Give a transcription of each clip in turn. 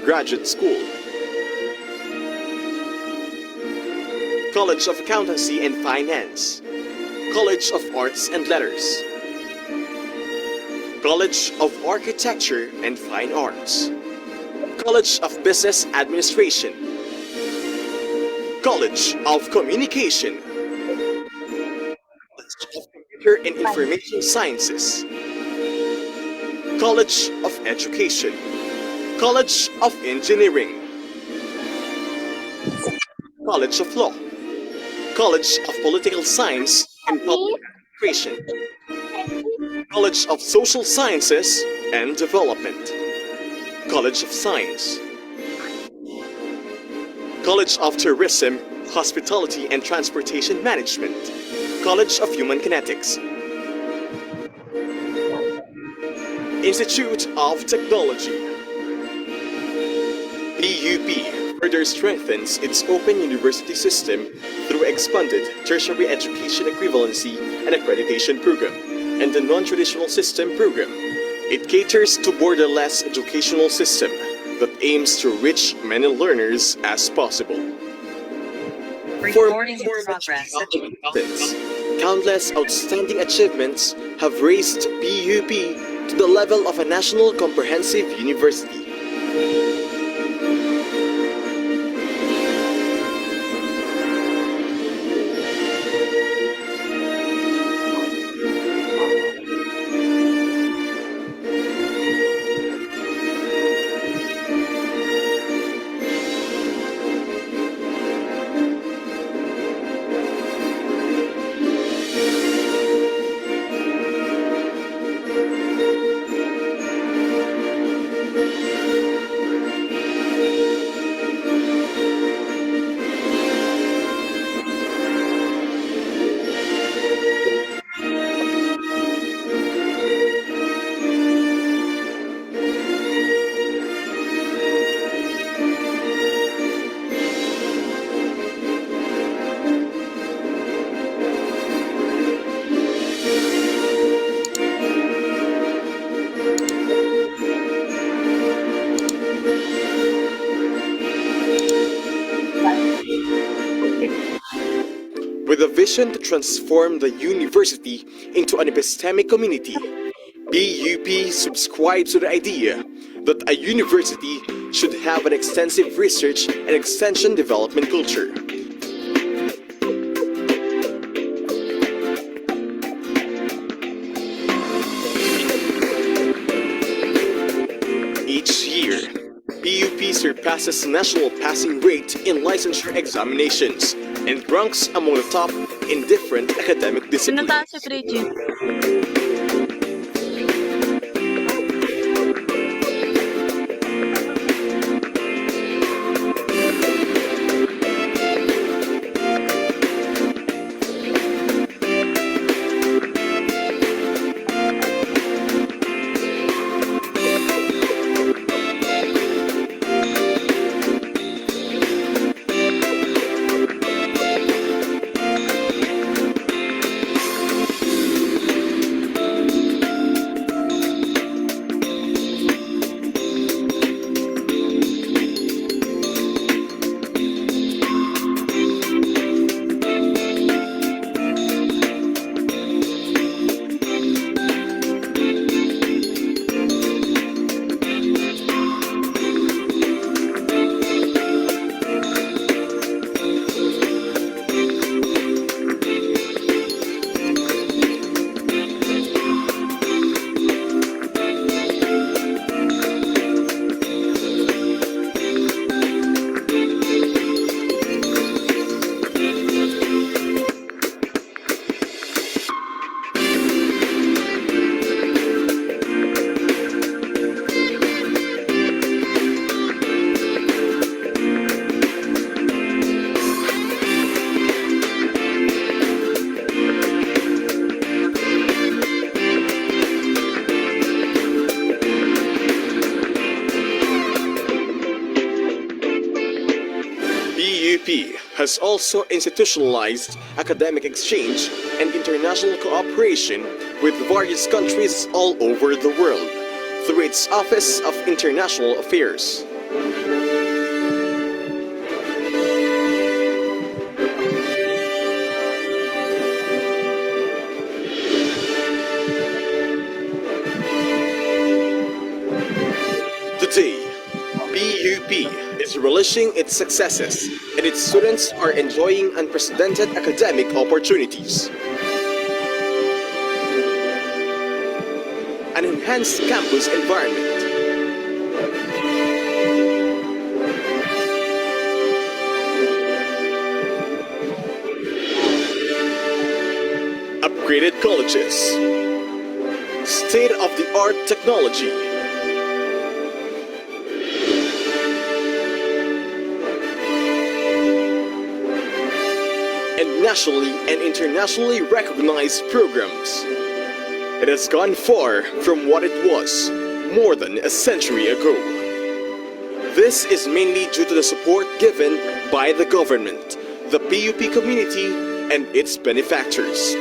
Graduate School, College of Accountancy and Finance, College of Arts and Letters, College of Architecture and Fine Arts, College of Business Administration, College of Communication, College of Computer and Information Sciences, College of Education, College of Engineering, College of Law, College of Political Science and Public Administration, College of Social Sciences and Development, College of Science, College of Tourism, Hospitality and Transportation Management, College of Human Kinetics, Institute of Technology. PUP further strengthens its open university system through expanded tertiary education equivalency and accreditation program and the non-traditional system program. It caters to borderless educational system that aims to reach many learners as possible. Recording in progress. Countless outstanding achievements have raised PUP to the level of a national comprehensive university. With a vision to transform the university into an epistemic community, PUP subscribes to the idea that a university should have an extensive research and extension development culture. Each year, PUP surpasses national passing rate in licensure examinations and ranks among the top in different academic disciplines. PUP has also institutionalized academic exchange and international cooperation with various countries all over the world through its Office of International Affairs. Today, PUP is relishing its successes and its students are enjoying unprecedented academic opportunities. An enhanced campus environment, upgraded colleges, state-of-the-art technology, and nationally and internationally recognized programs. It has gone far from what it was more than a century ago. This is mainly due to the support given by the government, the PUP community, and its benefactors.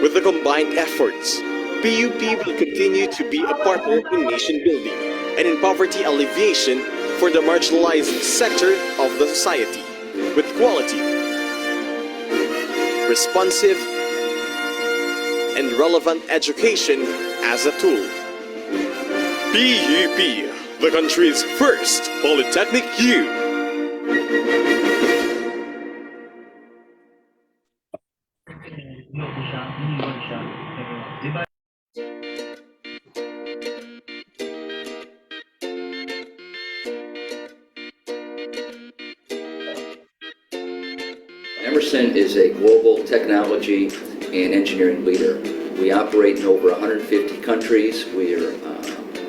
With the combined efforts, PUP will continue to be a partner in nation building and in poverty alleviation for the marginalized sector of the society, with quality, responsive, and relevant education as a tool. PUP, the country's first Polytechnic U. Emerson is a global technology and engineering leader. We operate in over 150 countries. We are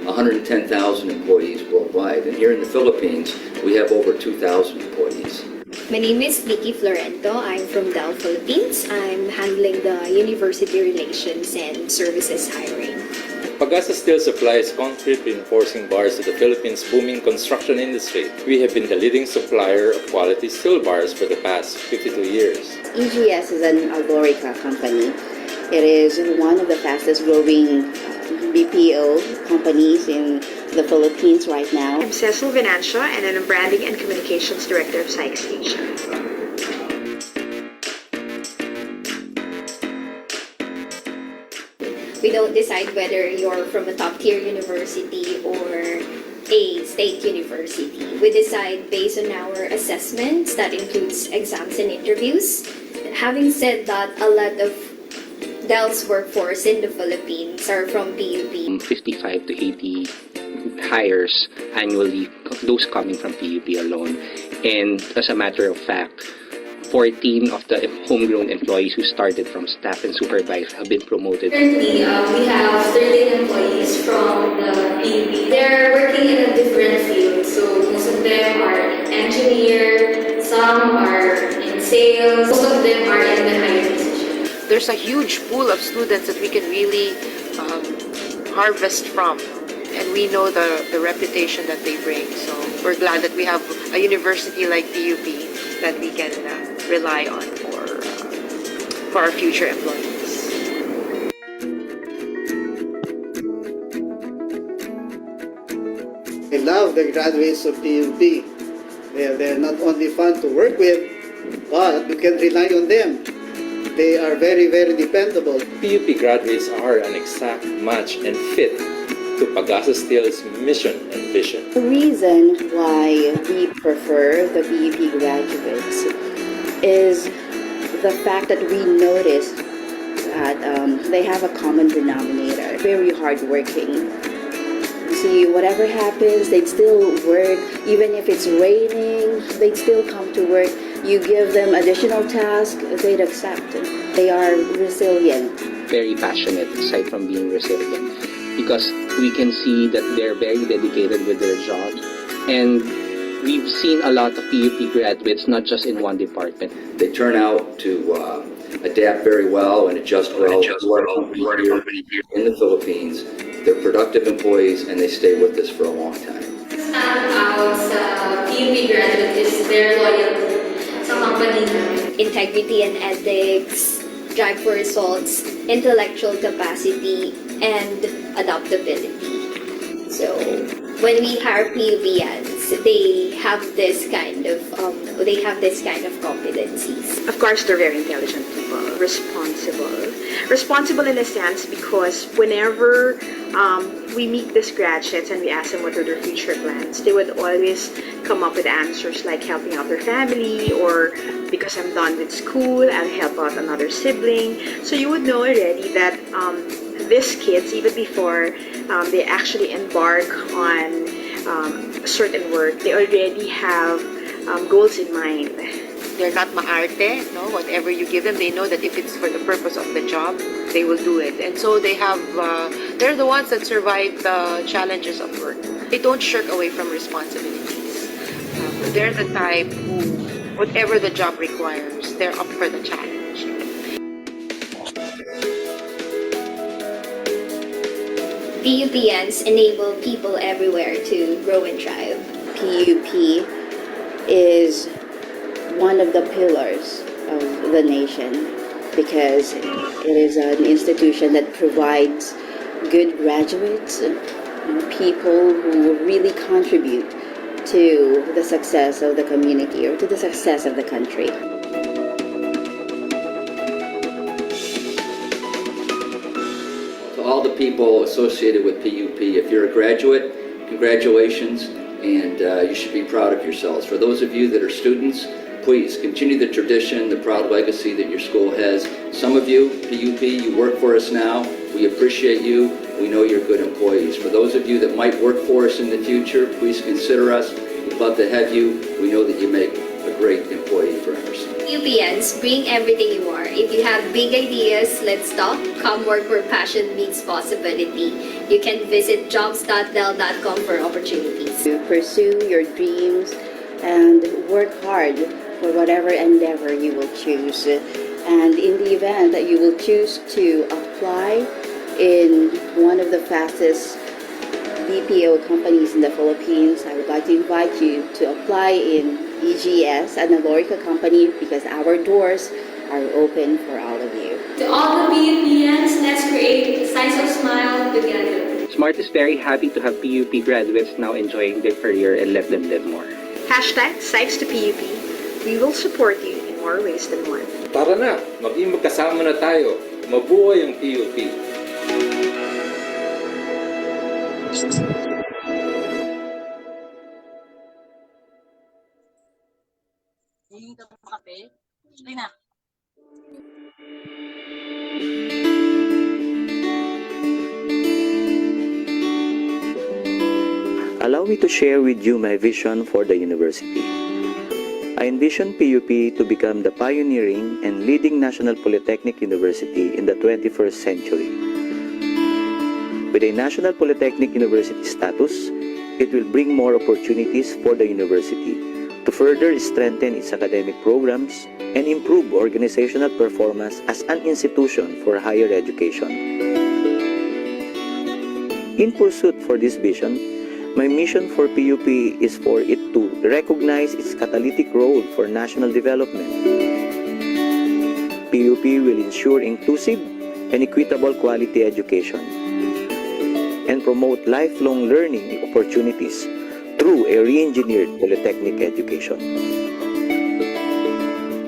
110,000 employees worldwide. And here in the Philippines, we have over 2,000 employees. My name is Vicky Florento. I'm from Del Philippines. I'm handling the university relations and services hiring. Pag-asa Steel supplies concrete reinforcing bars to the Philippines' booming construction industry. We have been the leading supplier of quality steel bars for the past 52 years. EGS is an Algorica company. It is one of the fastest growing BPO companies in the Philippines right now. I'm Cecil Venancio and I'm a Branding and Communications Director of Sykes Asia. We don't decide whether you're from a top-tier university or a state university. We decide based on our assessments that includes exams and interviews. Having said that, a lot of Del's workforce in the Philippines are from PUP. 55 to 80 hires annually, those coming from PUP alone. And as a matter of fact, 14 of the homegrown employees who started from staff and supervised have been promoted. Currently, we have 13 employees from the PUP. They're working in a different field, so most of them are engineer, some are in sales, most of them are in the higher position. There's a huge pool of students that we can really harvest from, and we know the reputation that they bring. So we're glad that we have a university like PUP that we can rely on for our future employees. I love the graduates of PUP. They're not only fun to work with, but you can rely on them. They are very, very dependable. PUP graduates are an exact match and fit to Pag-asa Steel's mission and vision. The reason why we prefer the PUP graduates is the fact that we noticed that they have a common denominator, very hardworking. See, whatever happens, they'd still work. Even if it's raining, they'd still come to work. You give them additional tasks, they'd accept. They are resilient. Very passionate, aside from being resilient, because we can see that they're very dedicated with their jobs. And we've seen a lot of PUP graduates, not just in one department. They turn out to adapt very well and adjust well to our company here in the Philippines. They're productive employees and they stay with us for a long time. Stand out sa PUP graduate is their loyalty sa company namin. Integrity and ethics, drive for results, intellectual capacity, and adaptability. So when we hire PUPians, they have this kind of competencies? Of course, they're very intelligent people, responsible. Responsible in a sense because whenever we meet these graduates and we ask them what are their future plans, they would always come up with answers like helping out their family, or because I'm done with school, I'll help out another sibling. So you would know already that these kids, even before they actually embark on certain work, they already have goals in mind. They're not maarte, no? Whatever you give them, they know that if it's for the purpose of the job, they will do it. And so they have, they're the ones that survive the challenges of work. They don't shirk away from responsibilities. They're the type who, whatever the job requires, they're up for the challenge. PUPNs enable people everywhere to grow and thrive. PUP is one of the pillars of the nation because it is an institution that provides good graduates, people who really contribute to the success of the community or to the success of the country. To all the people associated with PUP, if you're a graduate, congratulations, and you should be proud of yourselves. For those of you that are students, please continue the tradition, the proud legacy that your school has. Some of you, PUP, you work for us now. We appreciate you. We know you're good employees. For those of you that might work for us in the future, please consider us. We'd love to have you. We know that you make a great employee for Emerson. PUPNs, bring everything you are. If you have big ideas, let's talk. Come work where passion meets possibility. You can visit jobs.del.com for opportunities. To pursue your dreams and work hard for whatever endeavor you will choose. And in the event that you will choose to apply in one of the fastest BPO companies in the Philippines, I would like to invite you to apply in EGS, an Alorica company, because our doors are open for all of you. To all the PUPNs, let's create Signs of Smile together. Smart is very happy to have PUP graduates now enjoying their career and let them live more. Hashtag Sides to PUP. We will support you in more ways than one. Tara na, maging magkasama na tayo. Mabuhay ang PUP. Allow me to share with you my vision for the university. I envision PUP to become the pioneering and leading national polytechnic university in the 21st century. With a national polytechnic university status, it will bring more opportunities for the university to further strengthen its academic programs and improve organizational performance as an institution for higher education. In pursuit for this vision, my mission for PUP is for it to recognize its catalytic role for national development. PUP will ensure inclusive and equitable quality education and promote lifelong learning opportunities through a re-engineered polytechnic education.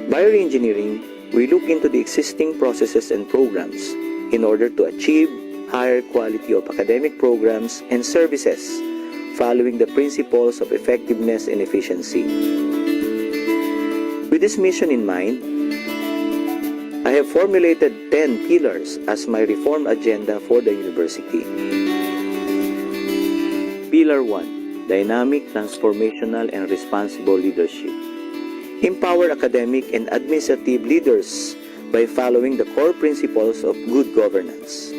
By re-engineering, we look into the existing processes and programs in order to achieve higher quality of academic programs and services following the principles of effectiveness and efficiency. With this mission in mind, I have formulated 10 pillars as my reform agenda for the university. Pillar 1, Dynamic, Transformational, and Responsible Leadership. Empower academic and administrative leaders by following the core principles of good governance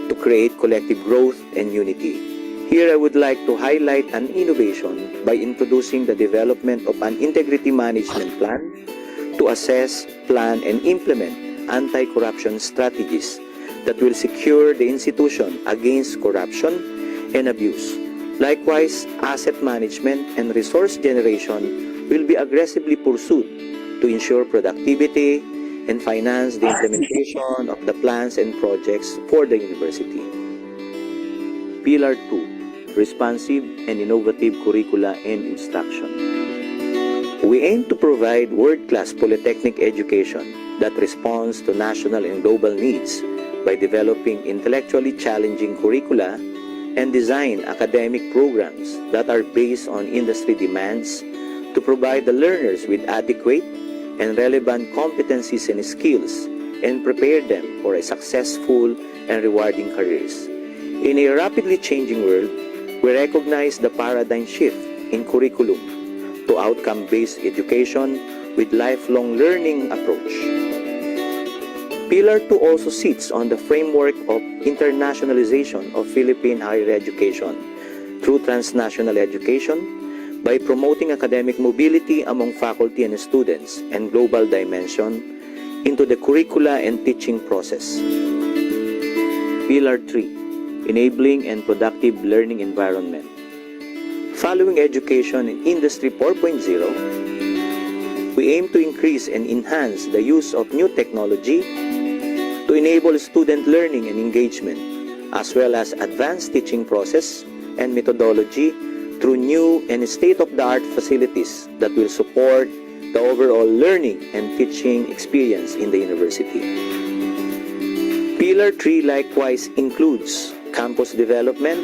to create collective growth and unity. Here I would like to highlight an innovation by introducing the development of an integrity management plan to assess, plan, and implement anti-corruption strategies that will secure the institution against corruption and abuse. Likewise, asset management and resource generation will be aggressively pursued to ensure productivity and finance the implementation of the plans and projects for the university. Pillar 2, responsive, and innovative curricula and instruction. We aim to provide world-class polytechnic education that responds to national and global needs by developing intellectually challenging curricula and design academic programs that are based on industry demands to provide the learners with adequate and relevant competencies and skills and prepare them for a successful and rewarding careers. In a rapidly changing world, we recognize the paradigm shift in curriculum to outcome-based education with lifelong learning approach. Pillar 2 also sits on the framework of internationalization of Philippine higher education through transnational education by promoting academic mobility among faculty and students and global dimension into the curricula and teaching process. Pillar 3, enabling and productive learning environment. Following education in Industry 4.0, we aim to increase and enhance the use of new technology to enable student learning and engagement, as well as advanced teaching process and methodology through new and state-of-the-art facilities that will support the overall learning and teaching experience in the university. Pillar 3 likewise includes campus development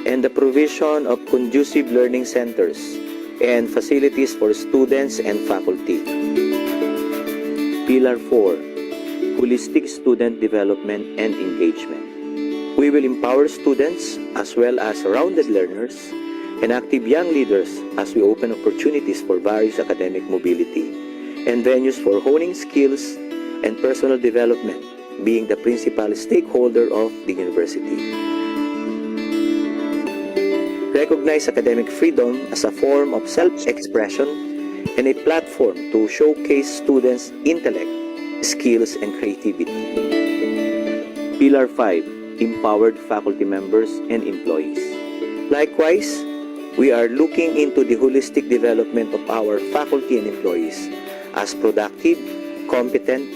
and the provision of conducive learning centers and facilities for students and faculty. Pillar 4, holistic student development and engagement. We will empower students as well as rounded learners and active young leaders as we open opportunities for various academic mobility and venues for honing skills and personal development, being the principal stakeholder of the university. Recognize academic freedom as a form of self-expression and a platform to showcase students' intellect, skills, and creativity. Pillar 5, empowered faculty members and employees. Likewise, we are looking into the holistic development of our faculty and employees as productive, competent,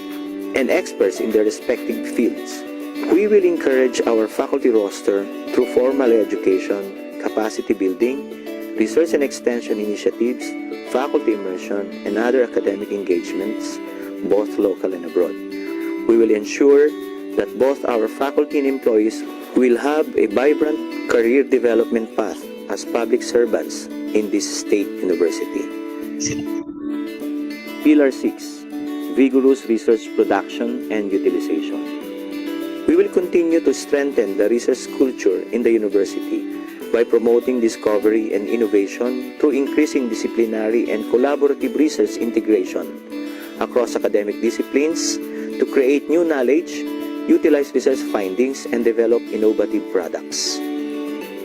and experts in their respective fields. We will encourage our faculty roster through formal education, capacity building, research and extension initiatives, faculty immersion, and other academic engagements, both local and abroad. We will ensure that both our faculty and employees will have a vibrant career development path as public servants in this state university. Pillar 6, vigorous research production and utilization. We will continue to strengthen the research culture in the university by promoting discovery and innovation through increasing disciplinary and collaborative research integration across academic disciplines to create new knowledge, utilize research findings, and develop innovative products.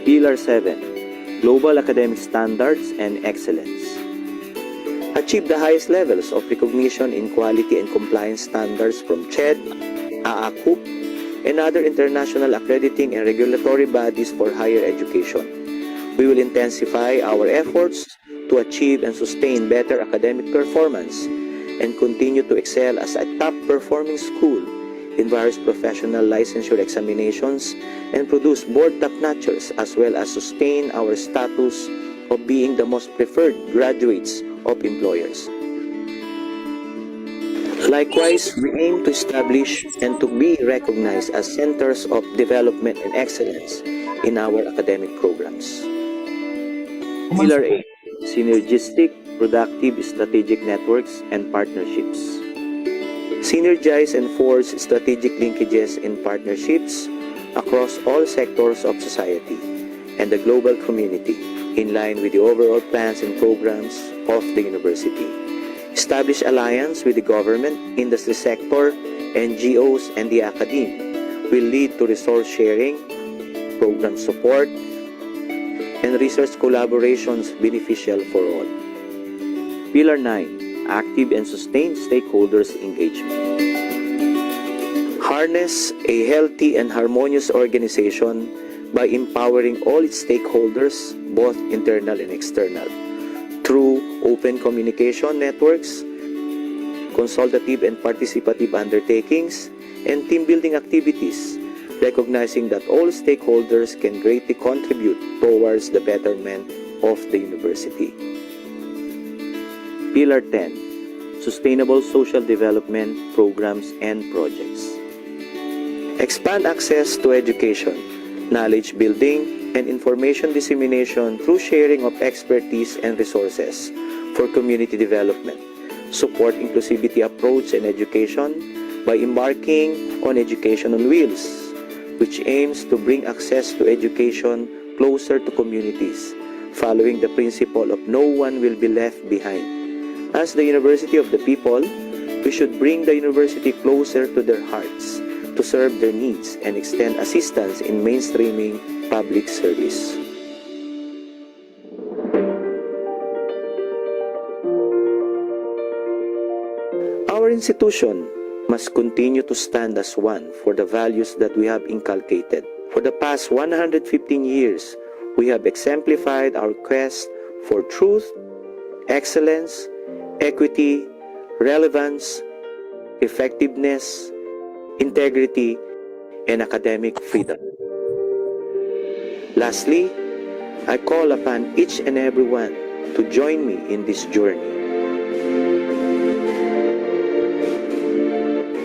Pillar 7, global academic standards and excellence. Achieve the highest levels of recognition in quality and compliance standards from CHED, AACUP, and other international accrediting and regulatory bodies for higher education. We will intensify our efforts to achieve and sustain better academic performance and continue to excel as a top-performing school in various professional licensure examinations and produce board top-notchers as well as sustain our status of being the most preferred graduates of employers. Likewise, we aim to establish and to be recognized as centers of development and excellence in our academic programs. Pillar 8, synergistic, productive, strategic networks and partnerships. Synergize and forge strategic linkages and partnerships across all sectors of society and the global community in line with the overall plans and programs of the university. Establish alliance with the government, industry sector, NGOs, and the academe will lead to resource sharing, program support, and research collaborations beneficial for all. Pillar 9, active and sustained stakeholders engagement. Harness a healthy and harmonious organization by empowering all its stakeholders, both internal and external, through open communication networks, consultative and participative undertakings, and team-building activities recognizing that all stakeholders can greatly contribute towards the betterment of the university. Pillar 10, Sustainable Social Development Programs and Projects. Expand access to education, knowledge building, and information dissemination through sharing of expertise and resources for community development. Support inclusivity approach in education by embarking on Education on Wheels, which aims to bring access to education closer to communities, following the principle of no one will be left behind. As the University of the People, we should bring the university closer to their hearts to serve their needs and extend assistance in mainstreaming public service. Our institution must continue to stand as one for the values that we have inculcated. For the past 115 years, we have exemplified our quest for truth, excellence, equity, relevance, effectiveness, integrity, and academic freedom. Lastly, I call upon each and everyone to join me in this journey.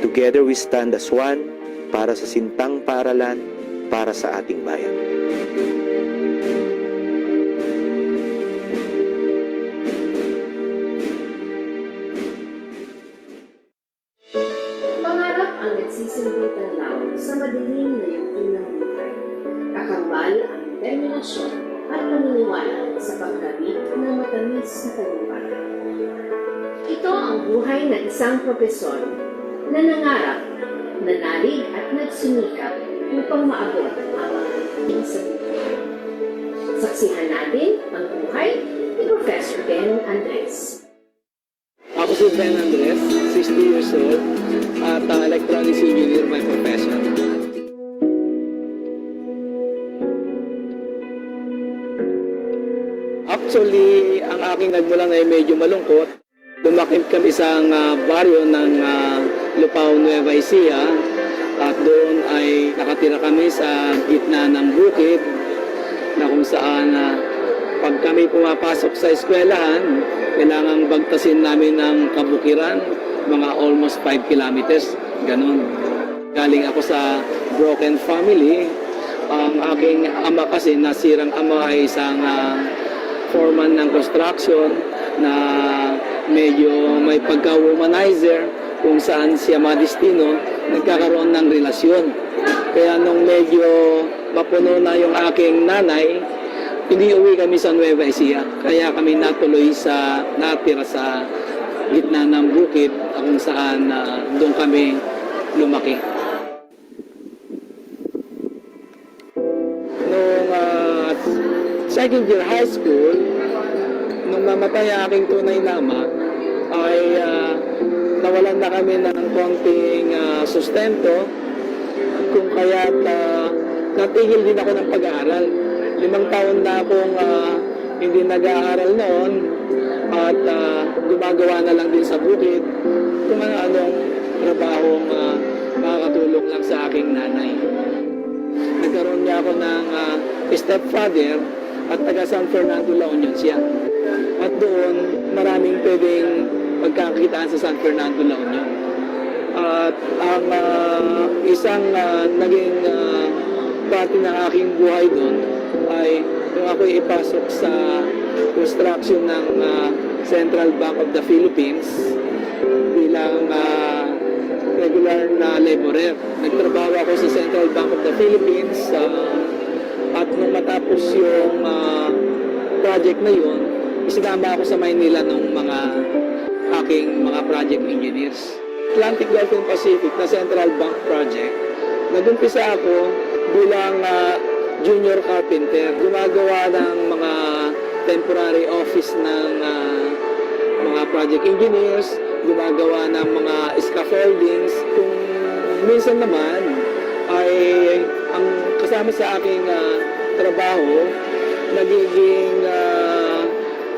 Together we stand as one para sa Sintang Paaralan, para sa ating bayan. Pangarap ang nagsisilbitan lang sa madilim na yugto ng buhay. Kakambal ang determinasyon at paniniwala sa pagkamit ng matamis na tagumpay. Ito ang buhay ng isang propesor na nangarap, nanalig at nagsumikap upang maabot ang mga higing sa buhay. Saksihan natin ang buhay ni Professor Ben Andres. Ako si Ben Andres, 60 years old, at electronics engineer by profession. Actually, ang aking nagmulan ay medyo malungkot. Lumakip kami isang baryo ng Lupao, Nueva Ecija, at doon ay nakatira kami sa gitna ng bukid na kung saan pag kami pumapasok sa eskwelahan, kailangang bagtasin namin ng kabukiran, mga almost 5 kilometers, ganun. Galing ako sa broken family. Ang aking ama kasi, nasirang ama, ay isang foreman ng construction na medyo may pagka-womanizer, kung saan siya madistino, nagkakaroon ng relasyon. Kaya nung medyo mapuno na yung aking nanay, hindi uwi kami sa Nueva Ecija. Kaya kami natira sa gitna ng bukid kung saan doon kami lumaki. Nung second year high school, nung namatay ang aking tunay na ama, ay nawalan na kami ng konting sustento, kung kaya't natigil din ako ng pag-aaral. 5 taon na akong hindi nag-aaral noon at gumagawa na lang din sa bukid kung anong trabahong makakatulong lang sa aking nanay. Nagkaroon niya ako ng stepfather at taga San Fernando, La Union siya. At doon maraming pwedeng pagkakitaan sa San Fernando, La Union. At ang isang naging parte ng aking buhay doon ay nung ako ipasok sa construction ng Central Bank of the Philippines bilang regular na laborer. Nagtrabaho ako sa Central Bank of the Philippines at nung matapos yung project na yun, isinama ako sa Maynila ng aking mga project engineers. Atlantic Gulf and Pacific na Central Bank project. Nag-umpisa ako bilang junior carpenter, gumagawa ng mga temporary office ng mga project engineers, gumagawa ng mga scaffoldings. Kung minsan naman ay ang kasama sa aking trabaho, nagiging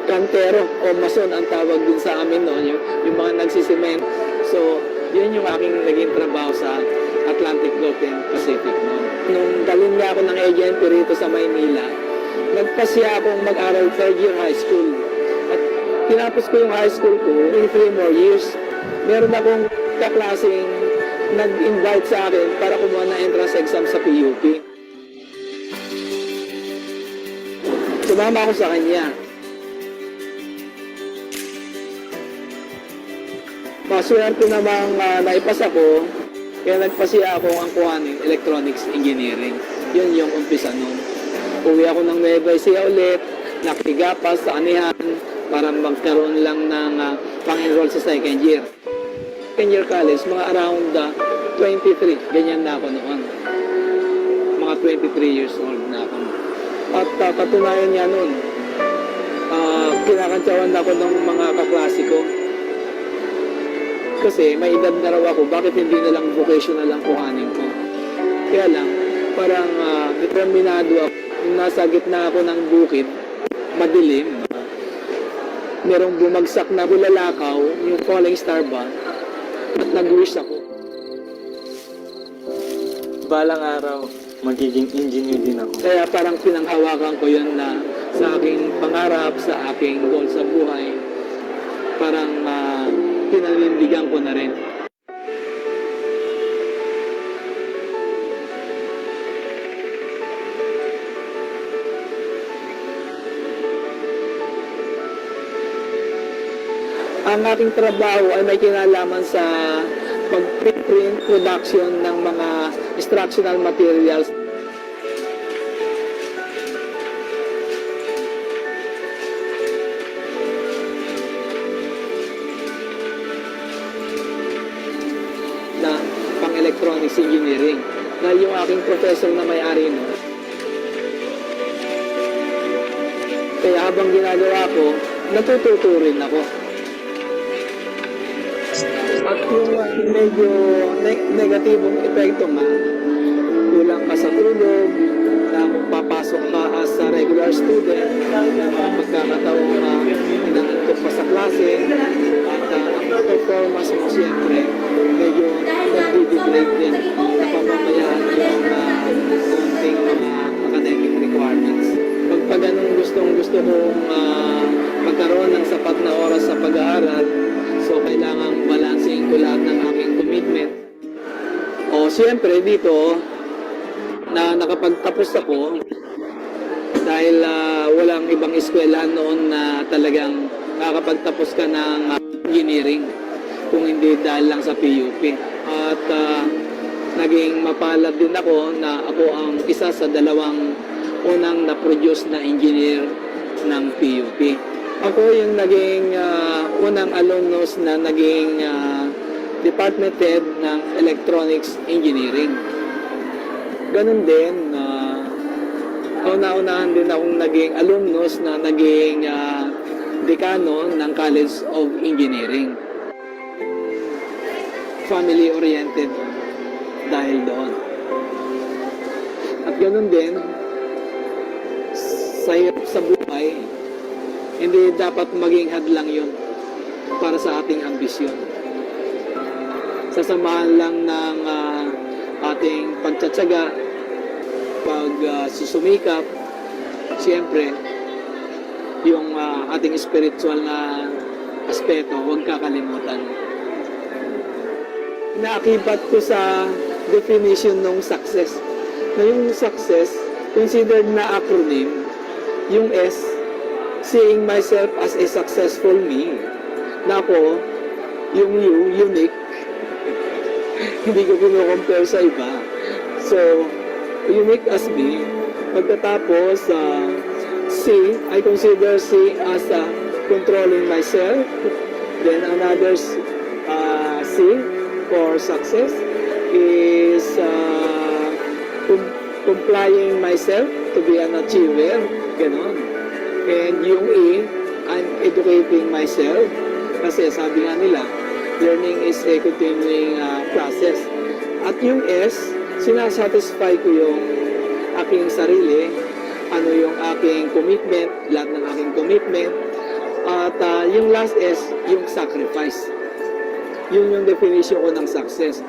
kantero o mason ang tawag din sa amin noon, yung mga nagsisimento. So, yun yung aking naging trabaho sa Atlantic Gulf and Pacific noon. Nung dalhin niya ako ng agency rito sa Maynila, nagpasya akong mag-aral third year high school. At tinapos ko yung high school ko in 3 more years. Meron akong kaklaseng nag-invite sa akin para kumuha ng entrance exam sa PUP. Sumama ako sa kanya. Maswerte namang naipasa ko, kaya nagpasya ako ang kuhanin electronics engineering. Yun yung umpisa nun. Uwi ako ng Nueva Ecija ulit, nakiga pa sa Anihan para magkaroon lang ng pang-enroll sa second year. Second year college, mga around 23, ganyan na ako noon. Mga 23 years old na ako. At katunayan niya noon, kinakantsawan ako ng mga kaklase ko. Kasi may edad na raw ako, bakit hindi na lang vocational ang kuhanin ko? Kaya lang, parang determinado ako. Nasa gitna ako ng bukid, madilim. Merong bumagsak na bulalakaw, yung falling star ba, at nag-wish ako. Balang araw, magiging engineer din ako. Kaya parang pinanghawakan ko yun na sa aking pangarap, sa aking goal sa buhay. Parang pinanindigan ko na rin. Ang aking trabaho ay may kinalaman sa pag-print production ng mga instructional materials. Na pang-electronics engineering. Dahil yung aking professor na may-ari no. Kaya habang ginagawa ko, natututo rin ako. At yung medyo negatibong epekto nga, kulang ka sa tulog, na kung papasok ka as a regular student, pagkakataong inaantok pa sa klase, at ang performance mo siyempre, medyo nag-degrade din na pamamayaan yung konting mga academic requirements. Pag ganun gusto kong magkaroon ng sapat na oras sa pag-aaral, so kailangan balancing ko lahat ng aking commitment. O siyempre dito na nakapagtapos ako dahil walang ibang eskwelahan noon na talagang nakakapagtapos ka ng engineering kung hindi dahil lang sa PUP. At naging mapalad din ako na ako ang isa sa 2 unang na-produce na engineer ng PUP. Ako yung naging unang alumnus na naging department head ng electronics engineering. Ganun din, kauna-unahan din akong naging alumnus na naging dekano ng College of Engineering. Family-oriented dahil doon. At ganun din, sa buhay, hindi dapat maging hadlang yun para sa ating ambisyon. Sasamahan lang ng ating pagtsatsaga, susumikap, siyempre, yung ating spiritual na aspeto, huwag kakalimutan. Naakibat ko sa definition ng success. Na yung success, considered na acronym, yung S, seeing myself as a successful me. Na ako, yung U, unique, hindi ko kino-compare sa iba. So, unique as me. Pagkatapos, C, I consider C as controlling myself. Then another C for success is complying myself to be an achiever. Ganon. And yung E, I'm educating myself. Kasi sabi nga nila, learning is a continuing process. At yung S, sinasatisfy ko yung aking sarili, ano yung aking commitment, lahat ng aking commitment. At yung last S, yung sacrifice. Yun yung definition ko ng success.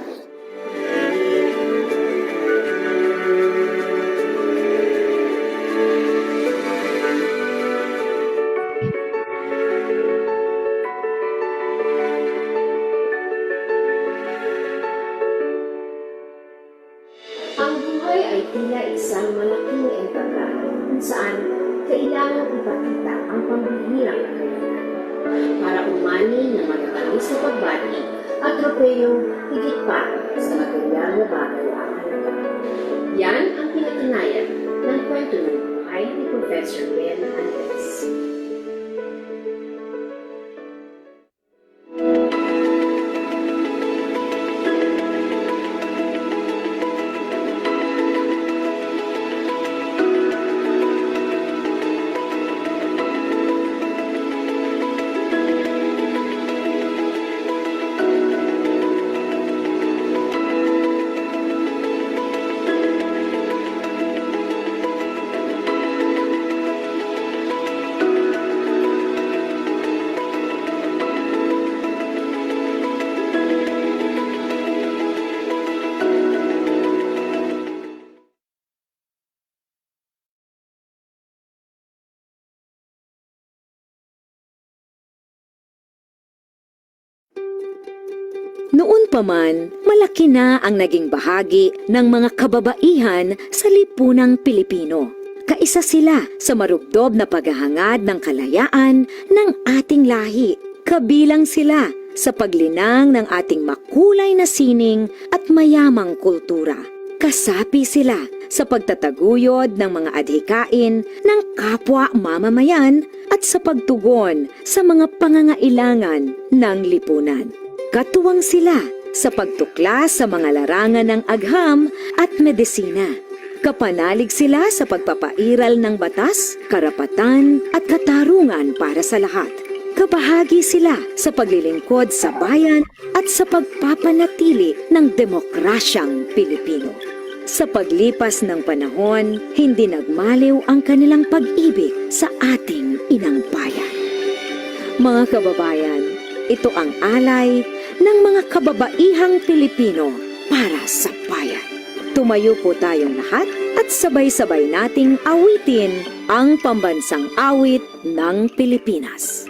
hirang kagalingan. Para umani na magkakalis na pagbati at tropeyong higit pa sa material na bagay ang halaga. Yan ang pinatunayan ng kwento ng buhay ni Professor Ben Andres. Noon pa man, malaki na ang naging bahagi ng mga kababaihan sa lipunang Pilipino. Kaisa sila sa marugdob na paghahangad ng kalayaan ng ating lahi. Kabilang sila sa paglinang ng ating makulay na sining at mayamang kultura. Kasapi sila sa pagtataguyod ng mga adhikain ng kapwa mamamayan at sa pagtugon sa mga pangangailangan ng lipunan. Katuwang sila sa pagtuklas sa mga larangan ng agham at medisina. Kapanalig sila sa pagpapairal ng batas, karapatan at katarungan para sa lahat. Kabahagi sila sa paglilingkod sa bayan at sa pagpapanatili ng demokrasyang Pilipino. Sa paglipas ng panahon, hindi nagmaliw ang kanilang pag-ibig sa ating inang bayan. Mga kababayan, ito ang alay ng mga kababaihang Pilipino para sa bayan. Tumayo po tayong lahat at sabay-sabay nating awitin ang pambansang awit ng Pilipinas.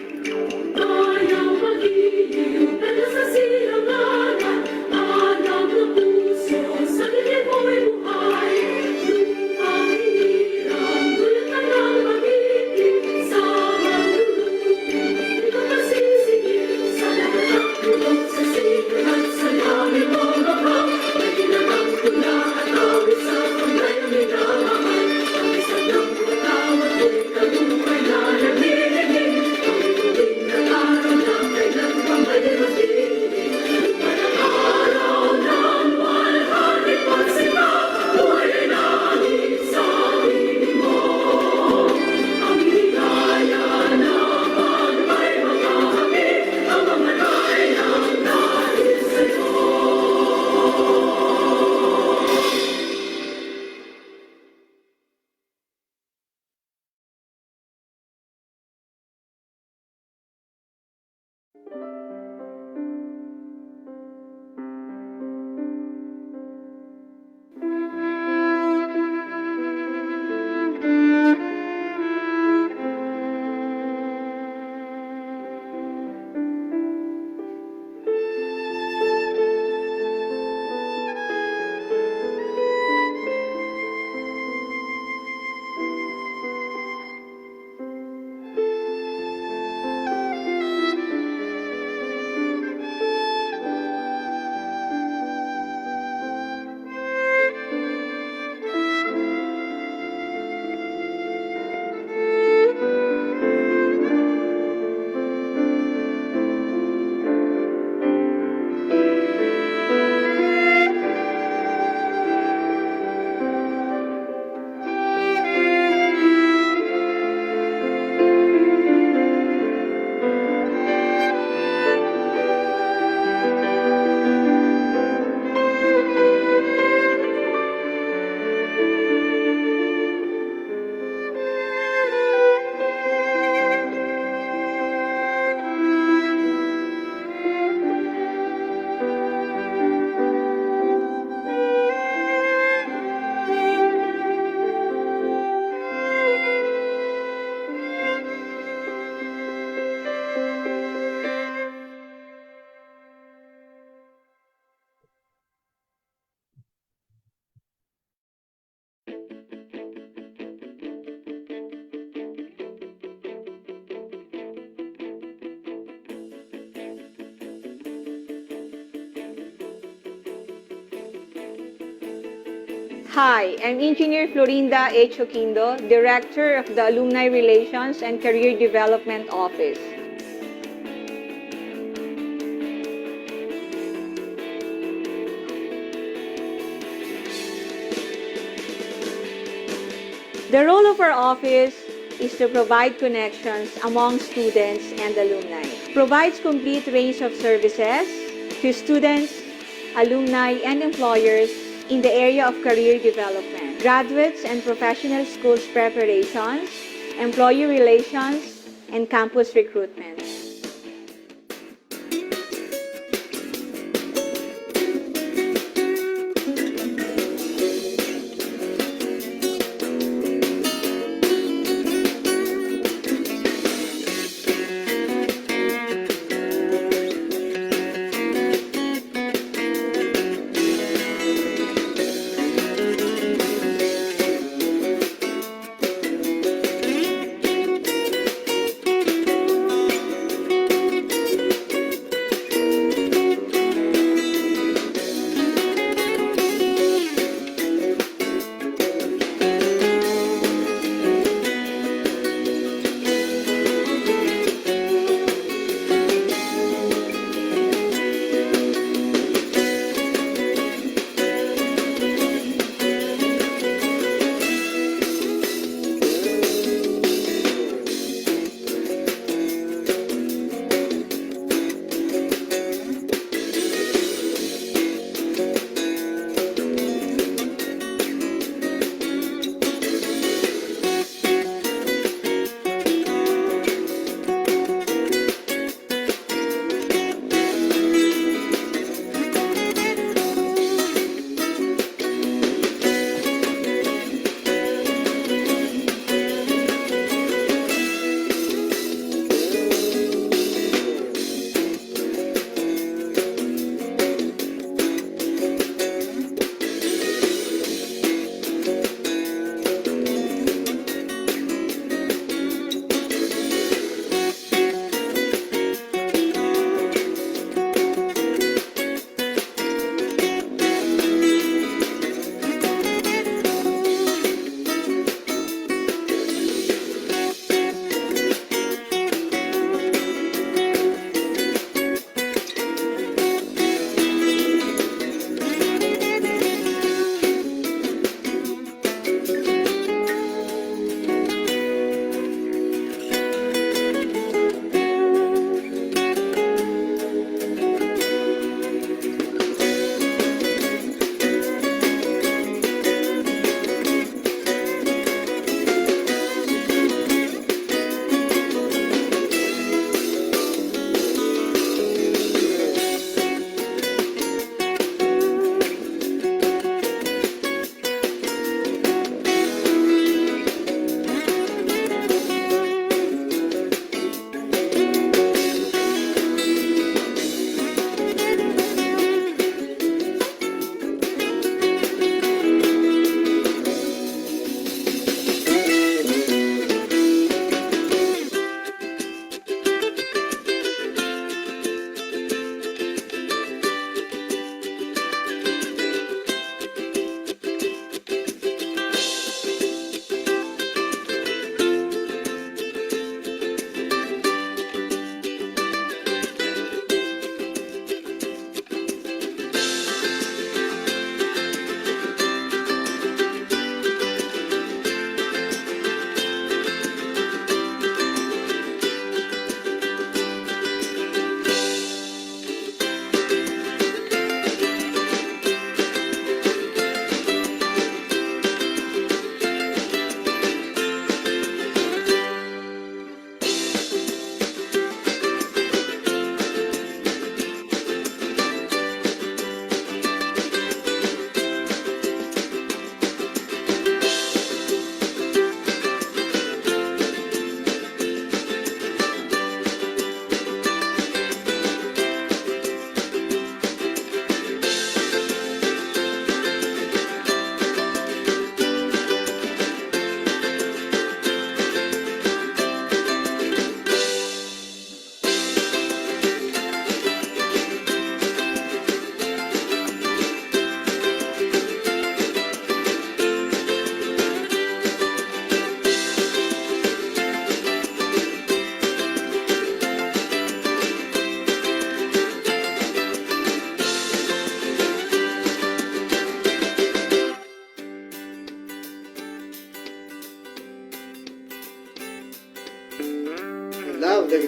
Hi, I'm Engineer Florinda H. Oquindo, Director of the Alumni Relations and Career Development Office. The role of our office is to provide connections among students and alumni. Provides complete range of services to students, alumni, and employers in the area of career development, graduates and professional schools preparations, employee relations, and campus recruitment.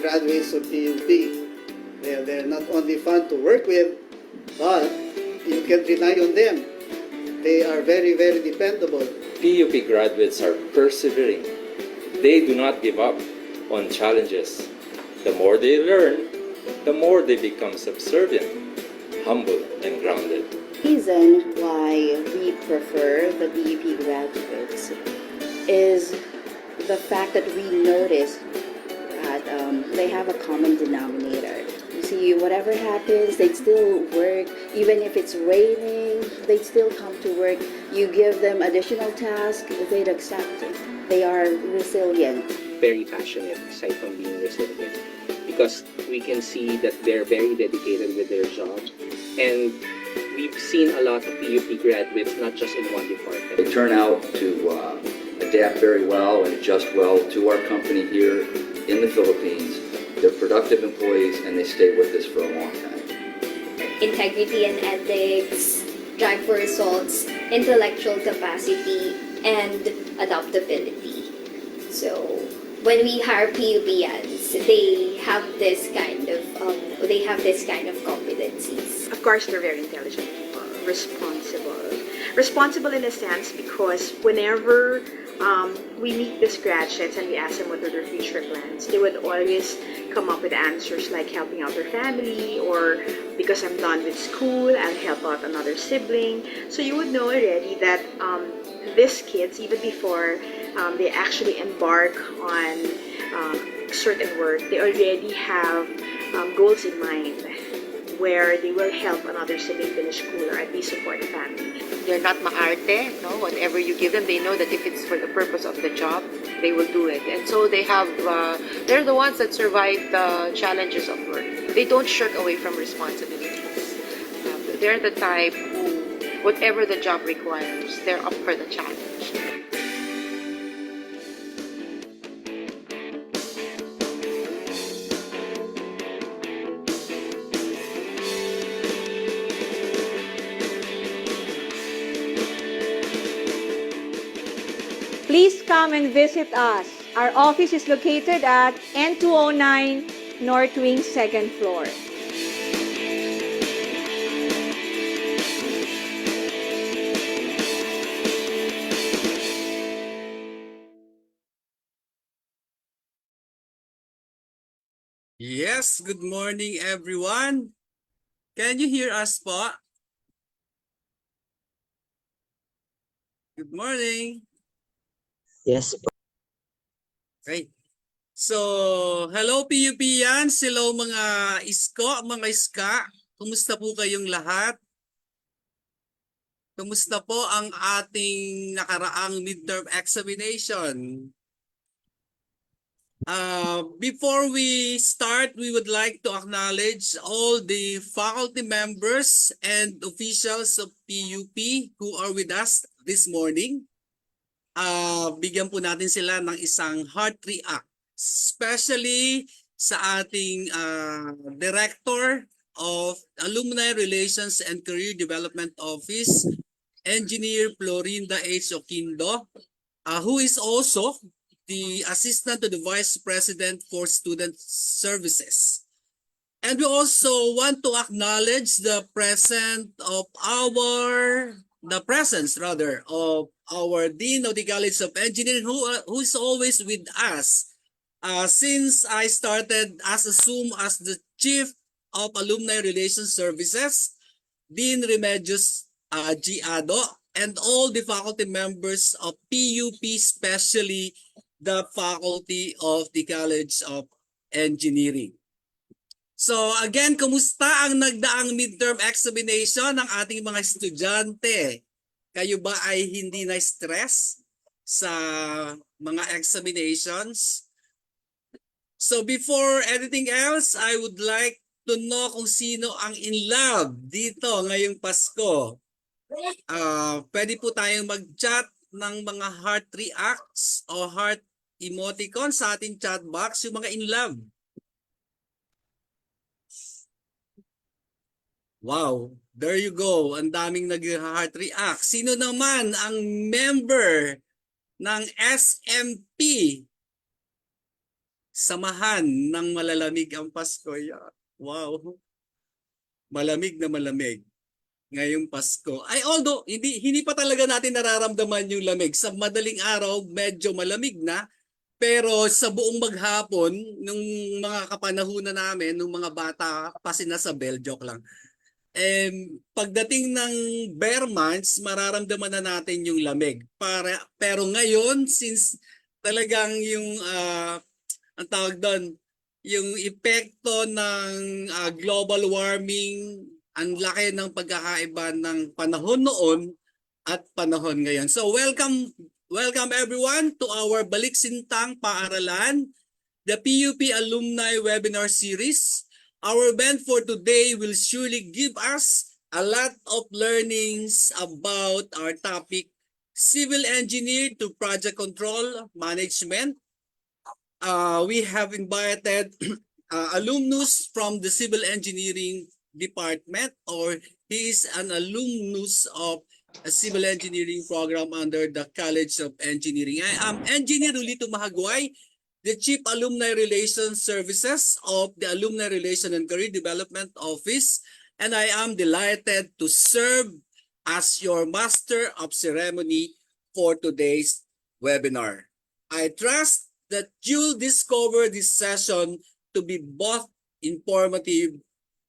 graduates of PUP. They're not only fun to work with, but you can rely on them. They are very, very dependable. PUP graduates are persevering. They do not give up on challenges. The more they learn, the more they become subservient, humble, and grounded. The reason why we prefer the BEP graduates is the fact that we notice that they have a common denominator. You see, whatever happens, they'd still work. Even if it's raining, they'd still come to work. You give them additional tasks, they'd accept it. They are resilient. Very passionate aside from being resilient, because we can see that they're very dedicated with their job, and we've seen a lot of PUP graduates not just in one department. They turn out to adapt very well and adjust well to our company here in the Philippines. They're productive employees and they stay with us for a long time. Integrity and ethics, drive for results, intellectual capacity, and adaptability. So when we hire PUPians, they have this kind of competencies. Of course, they're very intelligent people, responsible. Responsible in a sense because whenever we meet these graduates and we ask them what are their future plans, they would always come up with answers like helping out their family, or because I'm done with school, I'll help out another sibling. So you would know already that these kids, even before they actually embark on certain work, they already have goals in mind where they will help another sibling finish school or at least support the family. They're not maarte, no? Whatever you give them, they know that if it's for the purpose of the job, they will do it. And so they have, they're the ones that survive the challenges of work. They don't shirk away from responsibilities. They're the type who, whatever the job requires, they're up for the challenge. Please come and visit us. Our office is located at N209 North Wing, 2nd floor. Yes, good morning everyone. Can you hear us po? Good morning. Yes. Okay. So, hello PUPians, hello mga isko, mga iska. Kumusta po kayong lahat? Kumusta po ang ating nakaraang midterm examination? Before we start, we would like to acknowledge all the faculty members and officials of PUP who are with us this morning. Bigyan po natin sila ng isang heart react, especially sa ating Director of Alumni Relations and Career Development Office, Engineer Florinda H. Oquindo, who is also the Assistant to the Vice President for Student Services. And we also want to acknowledge the presence of our Dean of the College of Engineering who is always with us since I started assumed as the Chief of Alumni Relations Services, Dean Remedios Giado, and all the faculty members of PUP, especially the Faculty of the College of Engineering. So again, kumusta ang nagdaang midterm examination ng ating mga estudyante? Kayo ba ay hindi na-stress sa mga examinations? So before anything else, I would like to know kung sino ang in love dito ngayong Pasko. Pwede po tayong mag-chat ng mga heart reacts o heart emoticons sa ating chat box, yung mga in love. Wow, there you go. Ang daming nag-heart react. Sino naman ang member ng SMP? samahan ng malalamig ang Pasko. Wow. Malamig na malamig ngayong Pasko. Ay, although hindi pa talaga natin nararamdaman yung lamig. Sa madaling araw, medyo malamig na. Pero sa buong maghapon, nung mga kapanahunan namin, nung mga bata pa sinasabel, joke lang. Pagdating ng bare months, mararamdaman na natin yung lamig. Pero ngayon, since talagang yung, ang tawag doon, yung epekto ng global warming, ang laki ng pagkakaiba ng panahon noon at panahon ngayon. So welcome everyone to our Balik Sintang Paaralan, the PUP Alumni Webinar Series. Our event for today will surely give us a lot of learnings about our topic, Civil Engineer to Project Control Management. We have invited alumnus from the Civil Engineering Department, or he is an alumnus of a civil engineering program under the College of Engineering. I am Engineer Rulito Mahagway, the Chief Alumni Relations Services of the Alumni Relation and Career Development Office, and I am delighted to serve as your Master of Ceremony for today's webinar. I trust that you'll discover this session to be both informative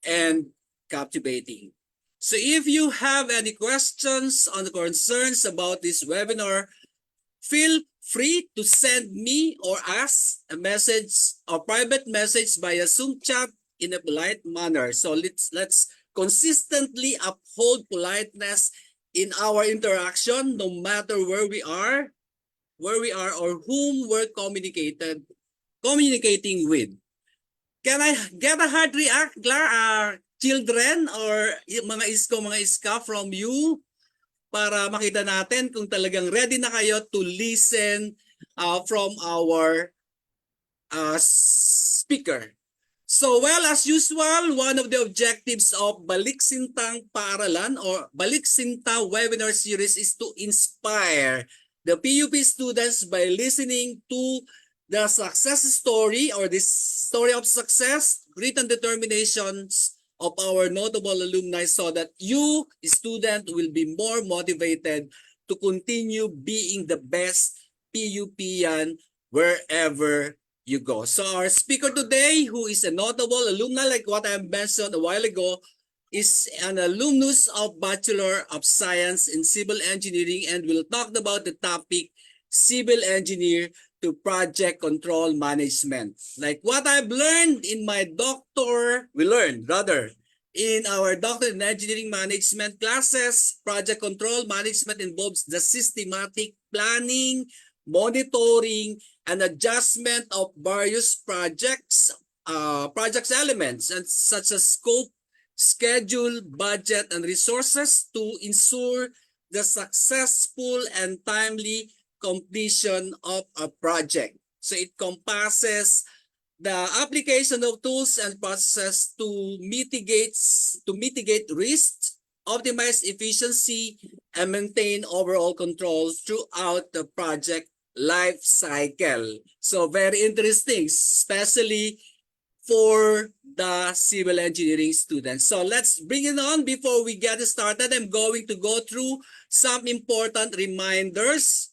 and captivating. So if you have any questions or concerns about this webinar, feel free to send me or us a message or private message via Zoom chat in a polite manner. So let's consistently uphold politeness in our interaction, no matter where we are or whom we're communicating with. Can I get a hard react, children or mga iska from you para makita natin kung talagang ready na kayo to listen from our speaker. So, well, as usual, one of the objectives of Balik Sintang Paaralan or Balik Sintang Webinar Series is to inspire the PUP students by listening to the success story or the story of success, grit and determinations of our notable alumni, so that you, student, will be more motivated to continue being the best PUPian wherever you go. So our speaker today, who is a notable alumni, like what I mentioned a while ago, is an alumnus of Bachelor of Science in Civil Engineering, and will talk about the topic Civil Engineer to Project Control Management. Like what I've learned in my in our Doctor in Engineering Management classes, project control management involves the systematic planning, monitoring, and adjustment of various projects elements, and such as scope, schedule, budget, and resources to ensure the successful and timely completion of a project. So it compasses the application of tools and processes to mitigate risks, optimize efficiency, and maintain overall control throughout the project life cycle. So very interesting, especially for the civil engineering students. So let's bring it on. Before we get started, I'm going to go through some important reminders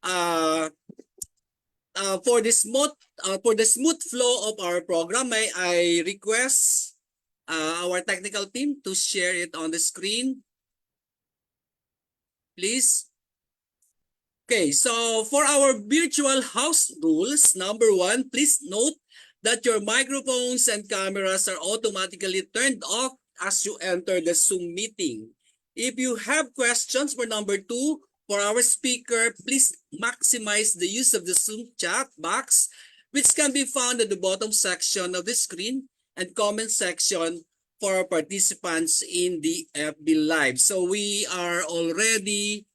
for the smooth flow of our program. I request our technical team to share it on the screen, please. Okay, so for our virtual house rules, number 1, please note that your microphones and cameras are automatically turned off as you enter the Zoom meeting. If you have questions for number 2, for our speaker, please maximize the use of the Zoom chat box, which can be found at the bottom section of the screen, and comment section for our participants in the FB Live. So we are already,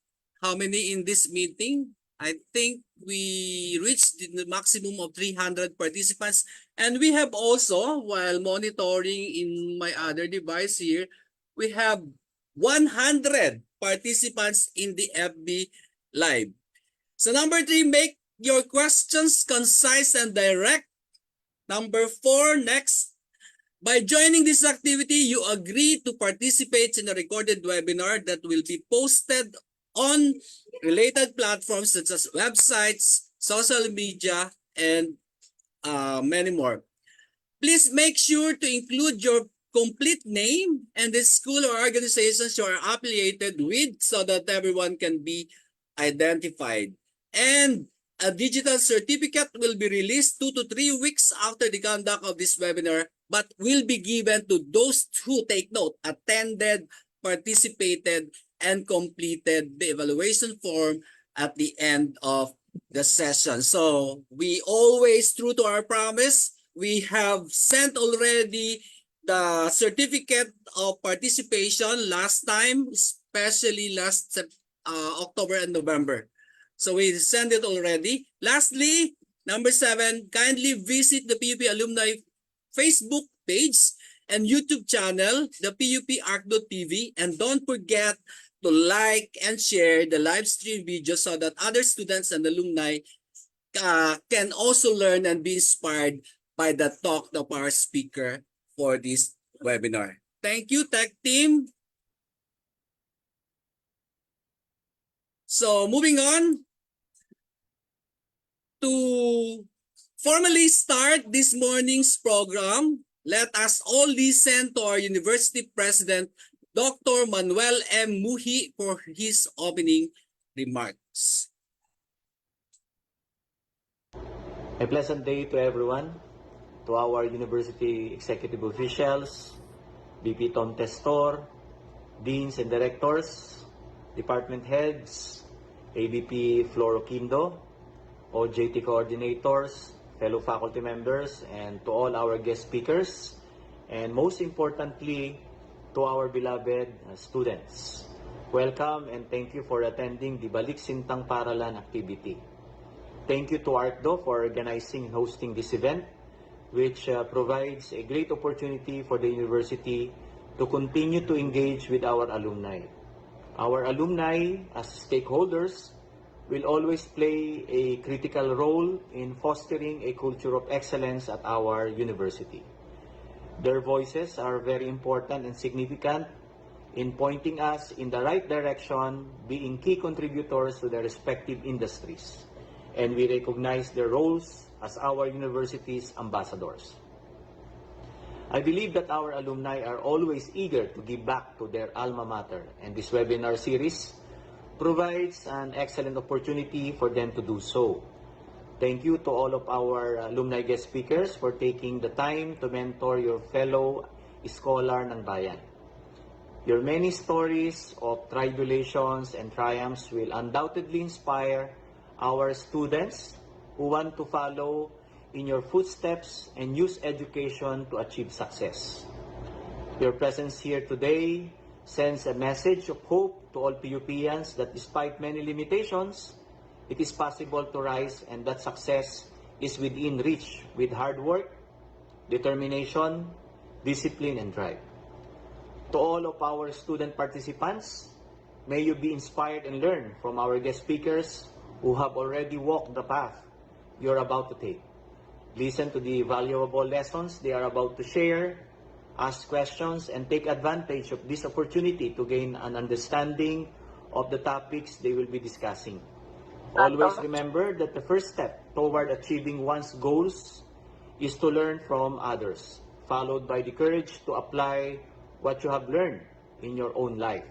how many in this meeting? I think we reached the maximum of 300 participants. And we have also, while monitoring in my other device here, we have 100 participants in the FB Live. So number 3, make your questions concise and direct. Number 4, next. By joining this activity, you agree to participate in a recorded webinar that will be posted on related platforms such as websites, social media, and many more. Please make sure to include your complete name and the school or organizations you are affiliated with so that everyone can be identified. And a digital certificate will be released 2 to 3 weeks after the conduct of this webinar, but will be given to those who, take note, attended, participated, and completed the evaluation form at the end of the session. So we always, true to our promise, we have sent already the certificate of participation last time, especially last October and November. So we sent it already. Lastly, number 7, kindly visit the PUP Alumni Facebook page and YouTube channel, the PUP Arc.TV, and don't forget to like and share the live stream video so that other students and alumni can also learn and be inspired by the talk of our speaker for this webinar. Thank you, Tech Team. So moving on to formally start this morning's program, let us all listen to our University President, Dr. Manuel M. Muhi, for his opening remarks. A pleasant day to everyone, to our university executive officials, VP Tom Testor, deans and directors, department heads, AVP Floro Quindo, OJT coordinators, fellow faculty members, and to all our guest speakers, and most importantly, to our beloved students. Welcome and thank you for attending the Balik Sintang Paaralan activity. Thank you to ARCDO for organizing and hosting this event, which provides a great opportunity for the university to continue to engage with our alumni. Our alumni, as stakeholders, will always play a critical role in fostering a culture of excellence at our university. Their voices are very important and significant in pointing us in the right direction, being key contributors to their respective industries, and we recognize their roles as our university's ambassadors. I believe that our alumni are always eager to give back to their alma mater, and this webinar series provides an excellent opportunity for them to do so. Thank you to all of our alumni guest speakers for taking the time to mentor your fellow scholar ng bayan. Your many stories of tribulations and triumphs will undoubtedly inspire our students who want to follow in your footsteps and use education to achieve success. Your presence here today sends a message of hope to all PUPians that despite many limitations, it is possible to rise and that success is within reach with hard work, determination, discipline, and drive. To all of our student participants, may you be inspired and learn from our guest speakers who have already walked the path you're about to take. Listen to the valuable lessons they are about to share, ask questions, and take advantage of this opportunity to gain an understanding of the topics they will be discussing. Always remember that the first step toward achieving one's goals is to learn from others, followed by the courage to apply what you have learned in your own life.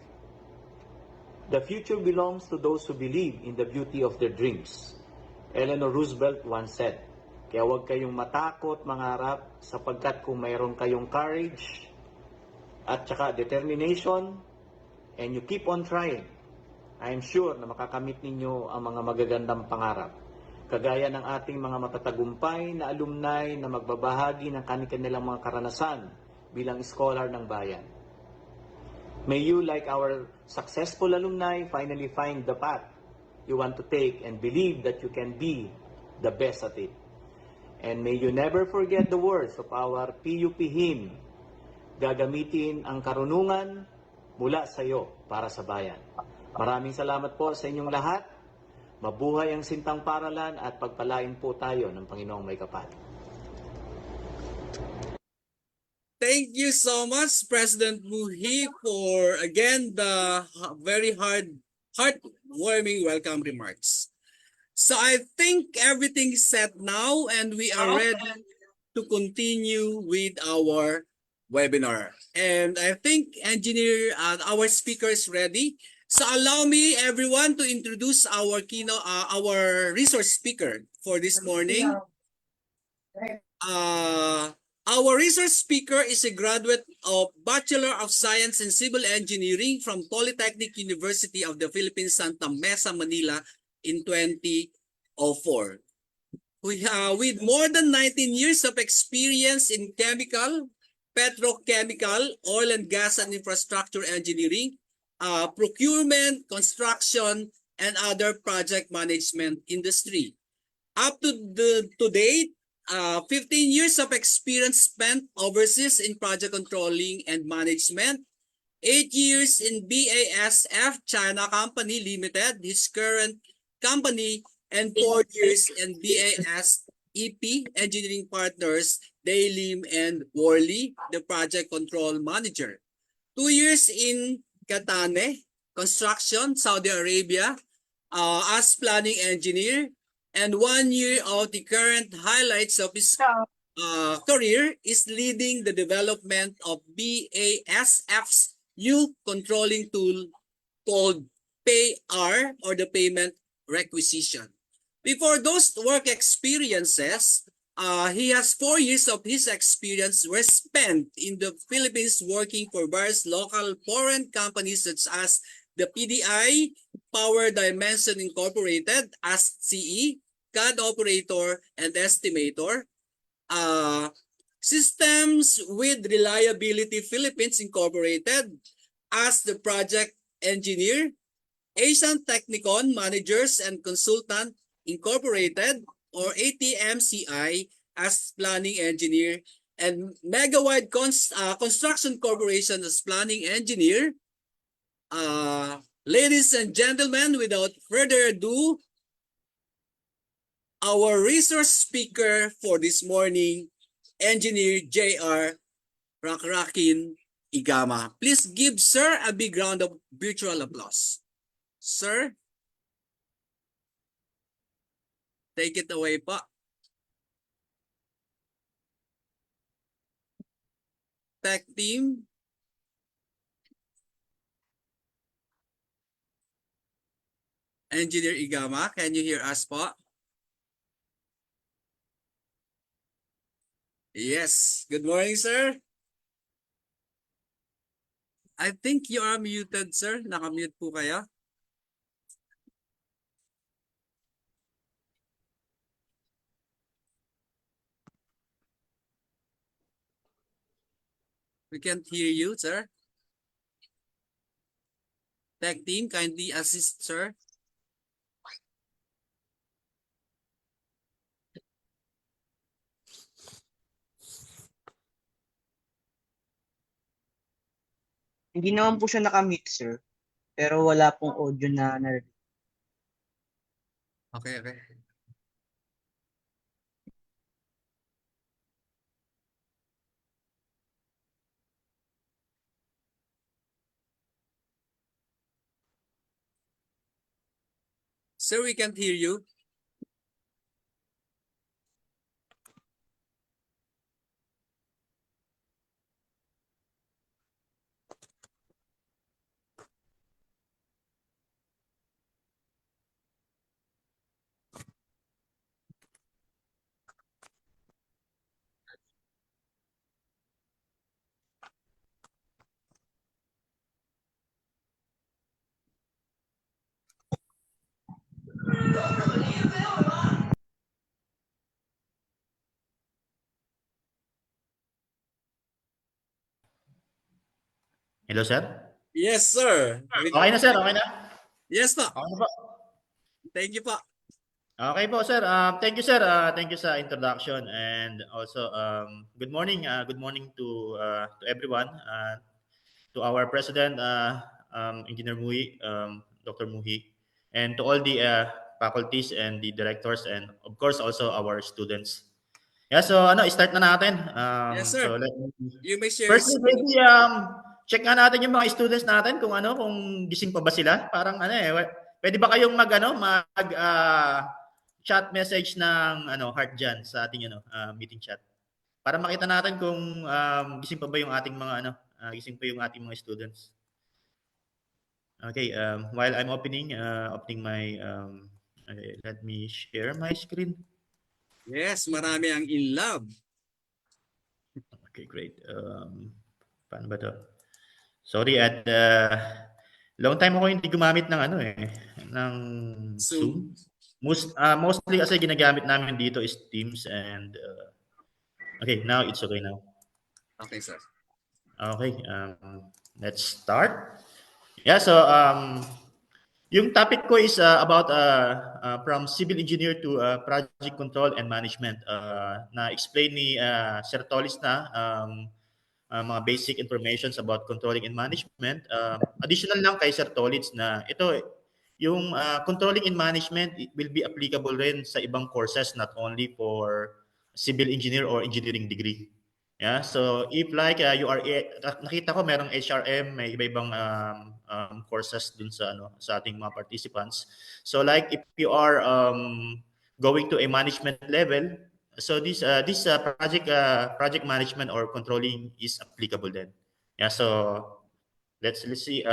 The future belongs to those who believe in the beauty of their dreams. Eleanor Roosevelt once said, kaya huwag kayong matakot mangarap sapagkat kung mayroon kayong courage at saka determination and you keep on trying, I am sure na makakamit ninyo ang mga magagandang pangarap. Kagaya ng ating mga matatagumpay na alumni na magbabahagi ng kanilang mga karanasan bilang scholar ng bayan. May you, like our successful alumni, finally find the path you want to take and believe that you can be the best at it. And may you never forget the words of our PUP hymn, gagamitin ang karunungan mula sa iyo para sa bayan. Maraming salamat po sa inyong lahat. Mabuhay ang Sintang Paaralan at pagpalain po tayo ng Panginoong May Kapal. Thank you so much, President Muhi, for again the very heartwarming welcome remarks. So I think everything is set now and we are ready to continue with our webinar. And I think engineer, our speaker is ready. So allow me everyone to introduce our our resource speaker for this morning. Our resource speaker is a graduate of Bachelor of Science in Civil Engineering from Polytechnic University of the Philippines, Santa Mesa, Manila in 2004. With more than 19 years of experience in chemical, petrochemical, oil and gas and infrastructure engineering, procurement, construction, and other project management industry. Up to date, 15 years of experience spent overseas in project controlling and management, 8 years in BASF China Company Limited, his current company, and 4 years in BASEP Engineering Partners, Daylim and Worley, the project control manager. 2 years in Katane Construction, Saudi Arabia, as planning engineer, and 1 year of the current highlights of his career is leading the development of BASF's new controlling tool called PayR, or the payment requisition. Before those work experiences, he has 4 years of his experience were spent in the Philippines working for various local foreign companies such as the PDI, Power Dimension Incorporated as CE, CAD operator and estimator, Systems with Reliability Philippines Incorporated as the project engineer, Asian Technicon Managers and Consultant Incorporated or ATMCI as planning engineer, and Megawide Construction Corporation as planning engineer. Ladies and gentlemen, without further ado, our resource speaker for this morning, Engineer J.R. Rakrakin Igama. Please give Sir a big round of virtual applause. Sir, take it away po. Tech team. Engineer Igama, can you hear us po? Yes. Good morning, sir. I think you are muted, sir. Naka-mute po kayo. We can't hear you, sir. Tech team, kindly assist, sir. Hindi naman po siya naka-mute, sir. Pero wala pong audio na narinig. Okay, okay. Sir, we can't hear you. Hello, sir? Yes, sir. Okay na, sir. Okay na? Yes, po. Okay na po. Thank you po. Okay po, sir. Thank you, sir. Thank you sa introduction, and also good morning. Good morning to everyone. To our president, Engineer Muhi, Dr. Muhi, and to all the faculties and the directors, and of course also our students. Yeah, so start na natin. Yes, sir. So let me You may share. firstly, maybe check nga natin yung mga students natin kung gising pa ba sila. Parang pwede ba kayong mag chat message ng heart diyan sa ating meeting chat para makita natin kung gising pa ba yung ating mga gising pa yung ating mga students. Okay, while I'm opening my let me share my screen. Yes, marami ang in love. Okay, great. Paano ba to? Sorry at long time ako hindi gumamit ng ng Zoom. Mostly kasi ginagamit namin dito is Teams and okay, now it's okay now. Okay, sir. Okay, let's start. Yeah, so yung topic ko is about from civil engineer to project control and management. Na-explain ni Sir Tolis na mga basic informations about controlling and management. Additional lang kay Sir Tolis na ito, yung controlling and management it will be applicable rin sa ibang courses, not only for civil engineer or engineering degree. Yeah, so if like you are nakita ko merong HRM, may iba-ibang courses dun sa sa ating mga participants. So like if you are going to a management level, so this project management or controlling is applicable then. Yeah, so let's see.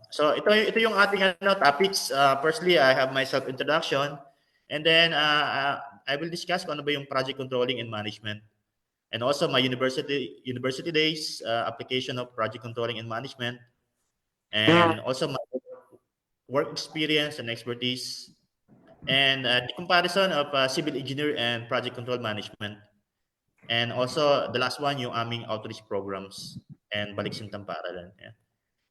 So ito yung ating topics. Firstly, I have my self introduction, and then I will discuss kung ano ba yung project controlling and management. And also my university days, application of project controlling and management, and also my work experience and expertise, and the comparison of civil engineer and project control management, and also the last one yung aming outreach programs and Balik Sintang Paaralan.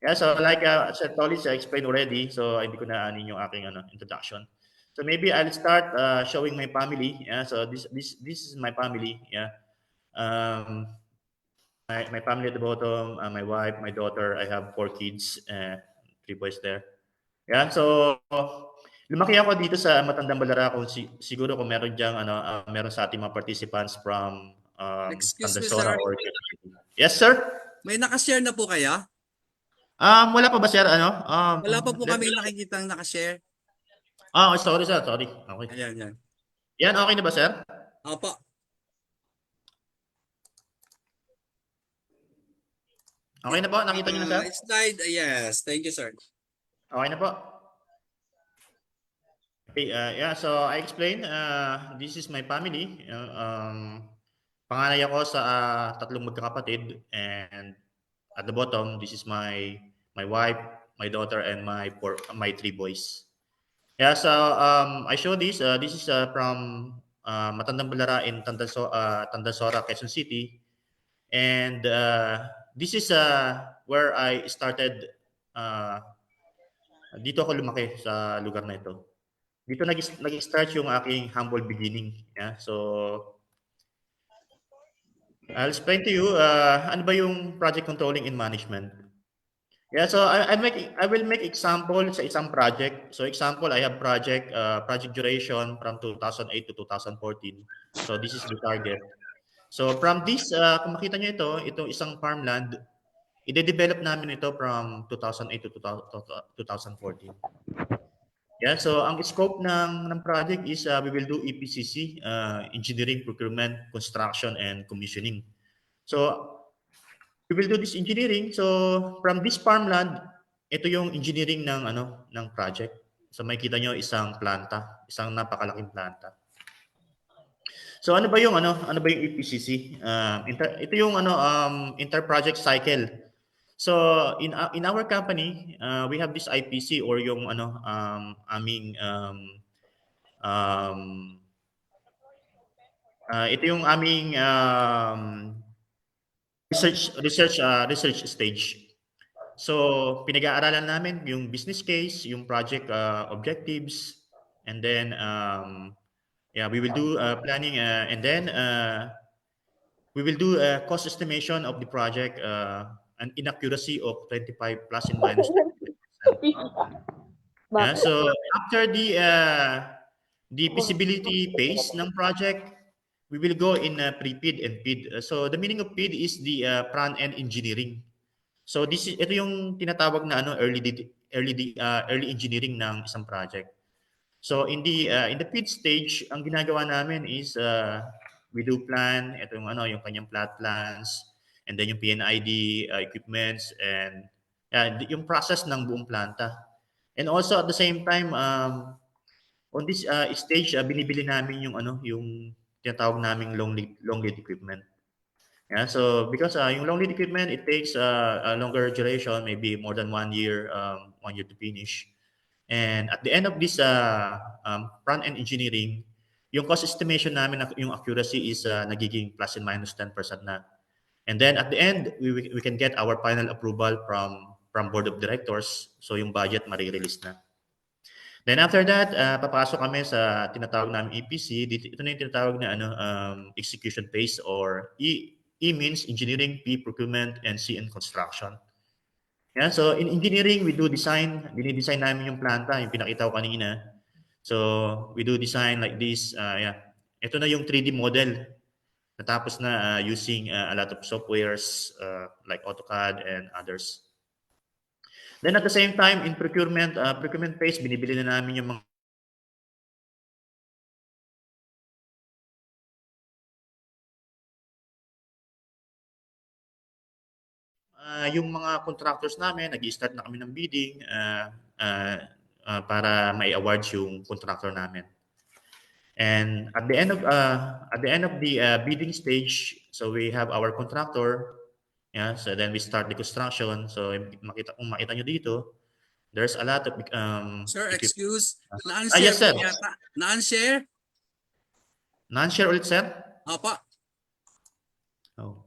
Yeah, so like Sir Tolis explained already, so hindi ko na anin yung aking introduction. So maybe I'll start showing my family. Yeah, so this is my family. Yeah. My family at the bottom, my wife, my daughter. I have 4 kids, 3 boys there. Yeah, so lumaki ako dito sa Matandang Balara kung siguro kung meron diyang meron sa ating mga participants from Excuse me, Tandasora sir. or Yes, sir. May nakashare na po kaya? Wala pa ba, sir? Wala pa po kami nakikitang nakashare. Sorry, sir. Sorry. Okay. Ayan. Yan, okay na ba, sir? Opo. Okay na po? Nakita niyo na, sir? Slide, yes. Thank you, sir. Okay na po. Okay, yeah, so I explained, this is my family. Panganay ako sa 3 magkakapatid, and at the bottom, this is my wife, my daughter, and my 3 boys. Yeah, so I show this. This is from Matandang Balara in Tandasora, Quezon City, and this is where I started. Dito ako lumaki sa lugar na ito. Dito nag-start yung aking humble beginning. Yeah, so I'll explain to you ano ba yung project controlling and management. Yeah, so I will make example sa isang project. So example, I have project duration from 2008 to 2014. So this is the target. So from this, kung makita niyo itong isang farmland, i-develop namin ito from 2008 to 2014. Yeah, so ang scope ng project is we will do EPCC, engineering, procurement, construction, and commissioning. So we will do this engineering. So from this farmland, ito yung engineering ng project. So makikita nyo isang planta, isang napakalaking planta. So ano ba yung EPCC? Ito yung inter-project cycle. So in our company, we have this IPC or yung aming ito yung aming research stage. So pinag-aaralan namin yung business case, yung project objectives, and then yeah, we will do planning and then we will do a cost estimation of the project, an inaccuracy of 25 plus and minus 25%. Yeah, so after the feasibility phase ng project, we will go in pre-PID and PID. So the meaning of PID is the front-end engineering. So ito yung tinatawag na early engineering ng isang project. So in the PID stage, ang ginagawa namin is we do plan, ito yung kanyang plot plans, and then yung PNID equipments, and yung process ng buong planta. And also at the same time, on this stage, binibili namin yung tinatawag naming long lead equipment. Yeah, so because yung long lead equipment, it takes a longer duration, maybe more than 1 year, 1 year to finish. And at the end of this front-end engineering, yung cost estimation namin, yung accuracy is nagiging plus and minus 10% na. And then at the end, we can get our final approval from board of directors. So yung budget marirelease na. Then after that, papasok kami sa tinatawag namin EPC. Ito na yung tinatawag na execution phase, or E means engineering, P procurement, and C in construction. Yeah, so in engineering, we do design. Dinidesign namin yung planta, yung pinakita ko kanina. So we do design like this. Ito na yung 3D model. Natapos na using a lot of softwares like AutoCAD and others. Then at the same time, in procurement phase, binibili na namin yung mga yung mga contractors namin, nag-i-start na kami ng bidding para may awards yung contractor namin. And at the end of the bidding stage, so we have our contractor. Yeah, so then we start the construction. So kung makita nyo dito, there's a lot of Sir, excuse. Yes, sir. Na-unshare? Na-unshare ulit, sir? Apa. Oh,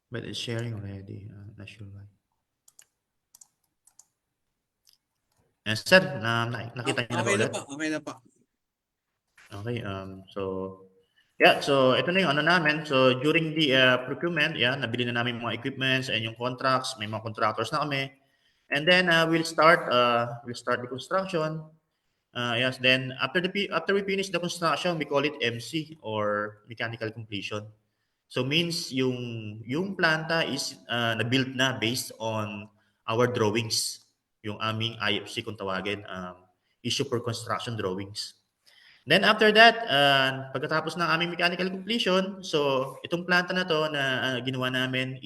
but it's sharing already. Not sure why. Yes, sir. Nakita niyo na ba ulit? Okay na pa. Okay. So ito na yung namin. So during the procurement, nabili na namin mga equipments and yung contracts. May mga contractors na kami. And then we'll start the construction. Yes. Then after we finish the construction, we call it MC, or mechanical completion. So means yung planta is na-build na based on our drawings, yung aming IFC kung tawagin, issue for construction drawings. Then after that, pagkatapos ng aming mechanical completion, so itong planta na to na ginawa namin,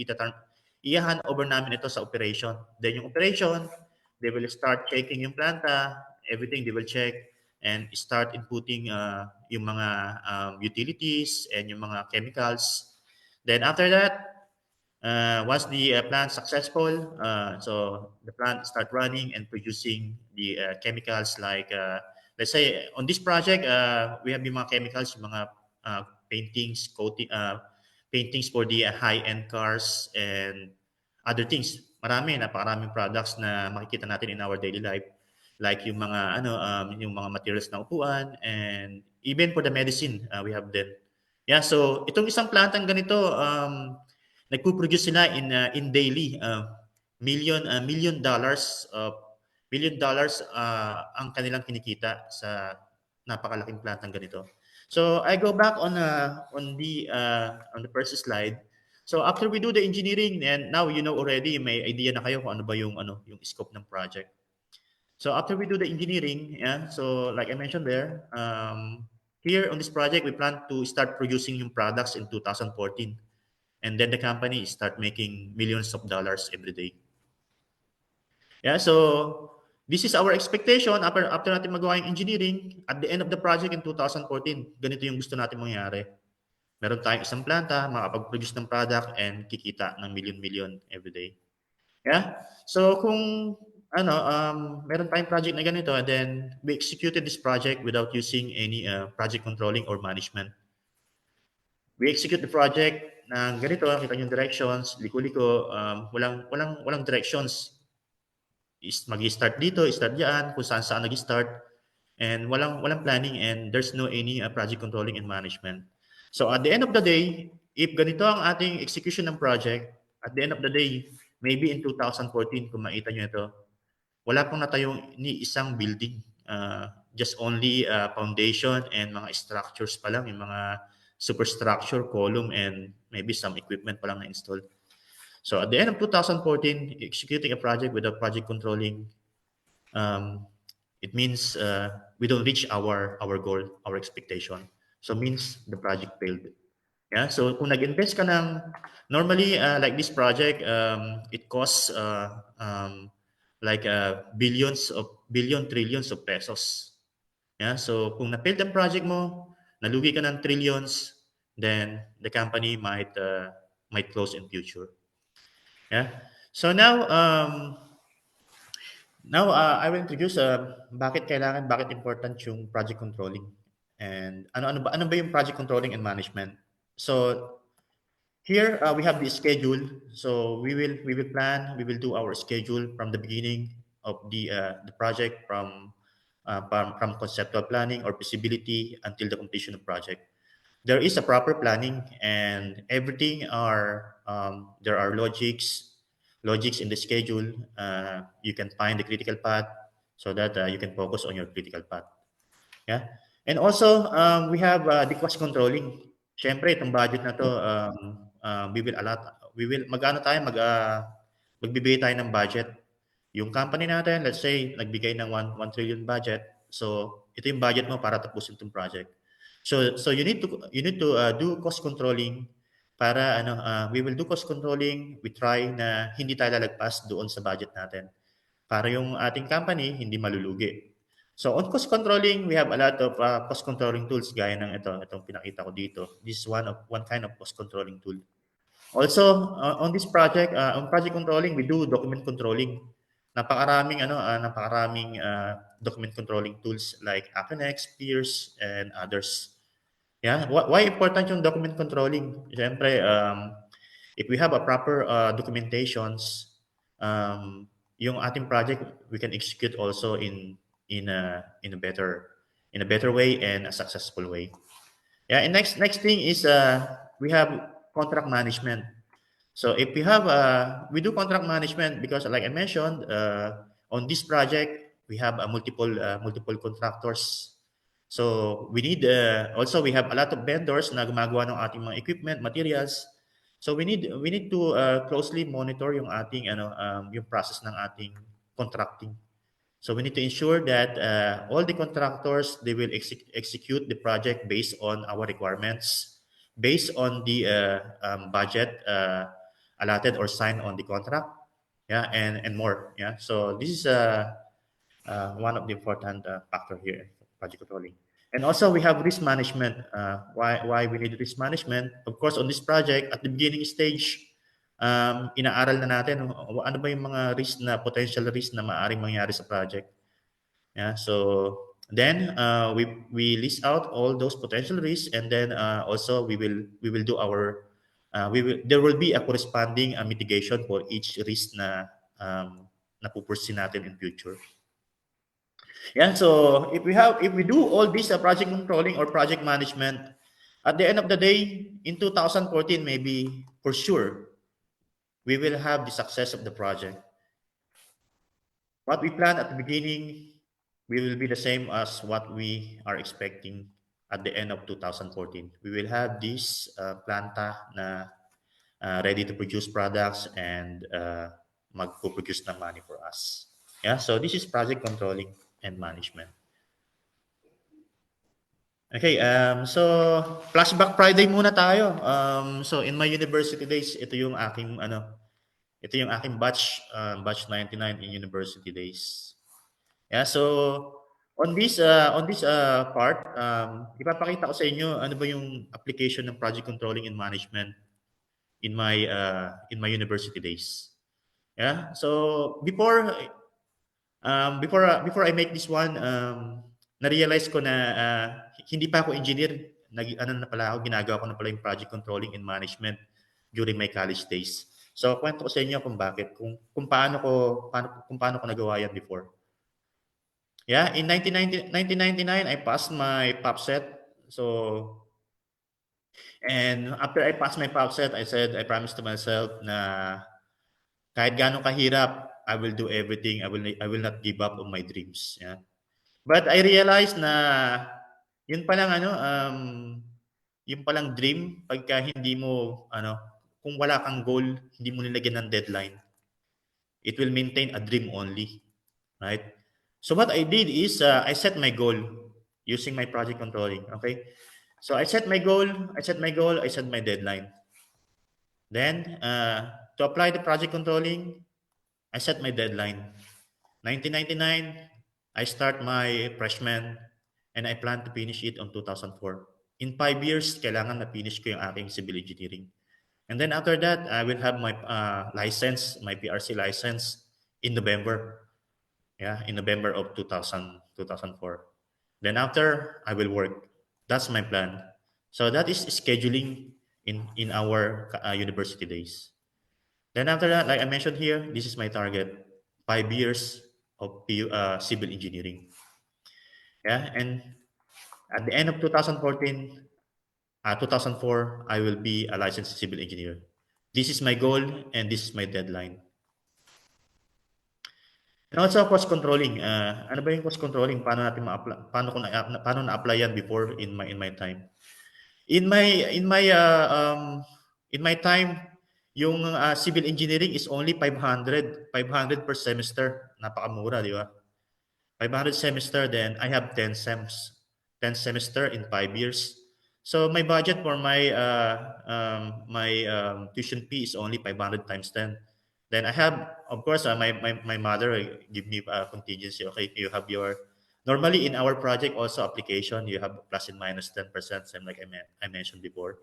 i-hand over namin ito sa operation. Then yung operation, they will start checking yung planta, everything they will check, and start inputting yung mga utilities and yung mga chemicals. Then after that, once the plant successful, so the plant start running and producing the chemicals like, let's say on this project, we have yung mga chemicals, yung mga paintings, coating, paintings for the high-end cars and other things. Napakaraming products na makikita natin in our daily life. Like yung mga yung mga materials na upuan, and even for the medicine, we have them. Yeah, so itong isang plantang ganito, nagpo-produce sila in daily $1 million ang kanilang kinikita sa napakalaking plantang ganito. So I go back on the first slide. So after we do the engineering, and now you know already, may idea na kayo kung ano ba yung scope ng project. So after we do the engineering, so like I mentioned there, here on this project, we plan to start producing yung products in 2014. And then the company start making millions of dollars every day. Yeah, so this is our expectation after natin magawa yung engineering. At the end of the project in 2014, ganito yung gusto natin mangyari. Meron tayong isang planta, makapag-produce ng product, and kikita ng million every day. Yeah, so kung meron tayong project na ganito, then we executed this project without using any project controlling or management. We execute the project ng ganito, kita nyo yung directions, liko-liko, walang directions. Mag-start dito, start diyan, kung saan nag-start, and walang planning, and there's no any project controlling and management. So at the end of the day, if ganito ang ating execution ng project, at the end of the day, maybe in 2014, kung makita nyo ito, wala pong natayong ni isang building just only foundation and mga structures pa lang, yung mga superstructure, column, and maybe some equipment pa lang na-install. So at the end of 2014, executing a project without project controlling, it means we don't reach our goal, our expectation. So means the project failed. Yeah. So kung nag-invest ka ng normally like this project, it costs like trillions of pesos. Yeah. So kung na-failed ang project mo, nalugi ka ng trillions, then the company might close in future. Yeah. So now I will introduce bakit important yung project controlling, and ano ba yung project controlling and management. So here we have the schedule. So we will plan, we will do our schedule from the beginning of the project, from conceptual planning or feasibility until the completion of project. There is a proper planning, and everything are there are logics in the schedule. You can find the critical path so that you can focus on your critical path. Yeah. And also we have the cost controlling. Siyempre itong budget na to, we will magbibigay tayo ng budget. Yung company natin, let's say nagbigay ng 1 trillion budget. So ito yung budget mo para tapusin itong project. So you need to do cost controlling para we will do cost controlling. We try na hindi tayo lalagpas doon sa budget natin para yung ating company hindi malulugi. So on cost controlling, we have a lot of cost controlling tools gaya ng itong pinakita ko dito. This is one kind of cost controlling tool. Also on this project, on project controlling, we do document controlling. Napakaraming document controlling tools like Aconex, Pierce, and others. Yeah, why important yung document controlling? Siyempre, if we have a proper documentations, yung ating project we can execute also in a better way and a successful way. Yeah, and next thing is we have contract management. So if we have we do contract management because like I mentioned on this project we have multiple contractors. So we need also we have a lot of vendors na gumagawa ng ating mga equipment, materials. So we need to closely monitor yung ating yung process ng ating contracting. So we need to ensure that all the contractors they will execute the project based on our requirements, based on the budget allotted or signed on the contract, yeah, and more, yeah. So this is one of the important factor here, project controlling. And also we have risk management. Why we need risk management? Of course, on this project, at the beginning stage, inaaral na natin ano ba yung mga risk na potential risk na maaaring mangyari sa project. Yeah, so then we list out all those potential risks, and then also we will do our there will be a corresponding mitigation for each risk na pupursin natin in future. Yeah, so if we do all this project controlling or project management, at the end of the day, in 2014, maybe for sure, we will have the success of the project. What we planned at the beginning, we will be the same as what we are expecting at the end of 2014. We will have this planta na ready to produce products and mag-produce ng money for us. Yeah, so this is project controlling and management. Okay, so flashback Friday muna tayo. So in my university days, ito yung aking batch 99 in university days. Yeah, so on this part, ipapakita ko sa inyo ano ba yung application ng project controlling and management in my university days. Yeah, so before I make this one, na-realize ko na hindi pa ako engineer, ginagawa ko na pala yung project controlling and management during my college days. So kwento ko sa inyo kung bakit, kung paano ko nagawa yan before. Yeah, in 1999 I passed my POPSET. So and after I passed my POPSET, I promised to myself na kahit gaano kahirap, I will do everything. I will not give up on my dreams. Yeah. But I realized na yun palang yung palang dream pagka hindi mo kung wala kang goal, hindi mo nilagyan ng deadline, it will maintain a dream only, right? So what I did is I set my goal using my project controlling. Okay, so I set my goal, I set my deadline. Then to apply the project controlling, I set my deadline. 1999, I start my freshman and I plan to finish it on 2004. In 5 years, kailangan na-finish ko yung aking civil engineering. And then after that, I will have my license, my PRC license in November. Yeah, in November of 2004. Then after, I will work. That's my plan. So that is scheduling in our university days. Then after that, like I mentioned here, this is my target. 5 years of civil engineering. Yeah, and at the end of 2014, 2004, I will be a licensed civil engineer. This is my goal and this is my deadline. And also cost controlling. Ano ba yung cost controlling? Paano natin paano na-apply yan before in my time? In my time, yung civil engineering is only 500 per semester. Napakamura, di ba? 500 semester, then I have 10 semester in 5 years. So my budget for my tuition fee is only 500 times 10. Then I have, of course, my mother give me contingency. Okay, you have your, normally in our project also application, you have plus and minus 10%, same like I mentioned before.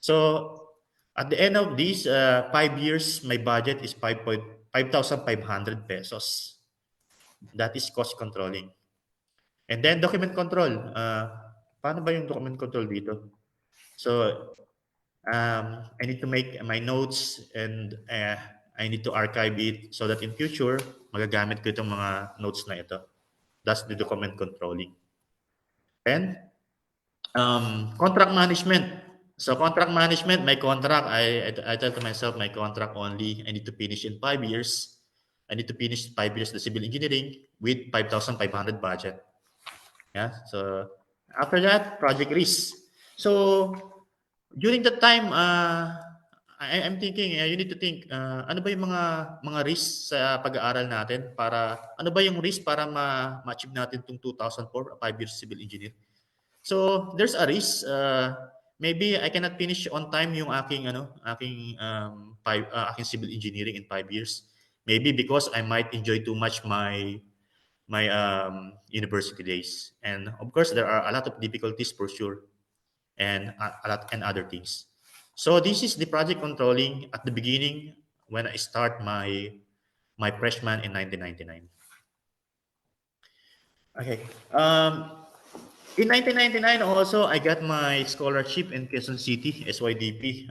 So at the end of these 5 years, my budget is 5,500 pesos. That is cost controlling. And then document control. Paano ba yung document control dito? So I need to make my notes and I need to archive it so that in future, magagamit ko itong mga notes na ito. That's the document controlling. And contract management. So contract management, my contract, I tell to myself, my contract only, I need to finish in 5 years. I need to finish 5 years the civil engineering with 5,500 budget. Yeah. So after that, project risk. So during that time, I'm thinking, you need to think, ano ba yung mga risk sa pag-aaral natin para, ano ba yung risk para ma-achieve natin itong 2004, 5 years civil engineer. So there's a risk. Maybe I cannot finish on time yung aking civil engineering in 5 years. Maybe because I might enjoy too much my university days, and of course there are a lot of difficulties for sure, and a lot and other things. So this is the project controlling at the beginning when I start my freshman in 1999. Okay. In 1999 also, I got my scholarship in Quezon City, SYDP.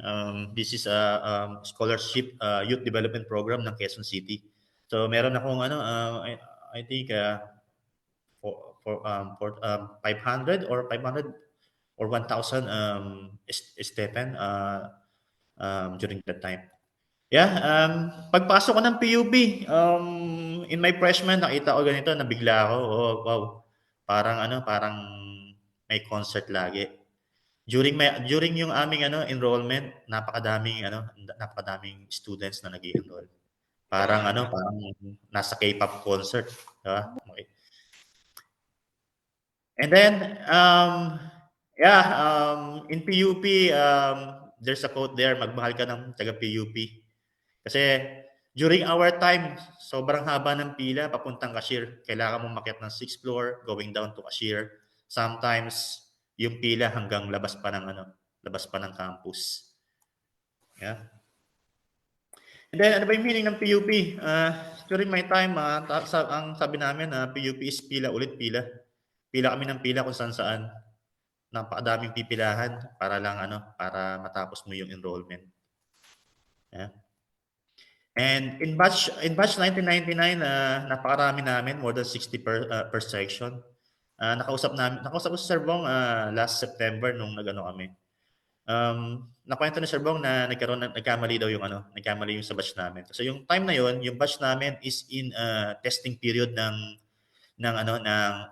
This is a scholarship youth development program ng Quezon City. So meron akong I think for 500 or 1,000 stipend during that time. Yeah, pagpasok ko ng PUP, in my freshman, nakita ko ganito, nabigla ako. Oh, wow. Parang may concert lagi. During yung aming enrollment, napakadaming students na nag-enroll. Parang nasa K-pop concert, diba? Okay. And then in PUP, there's a quote there, magmahal ka ng taga PUP. Kasi during our time, sobrang haba ng pila papuntang cashier. Kailangan mong makyat ng 6th floor, going down to cashier. Sometimes yung pila hanggang labas pa ng campus. Yeah. And then ano ba yung meaning ng PUP? During my time, ang sabi namin, PUP is pila ulit pila. Pila kami ng pila kung saan. Napakadaming pipilahan para para matapos mo yung enrollment. Yeah. And in batch 1999, napakarami namin, more than 60 per section. Nakausap ko si Sir Bong last September nung kami. Nakwento ni Sir Bong na nagkamali yung sa batch namin. So yung time na yon, yung batch namin is in testing period ng ng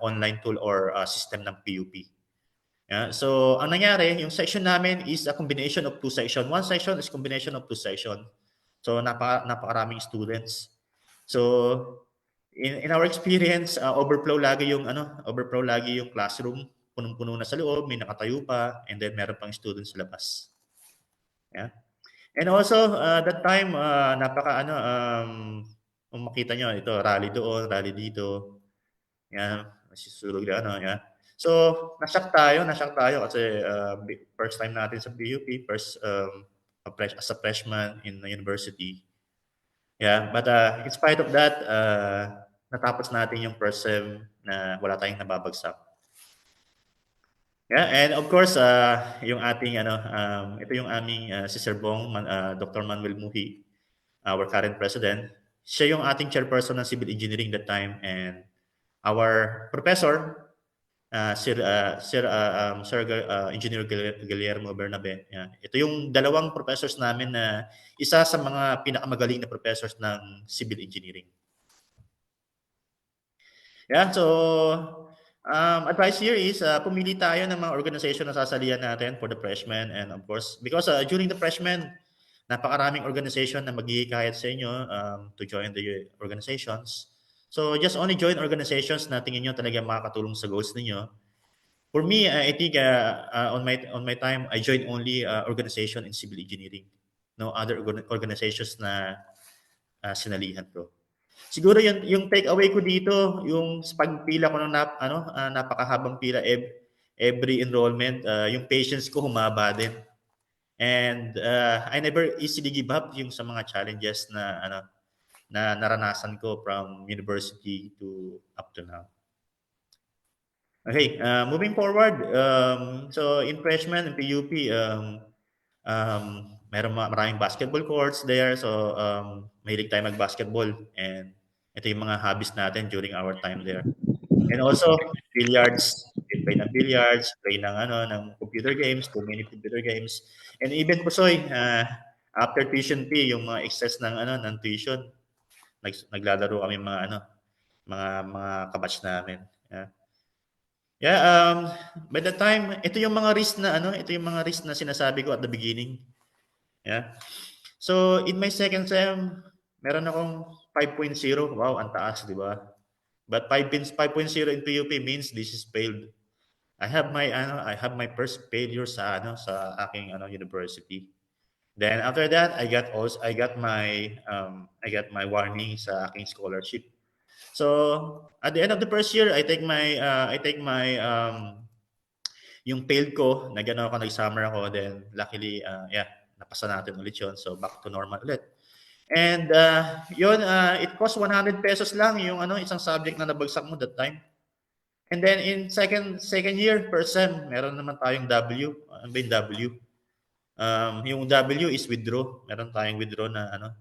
online tool or system ng PUP. Yeah. So, ang nangyari, yung section namin is a combination of two sections. One section is combination of two sections. So, napakaraming students. So, in our experience, overflow lagi yung classroom. Punong-puno na sa loob, may nakatayo pa, and then meron pang students sa labas. Yeah. And also, that time, kung makita nyo, ito, rally doon, rally dito. Yan, nasisulog na yan. So, nashock tayo kasi first time natin sa PUP, first as a freshman in the university. Yeah, but in spite of that, natapos natin yung first sem na wala tayong nababagsak. Yeah, and of course, yung ating ito yung aming si Sir Bong, Dr. Manuel Muhi, our current president. Siya yung ating chairperson ng civil engineering that time, and our professor, Sir Engineer Guillermo Bernabe. Yeah. Ito yung dalawang professors namin na isa sa mga pinakamagaling na professors ng civil engineering. Yeah, so advice here is pumili tayo ng mga organization na sasalihan natin for the freshmen, and of course, because during the freshmen, napakaraming organization na maghihikayat sa inyo to join the organizations. So just only join organizations na tingin nyo talaga makakatulong sa goals ninyo. For me, I think on my time, I joined only organization in civil engineering. No other organizations na sinalihan ko. Siguro yung take away ko dito, yung pagpila ko ng napakahabang pila every enrollment, yung patience ko humaba din. And I never easily give up yung sa mga challenges na naranasan ko from university to up to now. Okay, moving forward, so in freshman and PUP, maraming basketball courts there. So mahilig tayo mag-basketball, and ito yung mga hobbies natin during our time there. And also billiards, play ng billiards, play ng computer games, too many computer games. And even Pusoy, after tuition fee, yung mga excess ng tuition, naglalaro kami mga kabatch namin. Yeah, by the time, ito yung mga risk na sinasabi ko at the beginning. Yeah. So, in my second sem, meron akong 5.0. Wow, ang taas, di ba? But 5.0 in PUP means this is failed. I have my first failure sa aking university. Then after that, I got my warning sa aking scholarship. So, at the end of the first year, I take my yung failed ko, nag-summer ako, then luckily, napasa natin ulit yun. So, back to normal ulit. And it cost 100 pesos lang yung isang subject na nabagsak mo that time. And then in second year, first sem, meron naman tayong W. Ano ba yung W? Yung W is withdraw. Meron tayong withdraw na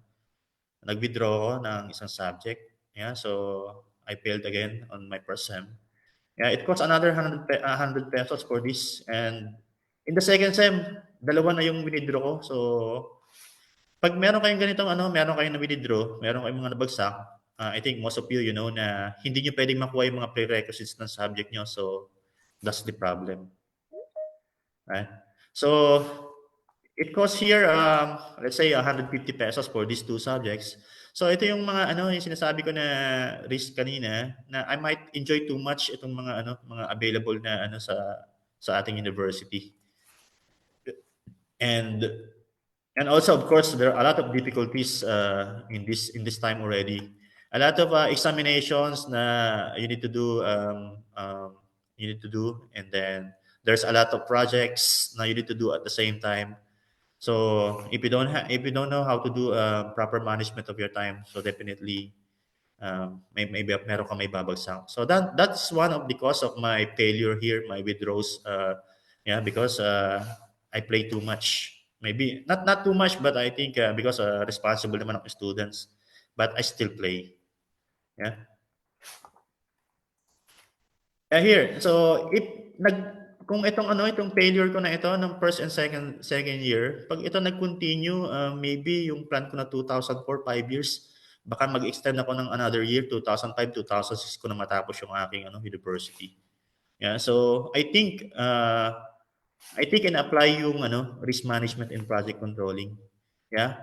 nag-withdraw ako ng isang subject. Yeah, so I failed again on my first sem. Yeah, it costs another 100 pesos for this. And in the second sem, dalawa na yung withdraw ko. So pag meron kayong ganitong meron kayong na-withdraw, meron kayong mga nabagsak, I think most of you know na hindi nyo pwedeng makuha yung mga prerequisites ng subject nyo. So that's the problem. Right? So it costs here, let's say 150 pesos for these two subjects. So ito yung mga yung sinasabi ko na risk kanina, na I might enjoy too much itong mga available na sa ating university. And also, of course, there are a lot of difficulties in this time already. A lot of examinations na you need to do, and then there's a lot of projects na you need to do at the same time. So if you don't know how to do proper management of your time, so definitely maybe meron ka may babagsak. So that's one of the cause of my failure here, my withdrawals. Because I play too much. Maybe not too much, but I think because responsible naman ako students, but I still play. Yeah. Here, so kung itong failure ko na ito ng first and second year, pag ito nag-continue, maybe yung plan ko na 2004, 5 years, baka mag-extend ako ng another year, 2005, 2006 ko na matapos yung aking university. Yeah, so I think and apply yung risk management and project controlling. Yeah.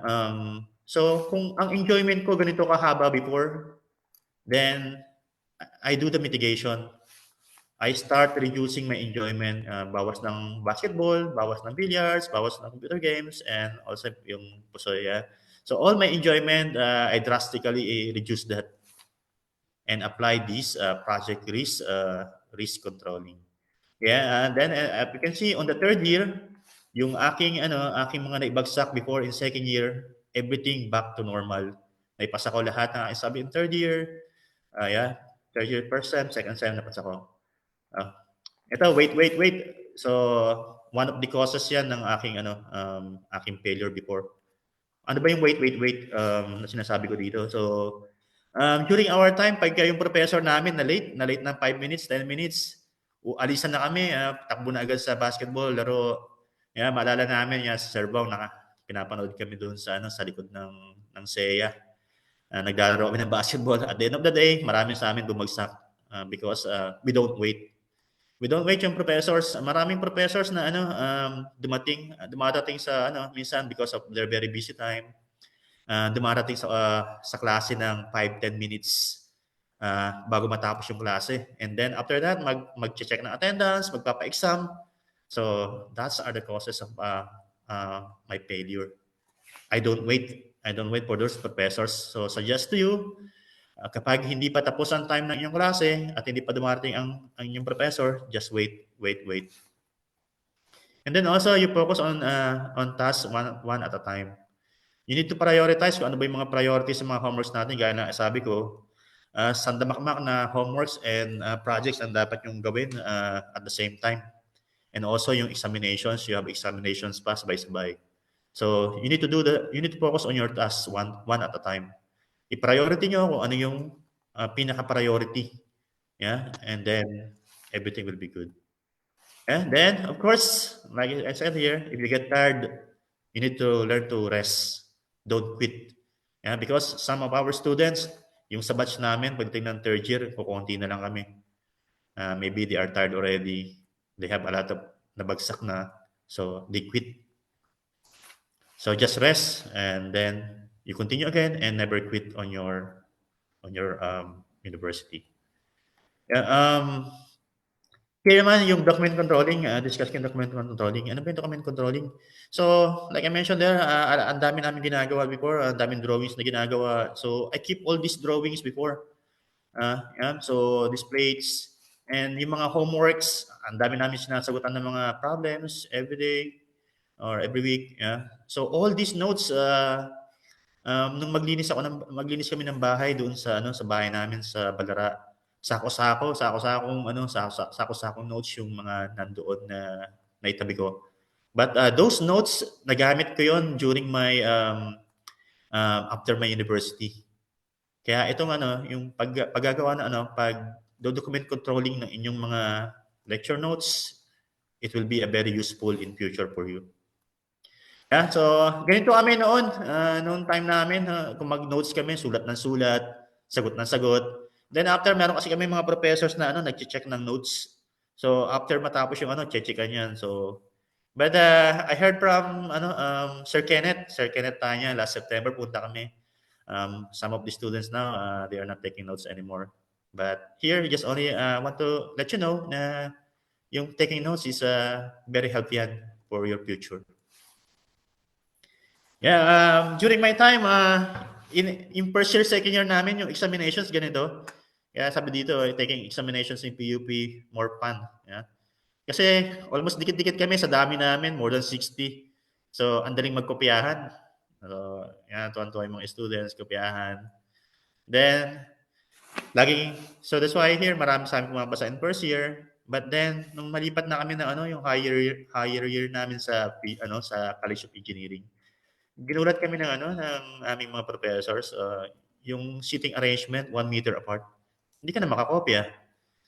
So kung ang enjoyment ko ganito kahaba before, then I do the mitigation. I start reducing my enjoyment. Bawas ng basketball, bawas ng billiards, bawas ng computer games, and also yung pusoya. So all my enjoyment, I drastically reduce that and apply this risk controlling. Yeah, and then you can see on the third year, yung aking mga naibagsak before in second year, everything back to normal. Naipasa ko lahat na sabi in third year. Yeah, third year first sem, second sem napasa ko. Ito, wait. So, one of the causes yan ng aking failure before. Ano ba yung wait, na sinasabi ko dito? So, during our time, pag yung professor namin na late ng 5 minutes, 10 minutes, alisan na kami, takbo na agad sa basketball, laro. Yeah, maalala namin, sa Serbaw, pinapanood kami doon sa likod ng SEA. Naglalaro kami ng basketball. At the end of the day, marami sa amin bumagsak because we don't wait. We don't wait yung professors. Maraming professors na dumadating sa minsan because of their very busy time. Dumarating sa klase ng 5-10 minutes bago matapos yung klase. And then after that, mag-check ng attendance, magpapa-exam. So that's are the causes of my failure. I don't wait for those professors. So suggest to you, kapag hindi pa tapos ang time ng inyong klase at hindi pa dumarating ang inyong professor, just wait. And then also, you focus on tasks one at a time. You need to prioritize kung ano ba yung mga priorities sa mga homeworks natin. Gaya na sabi ko, sandamakmak na homeworks and projects ang dapat yung gawin at the same time. And also yung examinations, you have examinations pa sabay-sabay. So you need to focus on your tasks one at a time. I-priority nyo kung ano yung pinaka-priority. Yeah? And then, everything will be good. And then, of course, like I said here, if you get tired, you need to learn to rest. Don't quit. Yeah? Because some of our students, yung sa batch namin, pagdating ng third year, kukunti na lang kami. Maybe they are tired already. They have a lot of nabagsak na. So, they quit. So, just rest and then you continue again and never quit on your university. Here naman yung document controlling, discuss yung document controlling. Ano ba yung document controlling? So, like I mentioned there, ang dami namin ginagawa before, ang daming drawings na ginagawa. So, I keep all these drawings before. So, displays and yung mga homeworks, ang dami namin sinasagutan ng mga problems every day or every week. Yeah? So, all these notes, nung maglinis kami ng bahay doon sa bahay namin sa Balara, sako-sakong notes yung mga nandoon na naitabi ko. But those notes, nagamit ko yon during my after my university. Kaya itong yung paggagawa na document controlling ng inyong mga lecture notes, it will be a very useful in future for you. Yeah, so ganito kami noon time namin, kung mag-notes kami, sulat ng sulat, sagot ng sagot. Then after, meron kasi kami mga professors na nag-check ng notes. So after matapos yung check-checkan yan. So, but I heard from Sir Kenneth Tanya last September, punta kami. Some of the students now, they are not taking notes anymore. But here, just only want to let you know na yung taking notes is very helpful for your future. Yeah, during my time, in first year, second year namin, yung examinations, ganito. Kaya sabi dito, taking examinations in PUP, more fun. Yeah? Kasi almost dikit-dikit kami sa dami namin, more than 60. So, ang daling magkopyahan. So, yan, tuwan-tuwa yung mga students, kopyahan. Then, so that's why here, marami sa amin pumapasa in first year. But then, nung malipat na kami ng yung higher year namin sa College of Engineering, ginulat kami ng aming mga professors, yung seating arrangement 1 meter apart. Hindi ka na makakopya.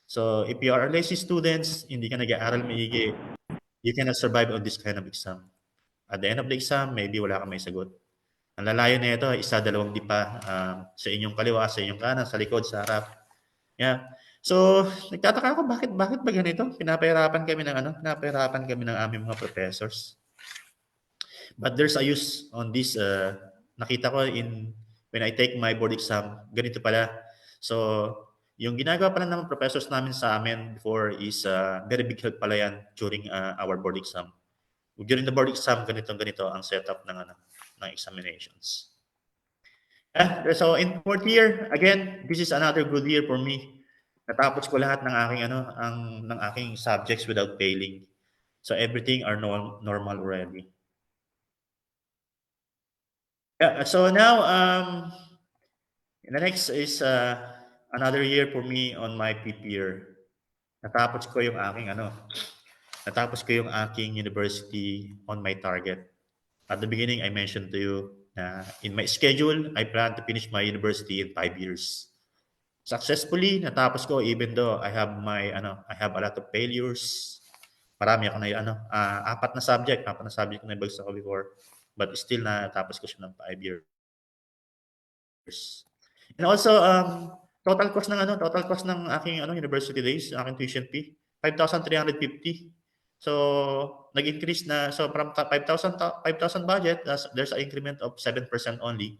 So if you are lazy students, hindi ka nag-aaral maigi, you cannot survive on this kind of exam. At the end of the exam, maybe wala kang may sagot. Ang lalayo na ito, isa, dalawang dipa, sa inyong kaliwa, sa inyong kanan, sa likod, sa harap. Yeah. So, nagtataka ako bakit ba ganito? Pinapahirapan kami ng aming mga professors. But there's a use on this. Nakita ko when I take my board exam, ganito pala. So, yung ginagawa pala ng professors namin sa amin before is very big help pala yan during our board exam. During the board exam, ganito ang setup ng examinations. So in fourth year, again, this is another good year for me. Natapos ko lahat ng aking subjects without failing. So everything are normal already. Yeah, so now the next is another year for me on my fifth year. Natapos ko yung aking university on my target. At the beginning, I mentioned to you na in my schedule, I plan to finish my university in 5 years. Successfully, natapos ko even though I have a lot of failures. Marami ako na apat na subject na ibagsak ko before. But still natapos ko siya ng 5 years. And also total cost ng aking university days, aking tuition fee, 5,350. So nag-increase na from 5,000 budget, there's an increment of 7% only.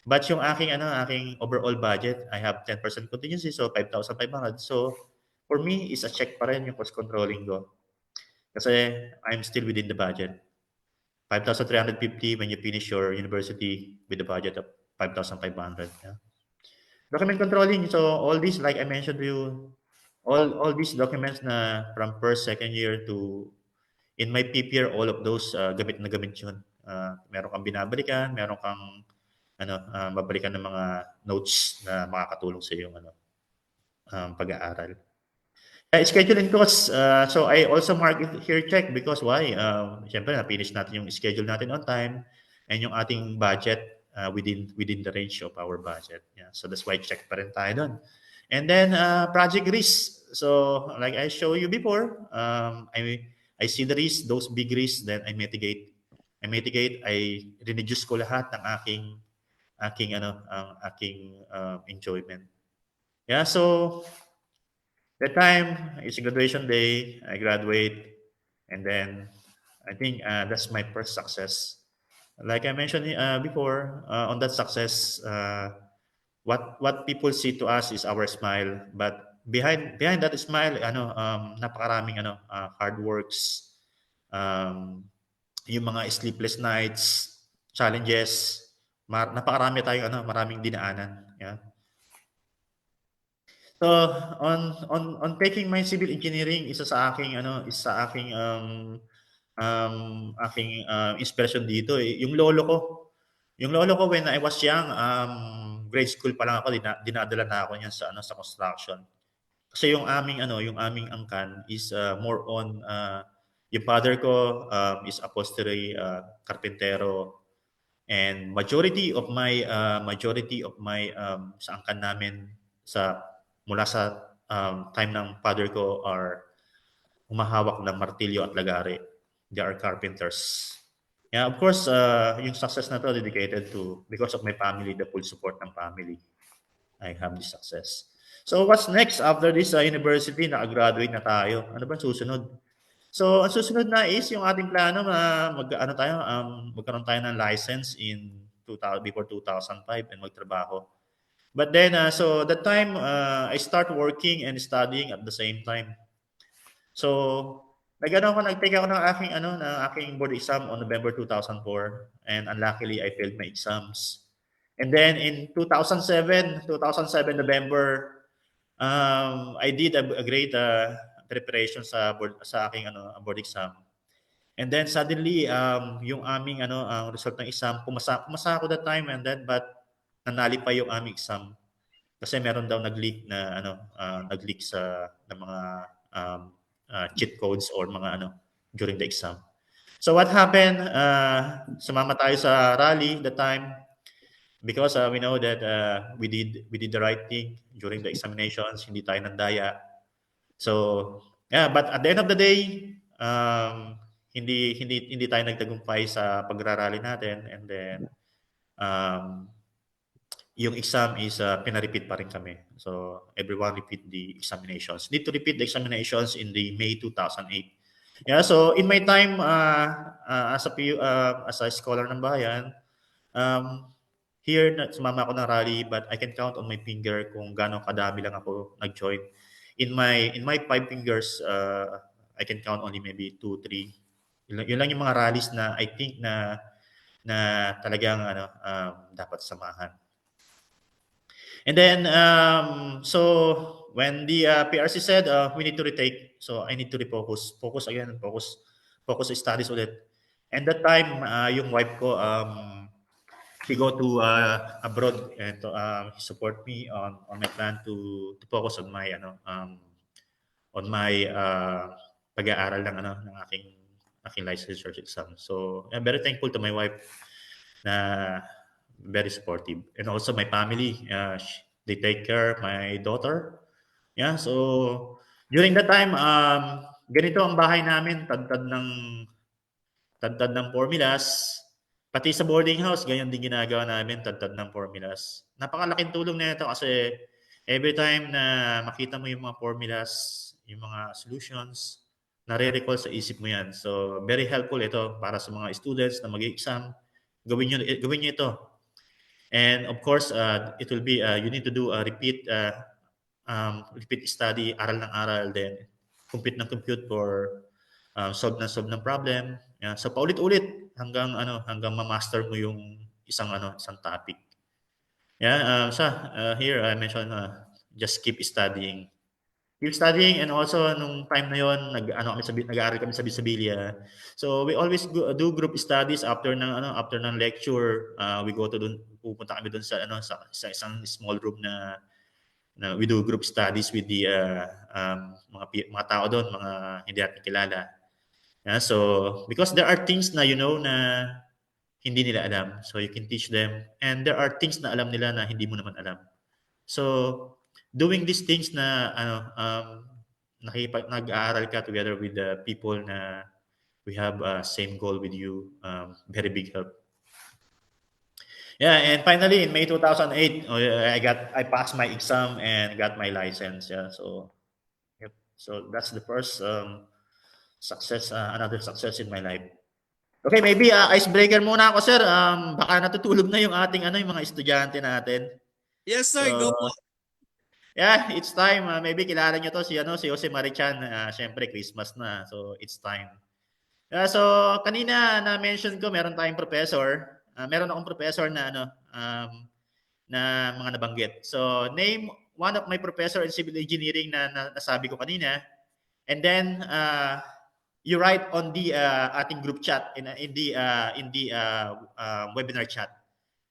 But yung aking overall budget, I have 10% contingency, so 5,500. So for me is a check pa rin yung cost controlling ko. Kasi I'm still within the budget. 5,350 when you finish your university with a budget of 5,500. Yeah. Document controlling. So all these, like I mentioned to you, all these documents na from first, second year to in my fifth year, all of those gamit na gamit yun. Meron kang binabalikan, meron kang babalikan ng mga notes na makakatulong sa iyong pag-aaral. Scheduling costs. So I also mark it here check because why? Siyempre, na-finish natin yung schedule natin on time and yung ating budget within the range of our budget. Yeah. So that's why check pa rin tayo doon. And then project risk. So like I show you before, I see the risk, those big risks, then I mitigate. I reduce ko lahat ng aking enjoyment. Yeah, so that time it's graduation day. I graduate, and then I think that's my first success. Like I mentioned before, on that success, what people see to us is our smile, but behind that smile, napakaraming hard works, yung mga sleepless nights, challenges, napakarami tayong maraming dinaanan. Yeah. So on taking my civil engineering, isa sa aking inspiration dito yung lolo ko. Yung lolo ko when I was young, grade school pa lang ako, dinadala na ako niyan sa construction. Kasi yung aming angkan is more on yung father ko is upholstery carpentero, and majority of my sa angkan namin mula sa time ng father ko are humahawak ng martilyo at lagari. They are carpenters. Yeah, of course, yung success na to dedicated to because of my family, the full support ng family. I have this success. So what's next after this university? Naka-graduate na tayo. Ano ba susunod? So ang susunod na is yung ating plano magkaroon tayo ng license before 2005 and magtrabaho. But then so that time I start working and studying at the same time. So nagtake ako ng aking board exam on November 2004, and unluckily I failed my exams. And then in 2007 November, I did a great preparation sa aking board exam. And then suddenly yung aming ang result ng exam, pumasa ako that time, and then but nanali pa yung aming exam kasi meron daw nag-leak sa ng mga cheat codes or mga during the exam. So what happened? Sumama tayo sa rally that time because we know that we did the right thing during the examinations. Hindi tayo nandaya. So yeah, but at the end of the day, hindi tayo nagtagumpay sa pagrarally natin, and then um, yung exam is pina-repeat pa rin kami. So everyone repeat the examinations. Need to repeat the examinations in the May 2008. Yeah, so in my time as a scholar ng bayan, here sumama ako ng rally, but I can count on my finger kung gaano kadami lang ako nag-join. In my 5 fingers, I can count only maybe 2, 3. Yun lang yung mga rallies na I think na talagang dapat samahan. And then, so when the PRC said we need to retake, so I need to refocus, focus studies ulit. And that time, yung wife ko, she go to abroad and support me on my plan to focus on my pag-aaral ng aking licensure exam. So I'm very thankful to my wife na very supportive, and also my family. They take care of my daughter. Yeah, so during that time, ganito ang bahay namin, tadtad ng formulas. Pati sa boarding house, ganyan din ginagawa namin, tadtad ng formulas. Napakalaking tulong na ito kasi every time na makita mo yung mga formulas, yung mga solutions, nare-recall sa isip mo yan. So, very helpful ito para sa mga students na mag-exam. Gawin nyo ito. And of course, it will be, you need to do a repeat study, aral ng aral, then compute ng compute for solve ng problem. Yeah. So paulit-ulit hanggang ma-master mo yung isang topic. Yeah, here I mentioned just keep studying. Keep studying, and also nung time na yon nag-aaral kami sa Bisabilia. So we always do group studies after ng lecture. We go to pupunta kami doon sa isang small room na we do group studies with the mga tao doon, mga hindi natin kilala. Yeah, so because there are things na na hindi nila alam, so you can teach them, and there are things na alam nila na hindi mo naman alam. So doing these things na nag-aaral ka together with the people na we have same goal with you, very big help. Yeah, and finally in May 2008, I passed my exam and got my license. Yeah, so yep. So that's the first success, another success in my life. Okay, maybe icebreaker muna ako, sir. Baka natutulog na yung ating yung mga estudyante natin. Yes, sir. So, Go po. yeah, it's time. Maybe kilala nyo to si Jose Marichan. Syempre, Christmas na. So, it's time. So, kanina na-mention ko, meron tayong professor. Meron akong professor na na mga nabanggit. So, name one of my professor in civil engineering na nasabi ko kanina. And then, you write on the ating group chat in the webinar chat.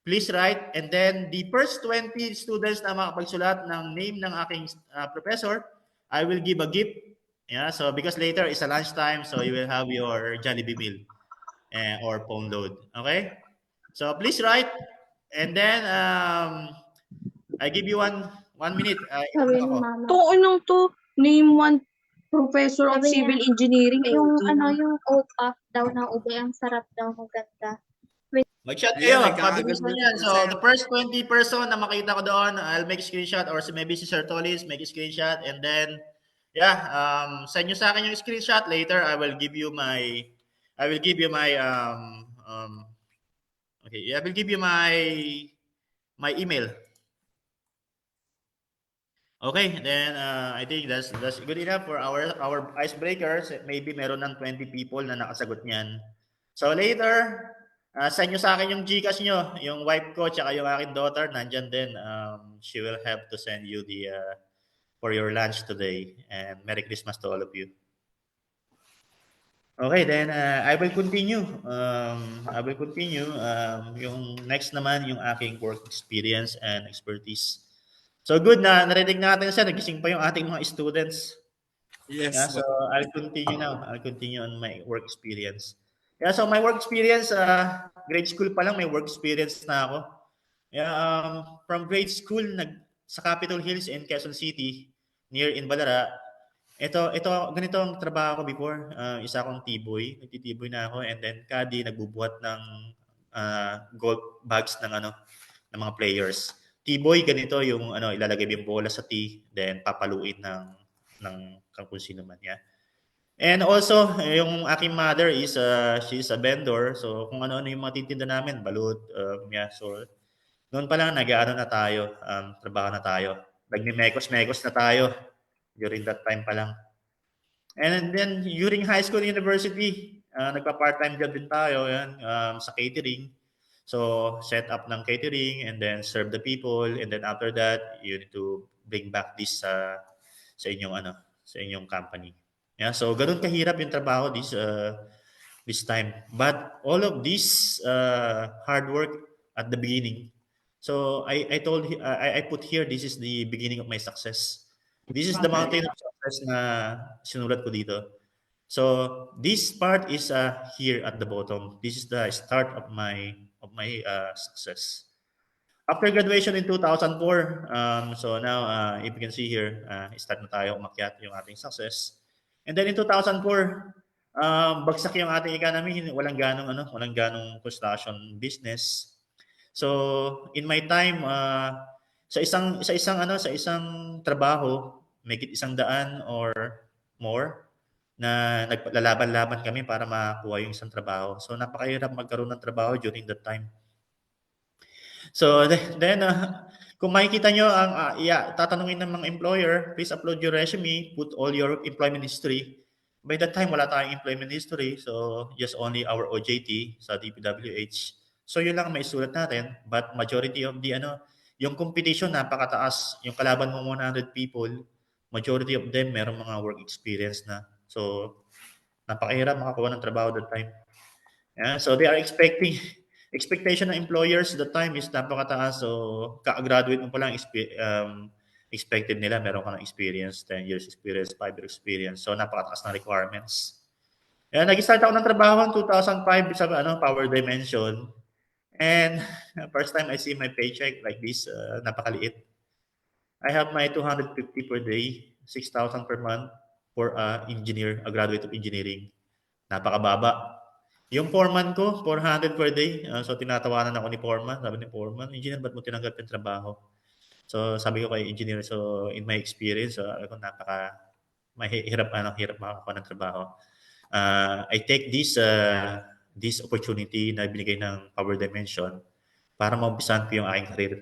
Please write, and then the first 20 students na makapagsulat ng name ng aking professor, I will give a gift. Yeah, so because later is a lunchtime, so you will have your Jollibee meal or phone load. Okay? So please write, and then I give you one minute. Sabi ni mama. To name one professor of Sabi civil niya, engineering. yung OPAP daw na ube, ang sarap daw, maganda. Mag-chat Ayan, kayo. nagkakagusto Mabilis lang na yan. po, So, sir. the first 20 person na makita ko doon, I'll make screenshot, or maybe si Sir Tolis, make a screenshot, and then, yeah, send nyo sa akin yung screenshot. Later, I will give you my, okay, I will give you my email. Okay, then I think that's good enough for our icebreakers. Maybe meron ng 20 people na nakasagot niyan. So later, send nyo sa akin yung GCash nyo, yung wife ko tsaka yung aking daughter, nandyan din. She will have to send you the for your lunch today. And Merry Christmas to all of you. Okay, then I will continue. Yung next naman, yung aking work experience and expertise. So good na narinig natin siya, nagising pa yung ating mga students. Yes. Yeah, so I'll continue now. I'll continue on my work experience. Yeah, so my work experience, grade school pa lang may work experience na ako. Yeah, from grade school sa Capitol Hills in Quezon City, near in Balara. Ito ganito ang trabaho ko before. Isa akong T-boy, nagtitiboy na ako, and then kadi nagbubuhat ng golf bags ng ano ng mga players. T-boy ganito yung ano ilalagay mo yung bola sa tee, then papaluin ng kung sino man yan. And also, yung aking mother is she's a vendor. So kung ano-ano yung mga titinda namin, balut, yeah. So noon pa lang nag-aano na tayo, trabaho na tayo. Nagme-mekos-mekos na tayo during that time pa lang. And then during high school, university, nagpa-part-time job din tayo yan, sa catering. So set up ng catering and then serve the people, and then after that, you need to bring back this sa inyong ano, sa inyong company. Yeah, so ganun kahirap yung trabaho this time. But all of this hard work at the beginning. So I put here, this is the beginning of my success. This is the mountain of success na sinulat ko dito. So this part is here at the bottom. This is the start of my success. After graduation in 2004, so now if you can see here, start na tayo umakyat yung ating success. And then in 2004, bagsak yung ating economy, walang ganong construction business. So in my time, sa isang trabaho, may isang daan or more na naglalaban-laban kami para makuha yung isang trabaho. So napakahirap magkaroon ng trabaho during that time. So then kung makikita nyo ang tatanungin ng mga employer, please upload your resume, put all your employment history. By that time wala tayong employment history, so just only our OJT sa DPWH. So yun lang ang maisulat natin, but majority of the yung competition napakataas. Yung kalaban mo 100 people, majority of them meron mga work experience na. So napakahirap makakuha ng trabaho that time. Yeah, so they are expectation ng employers that time is napakataas. So ka-graduate mo pa lang expected nila meron ka ng experience, 10 years experience, 5 years experience. So napakataas na requirements. Yeah, nag-start ako ng trabaho in 2005 sa Power Dimension. And first time I see my paycheck like this, napakaliit. I have my 250 per day, 6,000 per month for engineer, a graduate of engineering. Napakababa. Yung foreman ko, 400 per day. So tinatawanan ako ni foreman. Sabi ni foreman, engineer, ba't mo tinanggap yung trabaho? So sabi ko kay engineer, so in my experience, ako hirap makakuha ng trabaho. I take this opportunity na binigay ng Power Dimension para maumpisahan ko yung aking career.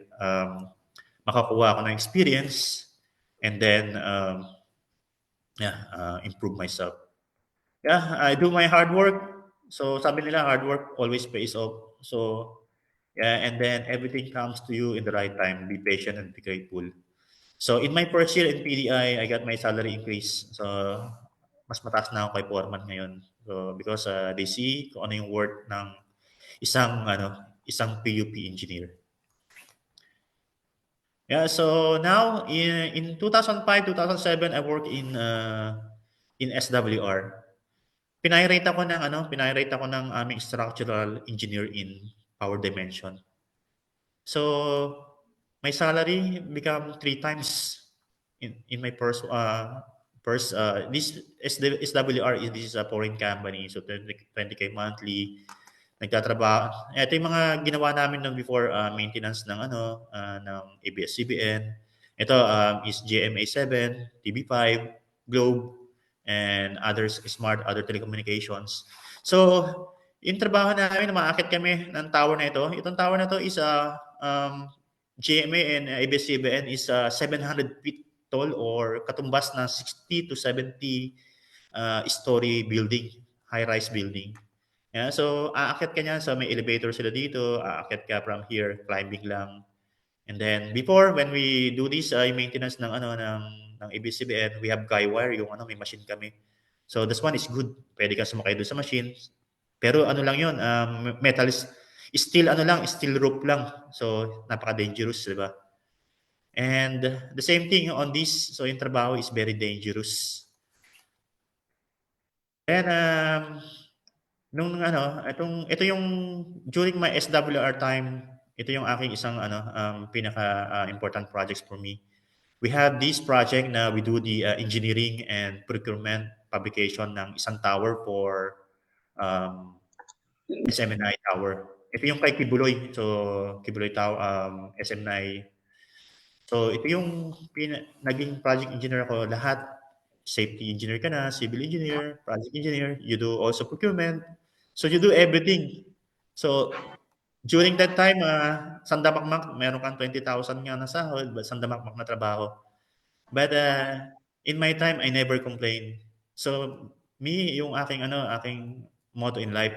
Makakuha ako ng experience and then improve myself. Yeah, I do my hard work. So sabi nila, hard work always pays off. So yeah, and then everything comes to you in the right time. Be patient and be grateful. So in my first year in PDI, I got my salary increase. So mas mataas na ako kay foreman ngayon. So because they see kung ano yung worth ng isang PUP engineer. Yeah, so now in 2005, 2007, I work in SWR. Pinirate ako ng aming structural engineer in Power Dimension. So my salary become 3 times in my first this SWR is a foreign company, so 20K monthly. Nagtatrabaho. Ito yung mga ginawa namin nung before, maintenance ng ng ABS-CBN. Ito is GMA7, TV5, Globe, and other telecommunications. So, yung trabaho namin, umaakit kami ng tower na ito. Itong tower na ito is GMA and ABS-CBN is 700 feet tall or katumbas na 60 to 70 story building, high-rise building. Yeah, so aakyat ka niyan, so may elevator sila dito, aakyat ka from here, climbing lang. And then before when we do this yung maintenance ng ng ABS-CBN, we have guy wire, yung may machine kami. So this one is good. Pwede ka sumakay doon sa machine. Pero lang 'yon, metal steel steel rope lang. So napaka-dangerous, 'di ba? And the same thing on this, so yung trabaho is very dangerous. And ito yung during my SWR time, ito yung aking isang pinaka important projects for me. We have this project na we do the engineering and procurement publication ng isang tower for SMNI tower. ito yung kay Kibuloy. So, Kibuloy Tao, SM9. So, ito yung naging project engineer ako. Lahat, safety engineer ka na, civil engineer, project engineer, you do also procurement. So, you do everything. So, during that time, sandamakmak, meron kang 20,000 nga na sahod, but sandamakmak na trabaho. But in my time, I never complained. So, me, yung aking motto in life,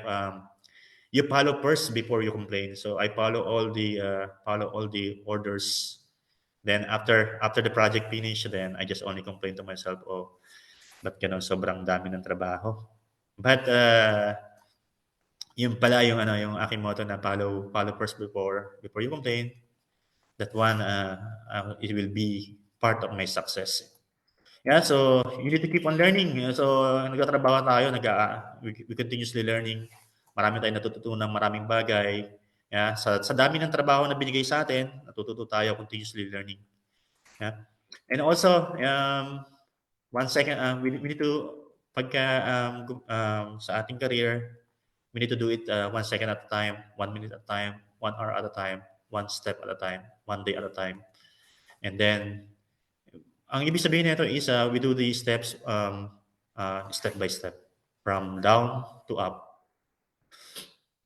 you follow first before you complain. So I follow all the orders. Then after the project finish, then I just only complain to myself, oh, ba't ganun, sobrang dami ng trabaho. But yun pala yung aking motto na follow first before you complain. That one, it will be part of my success. Yeah, so you need to keep on learning. So nagtatrabaho tayo, we continuously learning. Marami tayong natututunan, maraming bagay. Yeah, sa dami ng trabaho na binigay sa atin, natututo tayo continuously learning. Yeah. And also, one second, we need to, pagka sa ating career, we need to do it 1 second at a time, 1 minute at a time, 1 hour at a time, 1 step at a time, 1 day at a time. And then, ang ibig sabihin nito is we do these steps step by step, from down to up.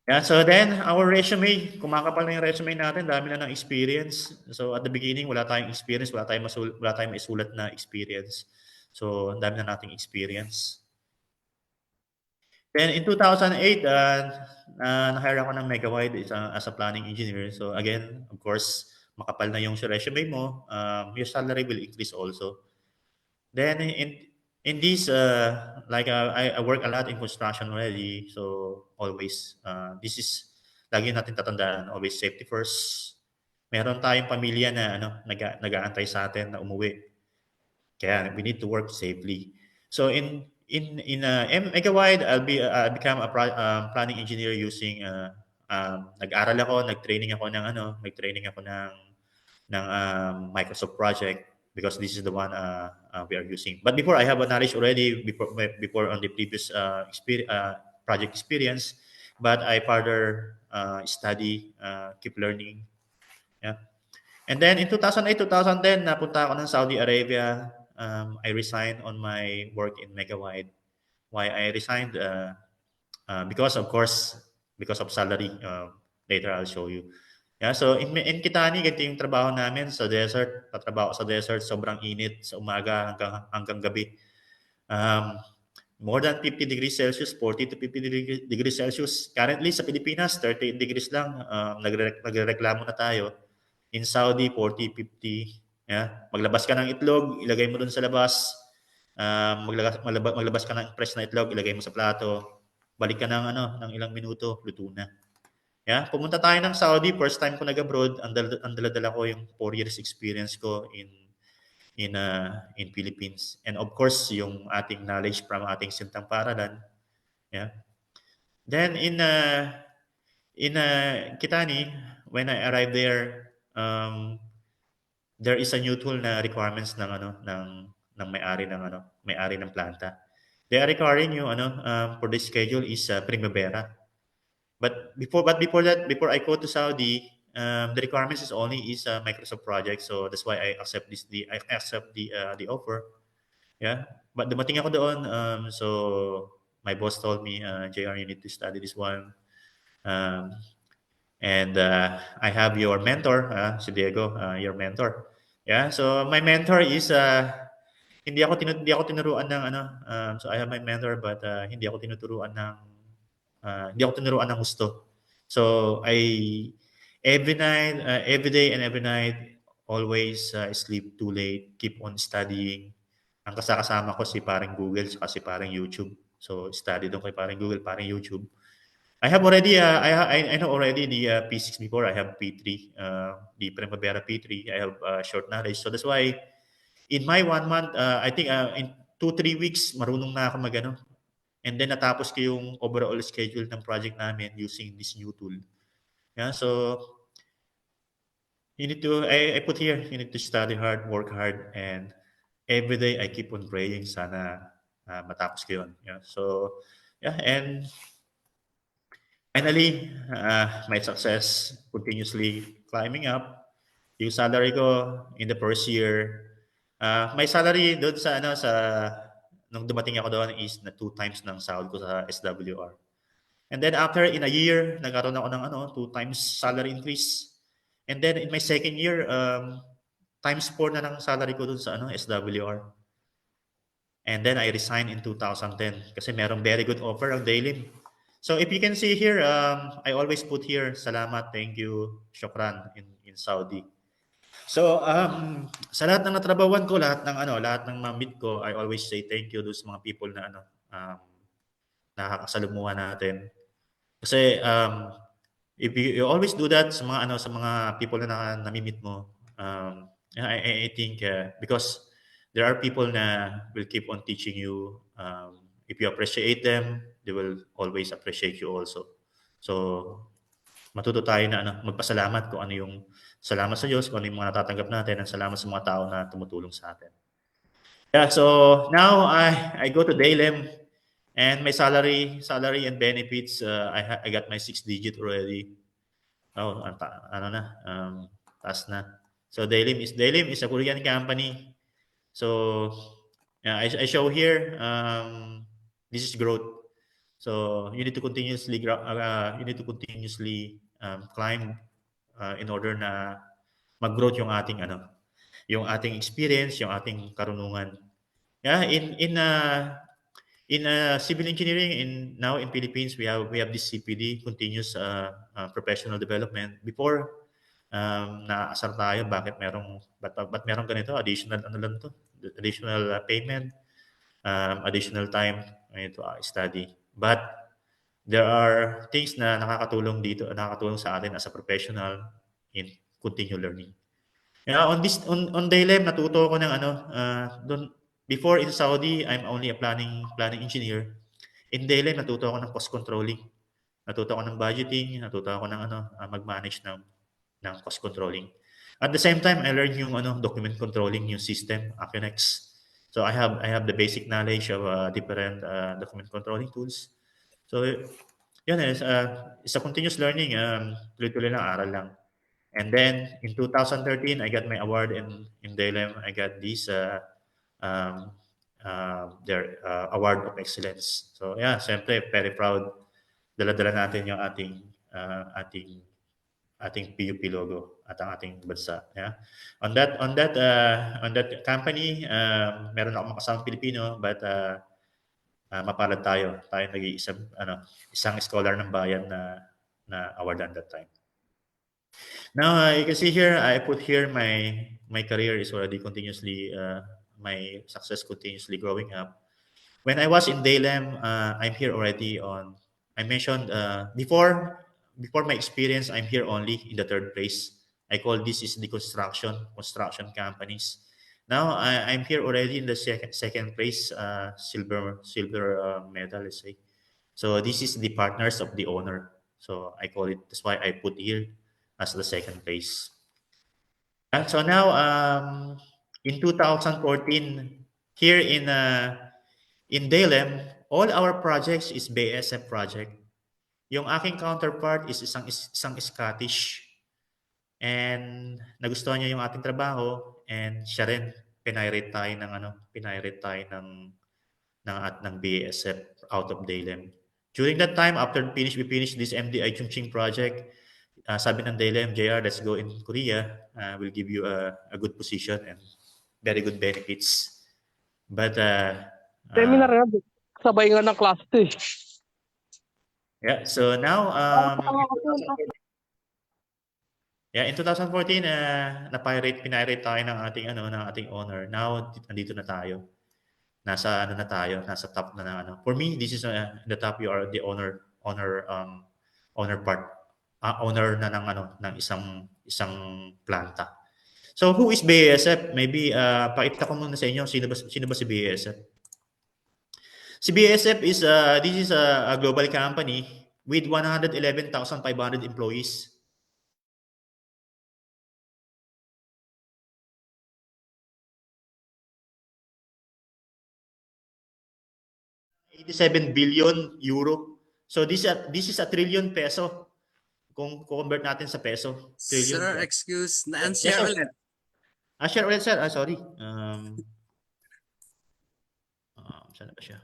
Yeah, so then our resume, kumakapal na yung resume natin, dami na ng experience. So at the beginning, wala tayong experience, wala tayong maisulat na experience. So ang dami na nating experience. Then in 2008, na-hire ako ng Megawide as a planning engineer. So again, of course, makapal na yung resume mo, your salary will increase also. Then in this, I work a lot in construction already. So always, this is, lagi natin tatandaan, always safety first. Meron tayong pamilya na nag-aantay sa atin na umuwi. Kaya we need to work safely. So in Megawide, I'll become a planning engineer using nag-aral ako, nag-training ako ng Microsoft project, because this is the one we are using. But before, I have a knowledge already before on the previous project experience, but I further study, keep learning. Yeah. And then in 2008, 2010, napunta ako ng Saudi Arabia. I resigned on my work in Megawide. Why I resigned? Because of salary. Later I'll show you. Yeah, so in Kitani, ganito yung trabaho namin sa desert. Tatrabaho sa desert, sobrang init sa umaga hanggang gabi. More than 50 degrees Celsius, 40 to 50 degrees Celsius. Currently sa Pilipinas, 38 degrees lang. Nagrereklamo na tayo. In Saudi, 40, 50. Yeah. Maglabas ka ng itlog, ilagay mo dun sa labas. Maglabas ka ng fresh na itlog, ilagay mo sa plato. Balik ka ng ilang minuto, luto na. Yeah, pumunta tayo ng Saudi, first time ko nag-abroad, ang dala-dala ko yung 4 years experience ko in Philippines. And of course, yung ating knowledge from ating Sintang Paaralan. Yeah. Then in Kitani, when I arrived there, there is a new tool na requirements ng may-ari ng planta. They are requiring you for the schedule is Primavera. But before that, before I go to Saudi, the requirements is a Microsoft project, so that's why I accept the offer. Yeah, but dumating ako doon, so my boss told me, JR, you need to study this one, and I have your mentor, si Diego, your mentor. Yeah, so my mentor is hindi ako tinuruan ng so I have my mentor, but hindi ako tinuturuan ng gusto. So every day and every night, always sleep too late, keep on studying. Ang kasama ko si paring Google at si paring YouTube. So study doon kay paring Google, paring YouTube. I have already I know already the P6 before. I have P3, the Primavera P3. I have short knowledge. So that's why in my 1 month, I think in 2-3 weeks, marunong na ako And then natapos ko yung overall schedule ng project namin using this new tool. Yeah, so I put here, you need to study hard, work hard, and every day I keep on praying sana matapos ko yun. Yeah, so yeah, and Finally, my success continuously climbing up. Yung salary ko in the first year, my salary doon sa nung dumating ako doon is na 2 times ng sahod ko sa SWR. And then after in a year, nagkaroon ako ng 2 times salary increase. And then in my second year, times 4 na ng salary ko doon sa SWR. And then I resigned in 2010 kasi merong very good offer ang Daily. So if you can see here, I always put here, salamat, thank you, shukran in Saudi. So sa lahat ng natrabawan ko, lahat ng ma-meet ko, I always say thank you those mga people na nakakasalumuha natin. Kasi if you always do that sa mga people na nami-meet mo, I think because there are people na will keep on teaching you. If you appreciate them, they will always appreciate you also. So matuto tayo na magpasalamat kung ano yung salamat sa Diyos, kung ano yung mga natatanggap natin, at salamat sa mga tao na tumutulong sa atin. Yeah, so now I go to Daylem, and my salary and benefits, I got my 6 digit already. Oh, taas na. So Daylem is a Korean company. So yeah, I show here, this is growth. So you need to continuously climb in order na mag-growth yung ating experience, yung ating karunungan. Yeah, in civil engineering now in Philippines, we have this CPD, continuous professional development. Before naasar tayo bakit meron ganito, additional payment, additional time to study. But there are things na nakakatulong sa atin as a professional in continue learning. Yeah, on Daylem natuto ako ng before in Saudi, I'm only a planning engineer. In Daylem natuto ako ng cost controlling. Natuto ako ng budgeting, natuto ako ng mag-manage ng cost controlling. At the same time, I learned yung document controlling, yung system, Acconex. So I have the basic knowledge of different document controlling tools. So yun it's a continuous learning, tuloy-tuloy lang, aral lang. And then in 2013, I got my award in Daylem. I got this their award of excellence. So yeah, siyempre very proud. Dala-dala natin yung ating PUP logo at ang ating bansa. Yeah. On that company, meron akong makasamang Pilipino, but mapalad tayo. Tayo isang scholar ng bayan na award at that time. Now you can see here, I put here my career is already continuously, my success continuously growing up. When I was in Daylem, I'm here already I mentioned before my experience, I'm here only in the third place. I call this is the construction companies. Now I'm here already in the second place, silver medal, let's say. So this is the partners of the owner. So I call it. That's why I put here as the second place. And so now, in 2014, here in Daylem, all our projects is BSF project. Yung aking counterpart is isang Scottish, and nagustuhan niya yung ating trabaho, and siya rin pinirate tayo ng BSF out of Daylem. During that time, after we finished this MDI Chungching project, sabi ng Daylem, JR, let's go in Korea. We'll give you a good position and very good benefits. But seminar nga, sabay nga ng class 2. Yeah, so now in 2014, pinirate tayo ng ating owner. Now nandito na tayo. Nasa top na ng For me, this is the top. You are the owner part. Owner na ng isang planta. So who is BASF? Maybe pakita ko muna sa inyo sino ba si BASF. Si BASF is this is a global company with 111,500 employees. €87 billion So this is a trillion peso. Kung convert natin sa peso, trillion Sir, peso. excuse na Yes, share sir. ulit. Share ulit, sir. Sorry. Saan na ba siya?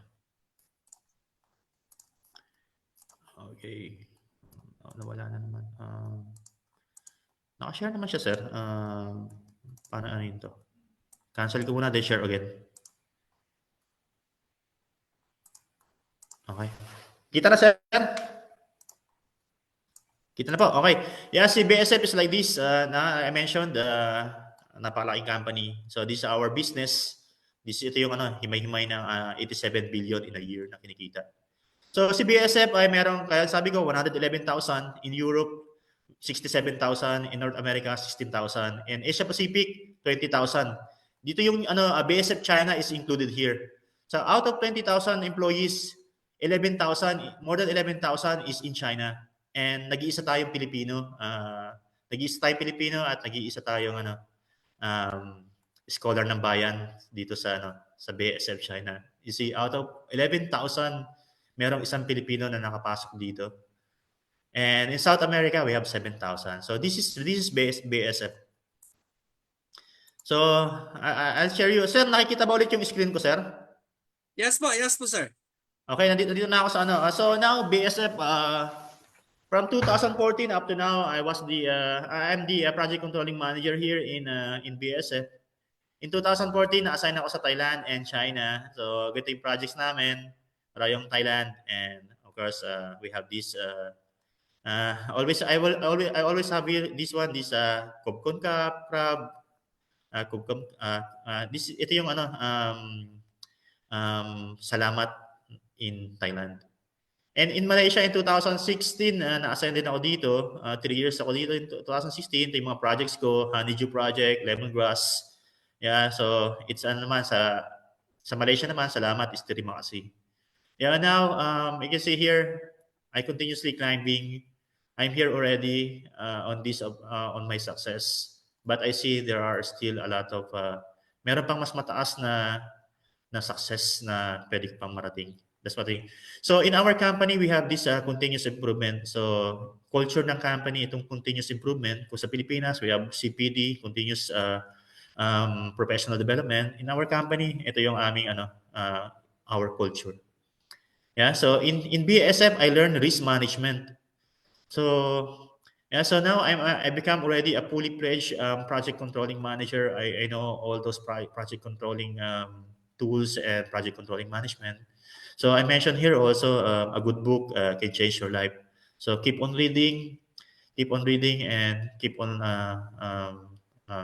Okay. Nawala na naman. Naka-share naman siya, sir. Paano ano yun to? Cancel ko muna, then share again. Okay. Kita na, sir? Kita na po. Okay. Yeah, si BSF is like this. I mentioned, napakalaking company. So this is our business. Ito yung himay-himay ng 87 billion in a year na kinikita. So si BSF ay merong, kaya sabi ko, 111,000 in Europe, 67,000 in North America, 16,000, and Asia Pacific, 20,000. Dito yung BSF China is included here. So out of 20,000 employees, 11,000, more than 11,000 is in China. And nag-iisa tayong Pilipino, at nag-iisa tayong scholar ng bayan dito sa BSF China. You see, out of 11,000, merong isang Pilipino na nakapasok dito. And in South America, we have 7,000. So this is BSF. So I'll share you. Sir, nakikita ba ulit yung screen ko, sir? Yes po, sir. Okay, nandito na ako sa So now BSF, from 2014 up to now, I'm the project controlling manager here in BSF. In 2014, na-assign ako sa Thailand and China. So, ito yung projects namin. Rayong Thailand, and of course, we have this. I always have here this one. This Kubkon Cup, Crab, Kubkon. Ito yung Salamat in Thailand. And in Malaysia in 2016, na-assign din ako dito. 3 years ako dito in 2016. Ito yung mga projects ko, Honeydew Project, Lemongrass. Yeah, so it's naman sa Malaysia naman, salamat is terima kasih. Yeah, now you can see here, I continuously climbing. I'm here already on my success, but I see there are still a lot of meron pang mas mataas na success na pwede pang marating. That's what I. So in our company, we have this continuous improvement. So culture ng company itong continuous improvement. Kung sa Pilipinas, we have CPD, continuous professional development. In our company, ito yung aming our culture. Yeah, so in BSF, I learned risk management. So yeah, so now I become already a fully fledged project controlling manager. I know all those project controlling tools and project controlling management. So I mentioned here also a good book can change your life. So keep on reading, and keep on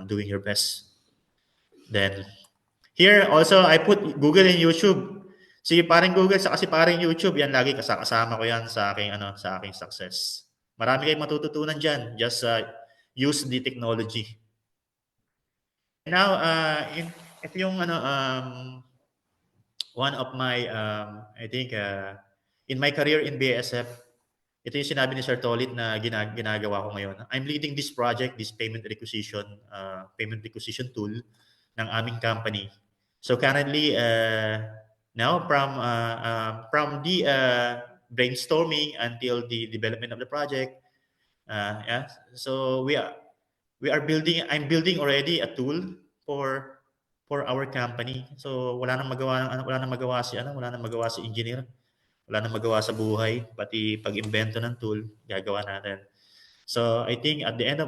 doing your best. Then here also I put Google and YouTube. Si paring Google sa kasi paring YouTube, yan lagi kasama ko yan sa aking success. Marami kayong matututunan diyan. Just use the technology. Now ito yung one of my I think in my career in BSF, ito yung sinabi ni Sir Tolit na ginagawa ko ngayon. I'm leading this project, this payment requisition tool ng aming company. So currently, now from the brainstorming until the development of the project, yeah. So we are building. I'm building already a tool for our company. So wala nang magawa si engineer. Wala nang magawa sa buhay, pati pag-imbento ng tool, gagawa natin. So I think at the end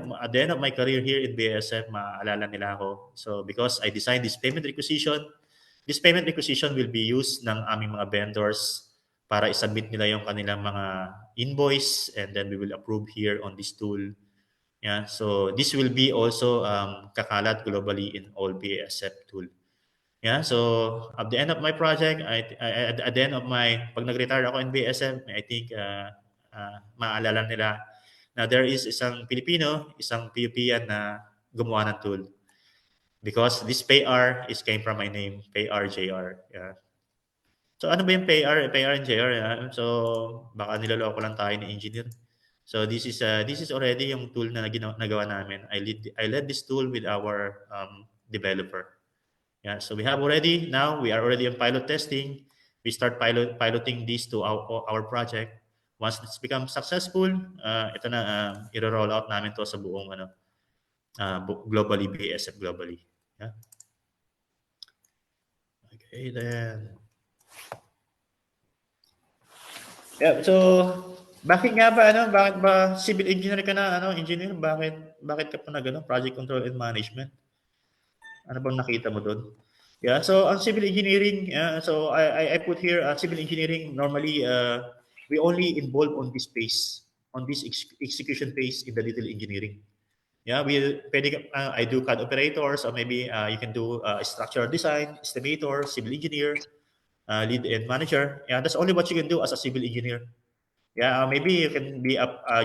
of my career here in BSF, maaalala nila ako. So because I designed this payment requisition will be used ng aming mga vendors para isubmit nila yung kanilang mga invoice, and then we will approve here on this tool. Yeah, so this will be also kakalat globally in all BSF tool. Yeah, so at the end of my project, at the end of pag nag-retire ako in BSF, I think maaalala nila na there is isang Pilipino, isang PUPian na gumawa ng tool. Because this PayR came from my name, PayR.JR. Yeah. So ano ba yung PayR and JR? Yeah? So baka niloloko lang tayo ni engineer. So this is already yung tool na nagawa namin. I led this tool with our developer. Yeah, so we are already on pilot testing. We start piloting this to our project. Once it's become successful, ito na, i-roll out namin to sa buong globally, BASF globally. Yeah. Okay, then. Yeah, so bakit nga ba bakit ba civil engineer ka na engineer? Bakit ka pa project control and management? Ano bang nakita mo doon? Yeah, so ang civil engineering, so I put here civil engineering normally we only involve on this phase, on this execution phase in the detail engineering. Yeah, I do CAD operators, or maybe you can do structural design, estimator, civil engineer, lead and manager. Yeah, that's only what you can do as a civil engineer. Yeah, maybe you can be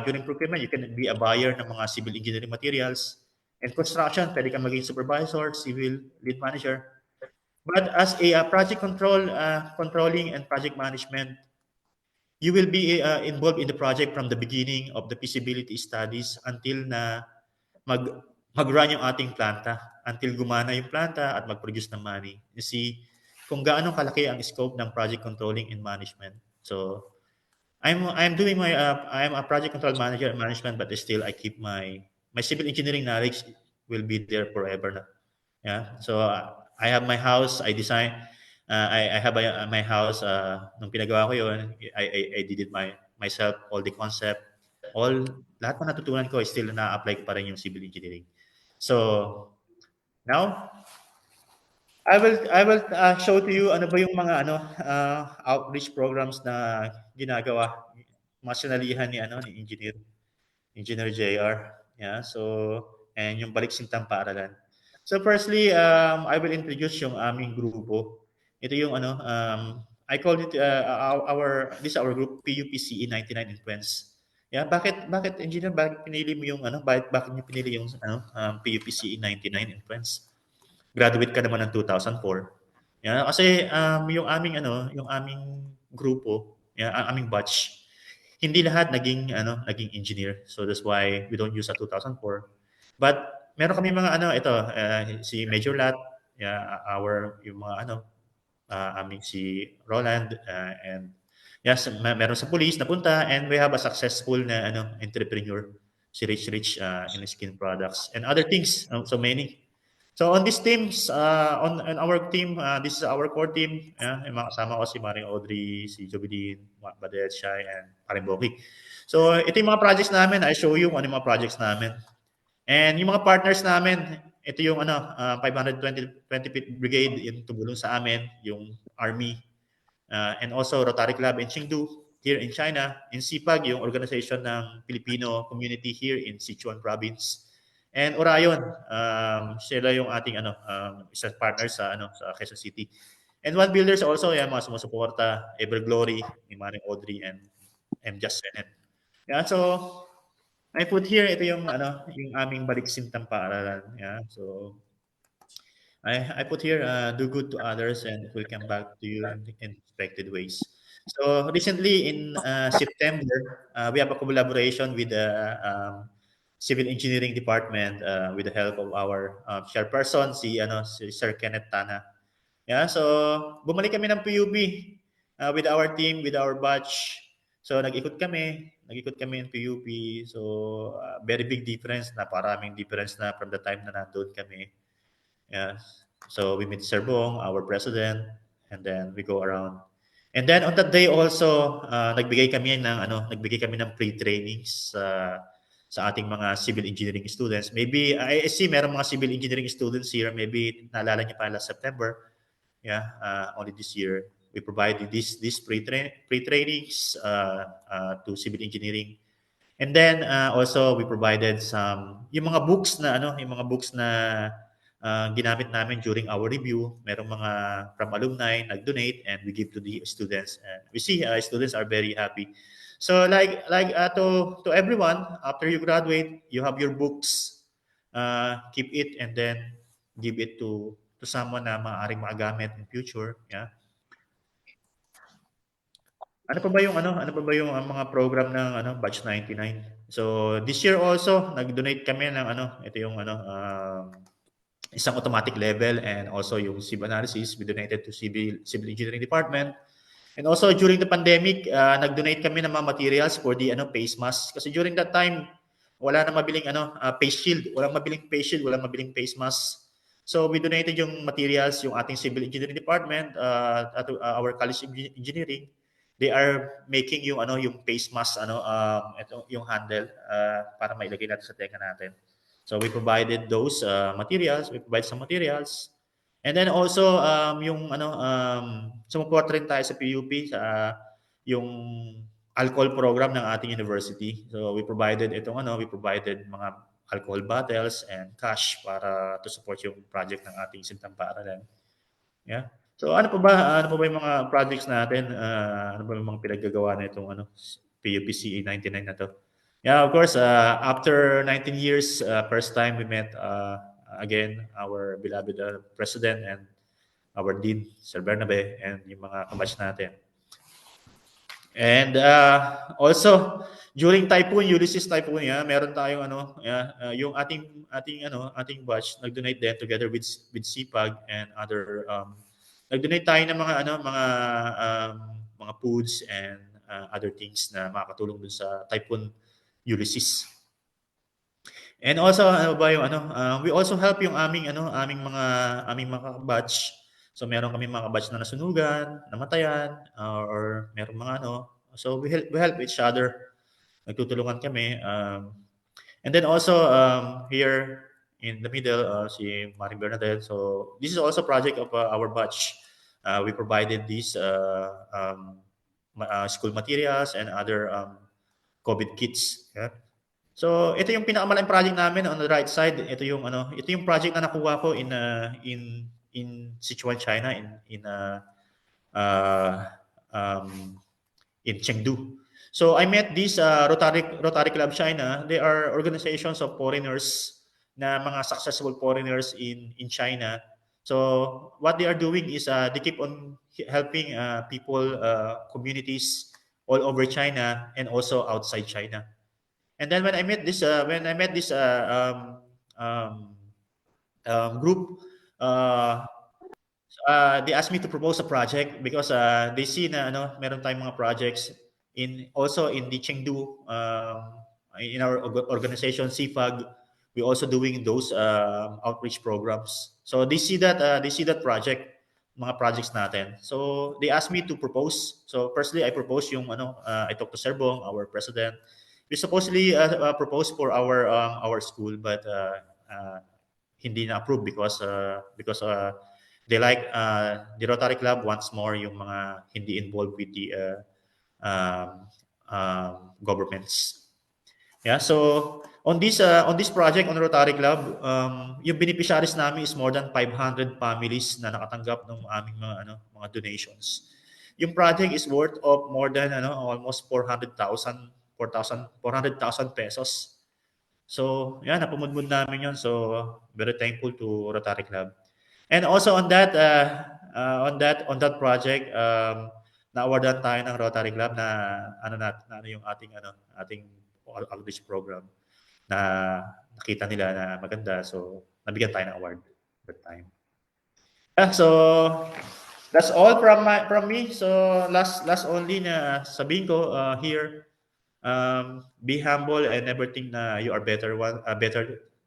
during procurement, you can be a buyer ng mga civil engineering materials. And construction, pwede kang maging supervisor, civil lead manager. But as a project controlling and project management, you will be involved in the project from the beginning of the feasibility studies until na mag-run yung ating planta, until gumana yung planta at mag-produce ng money. You see kung gaano kalaki ang scope ng project controlling and management. So I'm doing my I'm a project control manager and management, but still I keep my civil engineering knowledge will be there forever na. Yeah. So I have my house. I design. I have my house. Nung pinagawa ko yun, I did it myself. All the concept, lahat ng natutunan ko, still na-apply ko pa rin yung civil engineering. So now I will show to you ano ba yung mga outreach programs na ginagawa, mga sinalihan ni Engineer JR. Yeah, so and yung Balik Sintang Paaralan. So firstly, I will introduce yung aming grupo. Ito yung I call it this is our group PUPCE 99 Influence. Yeah, bakit engineer, bakit pinili mo yung bakit niyo pinili yung PUPCE 99 Influence? Graduate ka naman ng 2004. Yeah, kasi yung aming grupo, ang aming batch, hindi lahat naging engineer. So that's why we don't use a 2004. But meron kami mga si Major Lat, yeah, yung mga aming si Roland, and yes, meron sa police napunta, and we have a successful na entrepreneur, si Rich in skin products and other things, so many. So on these teams, on our team, this is our core team. Yung mga kasama ko si Maring Audrey, si Jovidin, Badet, Shai, and Paring Boki. So ito yung mga projects namin. I show you kung ano yung mga projects namin. And yung mga partners namin, ito yung 520th Brigade in tumulong sa amin, yung Army, and also Rotary Club in Chengdu, here in China, in SIPAG, yung organization ng Filipino community here in Sichuan province. And Orion, sila yung ating isang partner sa Quezon City. And One Builders also, yan, mga sumusuporta, Everglory, ni Maring Audrey, and Just Senet. Yeah, so I put here, ito yung aming Balik Sintang Paaralan. Yeah, so I put here, do good to others and it will come back to you in expected ways. So recently in September, we have a collaboration with the Civil Engineering Department with the help of our chairperson, si Sir Kenneth Tana. Yeah, so bumalik kami ng PUB with our team, with our batch. So nag-ikot kami in PUB. So very big difference, naparaming difference na from the time na nandun kami. Yeah. So we meet Sir Bong, our president, and then we go around. And then on that day also, nagbigay kami ng pre-trainings sa ating mga civil engineering students. Maybe I see meron mga civil engineering students here, maybe naalala niyo pa last September. Yeah, only this year we provided this pre-trainings to civil engineering. And then also we provided yung mga books na ginamit namin during our review. Merong mga from alumni nag-donate and we give to the students, and we see students are very happy. So to everyone, after you graduate, you have your books, keep it and then give it to someone na maaaring magamit in future. Yeah. Ano pa ba yung mga program ng batch 99? So this year also nag-donate kami ng ito yung isang automatic level and also yung civil analysis we donated to civil engineering department. And also during the pandemic, nag-donate kami ng mga materials for the face mask. Kasi during that time, wala na mabiling face shield, walang mabiling face shield, walang mabiling face mask. So we donated yung materials, yung ating civil engineering department, at our college of engineering. They are making yung yung face mask, ito yung handle para mailagay natin sa tenga natin. So we provided those materials, we provide some materials. And then also yung sumuport rin tayo sa PUP sa yung alcohol program ng ating university. So we provided we provided mga alcohol bottles and cash para to support yung project ng ating Sintang Paaralan. Yeah. So ano pa ba yung mga projects natin? Ano pa yung mga pinaggagawa na itong PUPCA 99 na to? Yeah, of course, after 19 years, first time we met again our beloved president and our dean, Sir Bernabe, and yung mga kabatch natin. And also during Ulysses Typhoon, meron tayong yung ating batch nag-donate din together with CPAG and other nag-donate tayo ng mga foods and other things na makakatulong dun sa Typhoon Ulysses. And also we also help yung aming mga batch. So meron kami mga batch na nasunugan, namatayan, or meron mga so we help each other. Nagtutulungan kami. And then also here in the middle si Maring Bernadette. So this is also a project of our batch. We provided these school materials and other COVID kits. Yeah. So ito yung pinakamalaking project namin on the right side. Ito yung project na nakuha ko in Sichuan, China in Chengdu. So I met this Rotary Club China. They are organizations of foreigners na mga successful foreigners in China. So what they are doing is they keep on helping people, communities all over China and also outside China. And then when I met this group, they asked me to propose a project because they see na meron tayong mga projects also in the Chengdu, in our organization CFAG. We also doing those outreach programs. So they see that project, mga projects natin. So they asked me to propose. So firstly I proposed yung I talked to Sir Bong, our president. We supposedly proposed for our school, but hindi na approved because they like the Rotary Club wants more yung mga hindi involved with the governments. Yeah, so on this project on Rotary Club, yung beneficiaries namin is more than 500 families na nakatanggap ng aming mga donations. Yung project is worth of more than almost 400,000 pesos. So, yan, napumudmud namin yun. So, very thankful to Rotary Club. And also on that project, na-awardan tayo ng Rotary Club na yung ating outreach program na nakita nila na maganda. So, nabigyan tayo ng award that time. Yeah, so that's all from me. So, last only na sabihin ko here, be humble and never think na you are better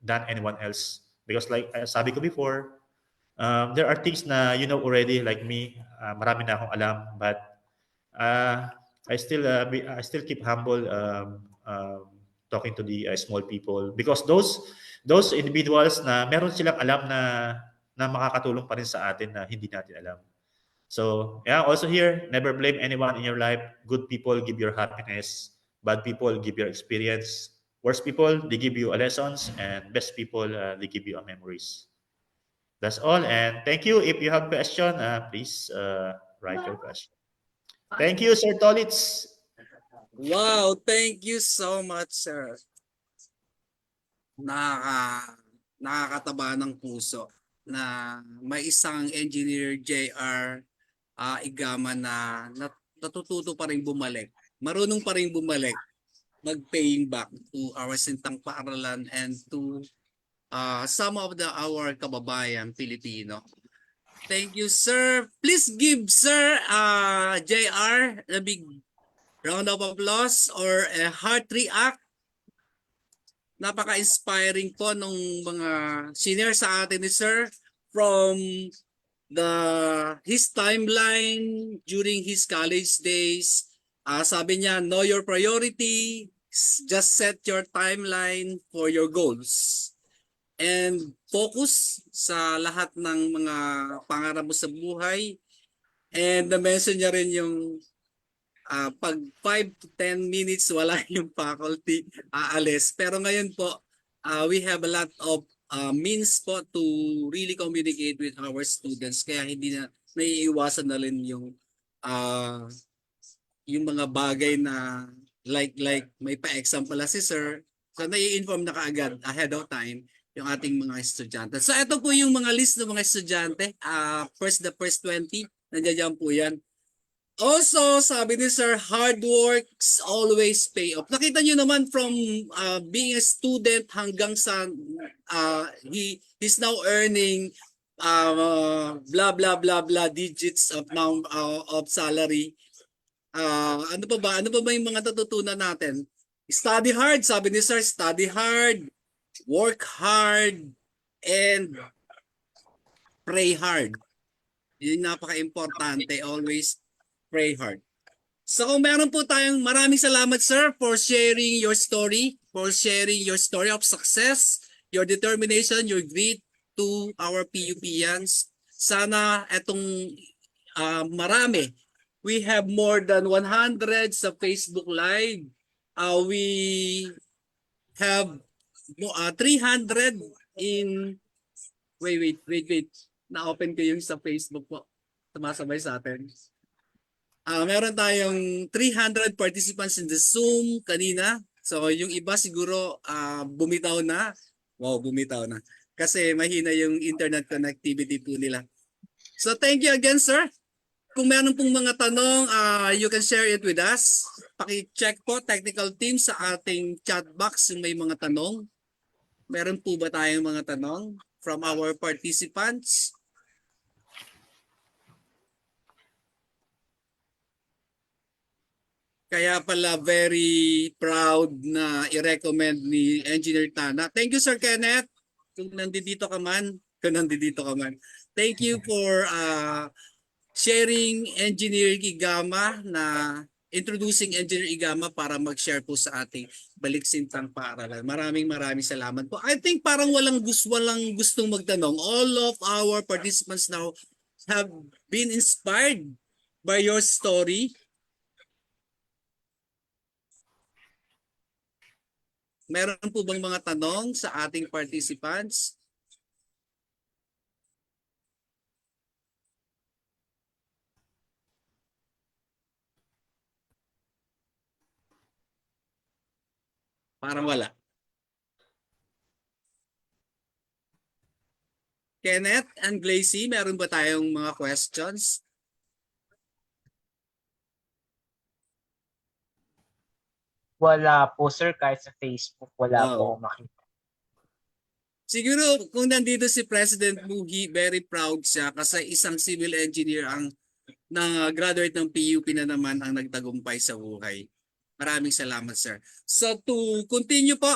than anyone else, because like sabi ko before, there are things na you know already, like me, marami na akong alam, but I still keep humble, talking to the small people, because those individuals na meron silang alam na makakatulong pa rin sa atin na hindi natin alam. So yeah, also here, never blame anyone in your life. Good people give you happiness. Bad people give you experience. Worst people, they give you lessons, and best people, they give you memories. That's all, and thank you. If you have a question, please write your question. Thank you, Sir Tolitz. Wow, thank you so much, sir. Nakakataba ng puso na may isang engineer JR Igama na natututo pa rin bumalik. Marunong pa rin bumalik, mag-paying back to our Sintang Paaralan and to some of our kababayan Pilipino. Thank you, sir. Please give Sir JR a big round of applause or a heart react. Napaka-inspiring po nung mga senior sa atin ni Sir from his timeline during his college days. Sabi niya, know your priority, just set your timeline for your goals. And focus sa lahat ng mga pangarap mo sa buhay. And na-mention niya rin yung pag 5 to 10 minutes wala yung faculty aalis. Pero ngayon po, we have a lot of means po to really communicate with our students. Kaya hindi na naiiwasan na rin yung mga bagay na like may pa-exam pala si sir. So nai-inform na kaagad ahead of time yung ating mga estudyante. So ito po yung mga list ng mga estudyante. The first 20, nandiyan po yan. Also, sabi ni Sir, hard works always pay off. Nakita nyo naman from being a student hanggang sa he's now earning blah blah blah blah digits of now of salary. Ano pa ba? Ano pa ba yung mga natutunan natin? Study hard, sabi ni Sir, study hard, work hard, and pray hard. Yun napaka-importante, always pray hard. So kung meron po tayong maraming salamat sir for sharing your story, of success, your determination, your grit to our PUPians. Sana etong marami. We have more than 100 sa Facebook Live. We have 300 in wait. Na-open ko yung sa Facebook po. Sumasabay sa atin. Meron tayong 300 participants in the Zoom kanina. So yung iba siguro bumitaw na. Wow, bumitaw na. Kasi mahina yung internet connectivity po nila. So thank you again, sir. Kung meron pong mga tanong, you can share it with us. Paki-check po technical team sa ating chat box kung may mga tanong. Meron po ba tayong mga tanong from our participants? Kaya pala very proud na i-recommend ni Engineer Tana. Thank you Sir Kenneth. Kung nandito ka man. Thank you for sharing Engineer Igama na introducing Engineer Igama para mag-share po sa ating Balik Sintang Paaralan. Maraming salamat po. I think parang walang gustong magtanong. All of our participants now have been inspired by your story. Meron po bang mga tanong sa ating participants? Parang wala. Kenneth and Glacy, meron ba tayong mga questions? Wala po sir, kahit sa Facebook wala po ako makita. Siguro kung nandito si President Mugi, very proud siya kasi isang civil engineer ang graduate ng PUP na naman ang nagtagumpay sa buhay. Maraming salamat sir. So to continue po,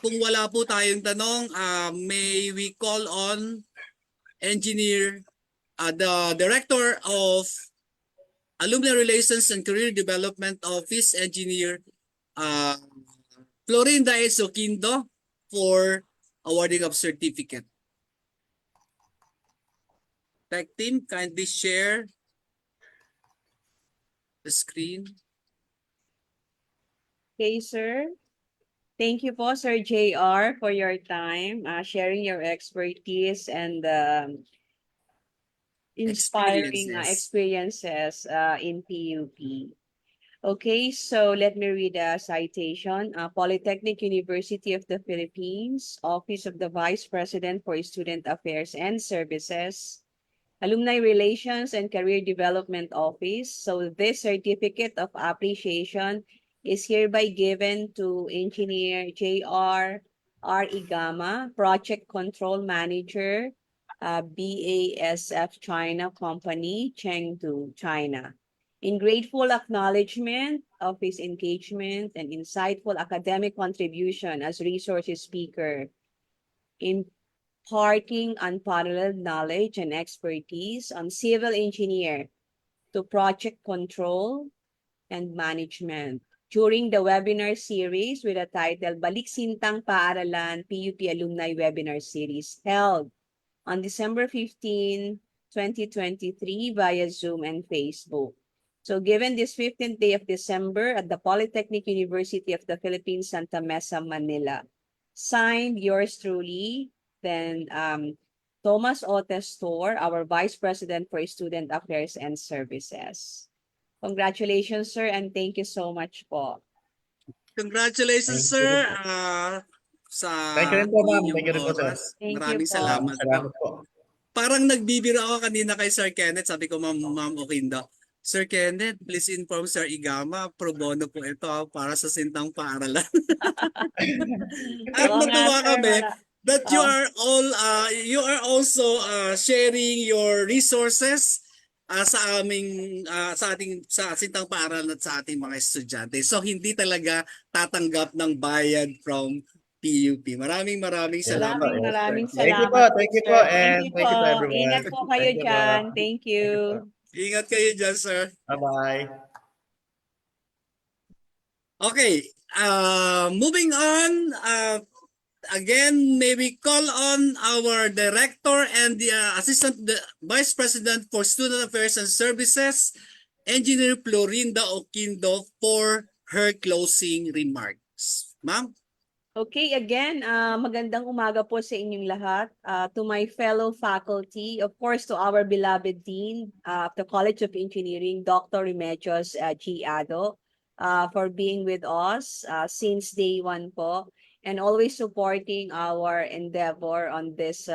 kung wala po tayong tanong, may we call on Engineer, the Director of Alumni Relations and Career Development Office, Engineer Florinda Esoquindo for awarding of certificate. Tech team, kindly share the screen. Okay, sir. Thank you po, Sir JR, for your time, sharing your expertise and inspiring experiences in PUP. Okay, so let me read a citation. Polytechnic University of the Philippines, Office of the Vice President for Student Affairs and Services, Alumni Relations and Career Development Office. So this certificate of appreciation is hereby given to Engineer J.R. Igama, Project Control Manager BASF China Company, Chengdu, China. In grateful acknowledgement of his engagement and insightful academic contribution as resource speaker, imparting unparalleled knowledge and expertise on civil engineer to project control and management. During the webinar series with the title Balik Sintang Paaralan PUP Alumni Webinar Series held on December 15, 2023 via Zoom and Facebook. So given this 15th day of December at the Polytechnic University of the Philippines, Santa Mesa, Manila. Signed, yours truly, then Thomas Otestor, our Vice President for Student Affairs and Services. Congratulations, sir, and thank you so much po. Congratulations, Thank you sir, po. sa Thank you rin po, ma'am. Thank inyong you rin po, sir. oras. Thank you Maraming po. salamat Salamat po. po. Parang nagbibiro ako kanina kay Sir Kenneth. Sabi ko, Ma'am Okindo, Sir Kenneth, please inform Sir Igama, pro bono po ito para sa Sintang Paaralan. At Oo nga, natuwa sir. kami that Oh. you are also sharing your resources sa aming sa Sintang Paaralan at sa ating mga estudyante. So hindi talaga tatanggap ng bayad from PUP. Maraming Yes po, salamat po, yes po. Sir Maraming Thank you Kenneth. po, salamat po, thank you po, sir. Thank and you thank po. you po, everyone. Ingat po kayo Thank you po. dyan. Thank Thank you you. po. Ingat kayo dyan, sir. Bye-bye. Okay, moving on. Again, may we call on our director and the vice president for student affairs and services, Engineer Florinda Oquindo, for her closing remarks. Ma'am? Okay, again, magandang umaga po sa inyong lahat. To my fellow faculty, of course, to our beloved Dean of the College of Engineering, Dr. Remedios G. Ado, for being with us since day one po, and always supporting our endeavor on this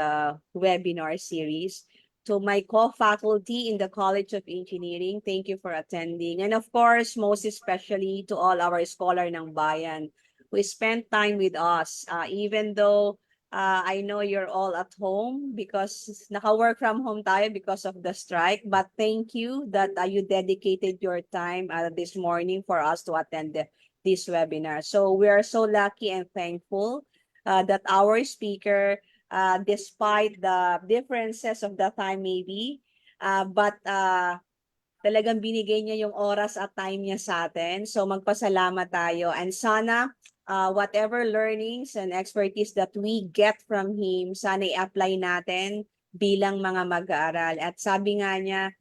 webinar series. To my co-faculty in the College of Engineering, thank you for attending. And of course, most especially to all our scholar ng bayan who spent time with us, even though I know you're all at home because naka-work from home tayo because of the strike. But thank you that you dedicated your time this morning for us to attend this webinar. So we are so lucky and thankful that our speaker, despite the differences of the time maybe, but talagang binigay niya yung oras at time niya sa atin. So magpasalamat tayo. And sana whatever learnings and expertise that we get from him, sana i-apply natin bilang mga mag-aaral. At sabi nga niya,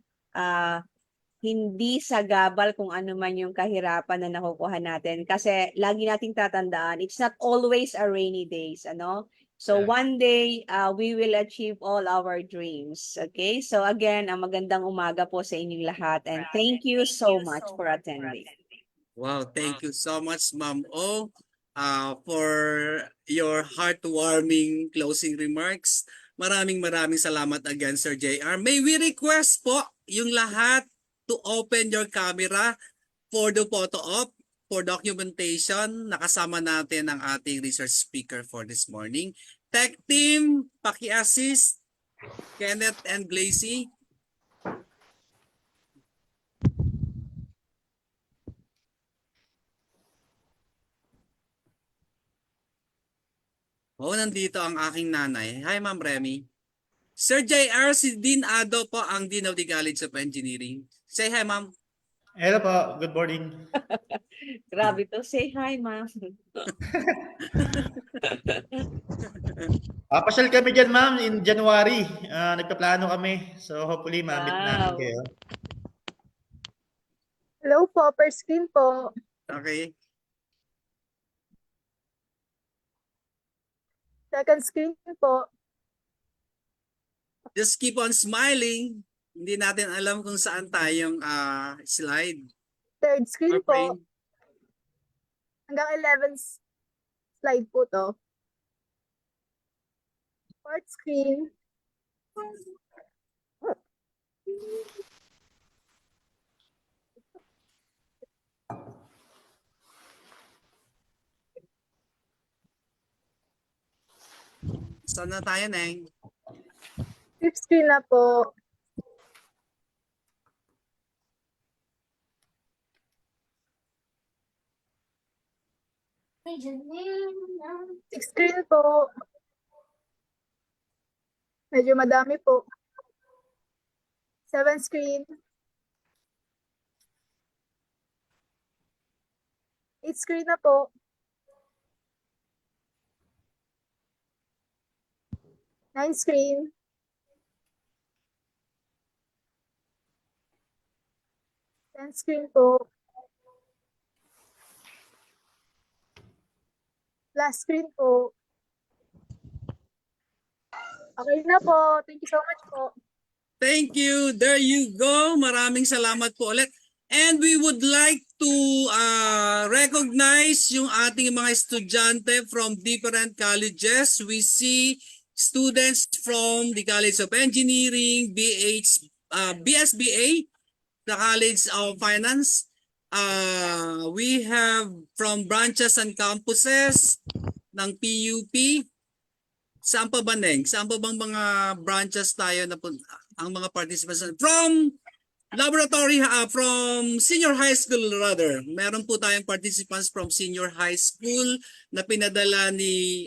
hindi sagabal kung ano man yung kahirapan na nakukuha natin. Kasi lagi nating tatandaan, it's not always a rainy days, ano? So one day, we will achieve all our dreams. Okay? So again, magandang umaga po sa inyong lahat. And thank you so much for attending. Wow, thank you so much, Ma'am O, for your heartwarming closing remarks. Maraming salamat again, Sir JR. May we request po yung lahat to open your camera for the photo op, for documentation. Nakasama natin ang ating research speaker for this morning. Tech team, paki-assist, Kenneth and Glacy. Oh, nandito ang aking nanay. Hi, Ma'am Remy. Sir JR, si Dean Ado po ang Dean of the College of Engineering. Say hi, Ma'am. Hello po, good morning. Grabe to. Say hi, ma'am. Pasyal kami dyan, ma'am, in January. Nagpaplano kami. So hopefully, ma-meet namin kayo. Hello po, per screen po. Okay. Second screen po. Just keep on smiling. Hindi natin alam kung saan tayong slide. Third screen or po. frame. Hanggang 11th slide po to. Fourth screen. Saan na tayo, Neng? Fifth screen na po. Sixth screen po. Medyo madami po. Seventh screen. Eighth screen na po. Ninth screen. Tenth screen po. Last screen po. Okay na po. Thank you so much po. Thank you. There you go. Maraming salamat po ulit. And we would like to recognize yung ating mga estudyante from different colleges. We see students from the College of Engineering, BSBA, the College of Finance. We have from branches and campuses ng PUP. Saan pa ba, Neng? Saan pa bang mga branches tayo na ang mga participants? From laboratory, from senior high school rather. Meron po tayong participants from senior high school na pinadala ni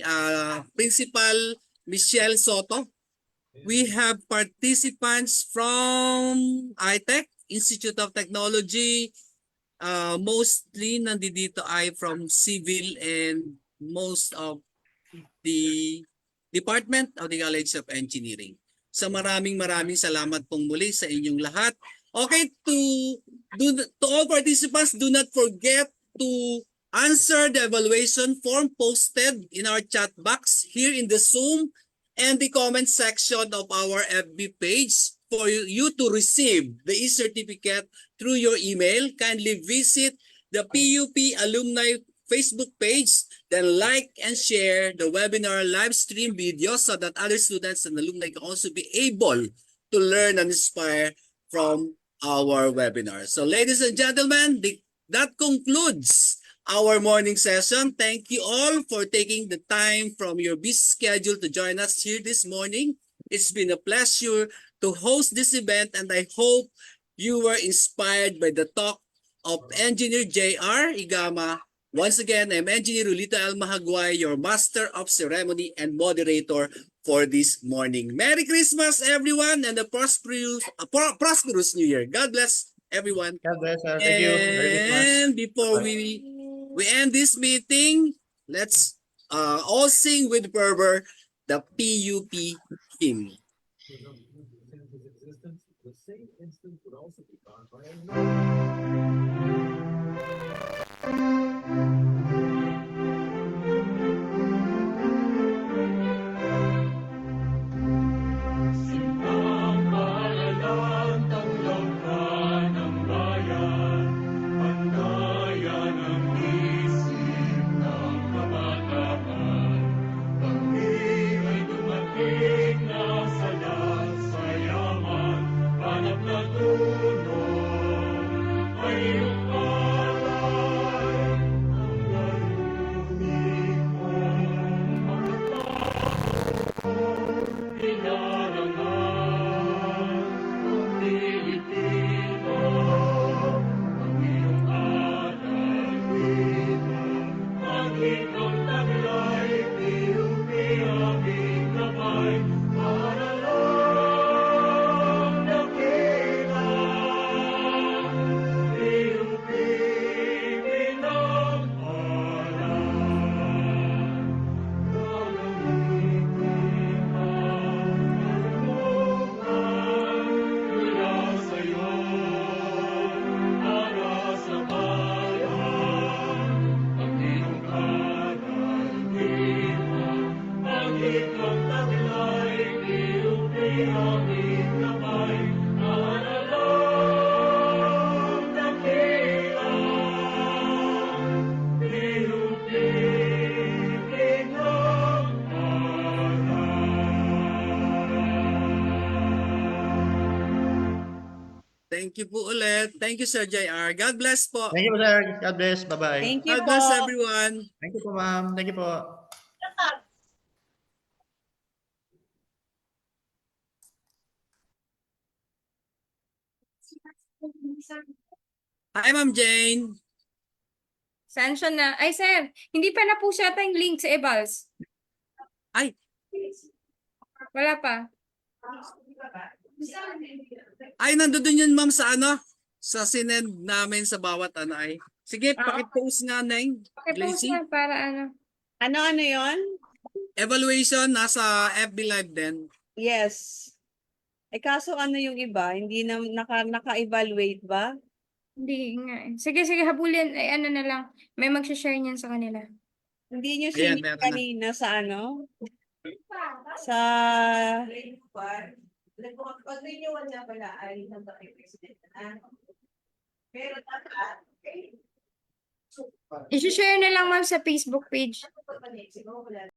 Principal Michelle Soto. We have participants from ITech, Institute of Technology. Mostly nandito ay from civil and most of the Department of the College of Engineering. So maraming salamat pong muli sa inyong lahat. Okay, to all participants, do not forget to answer the evaluation form posted in our chat box here in the Zoom and the comment section of our FB page for you to receive the e-certificate through your email. Kindly visit the PUP Alumni Facebook page, then like and share the webinar live stream video so that other students and alumni can also be able to learn and inspire from our webinar. So ladies and gentlemen, that concludes our morning session. Thank you all for taking the time from your busy schedule to join us here this morning. It's been a pleasure to host this event and I hope you were inspired by the talk of Engineer J.R. Igama. Once again, I'm Engineer Julito L. Mahagway, your Master of Ceremony and Moderator for this morning. Merry Christmas, everyone, and a prosperous New Year. God bless everyone. God bless. Thank you. Merry Christmas. And before we end this meeting, let's all sing with fervor the PUP hymn. Sintang Paaralan, tanggap ka ng bayan, pandayan ang isip ng kabataan. Pag-ibig ay dumating na salat sa yaman, hanap na tulong ay iyong alay. Ang layunin mo, ang inarangan ang Pilipino, ang iyong alagwina, ang ikong taglay, PUP aming gabay, para lang nakita, PUP pinag-aral. Mula sa'yo, para sa bayan, ang iyong kalalagima, ang ikang taglay, PUP aming gabay, para lang nakita, PUP Thank you po ulit. Thank you, Sir J.R. God bless po. Thank you, sir. God bless. Bye-bye. Thank you God po. bless everyone. Thank you po, ma'am. Thank you po. Hi, Ma'am Jane. Saan siya na? Ay, sir, hindi pa na po siya yung link sa Evals. Ay. Wala pa. Ay, nandoon yun, ma'am, sa ano? Sa sinend namin sa bawat ano ay. Sige, pakipost nga, Neng. Pakipost Glacy. na para ano. Ano yon? Evaluation, nasa FB Live din. Yes. Eh kaso ano yung iba? Hindi na naka-evaluate ba? Hindi nga. Sige, habulin. Ay, ano na lang. May mag-share niyan sa kanila. Hindi nyo Ayan, sinip meron na. kanina sa ano? Sa... Pag-renewal na pala ay hanggang kay President na. Pero dapat, I-share na lang ma'am sa Facebook page.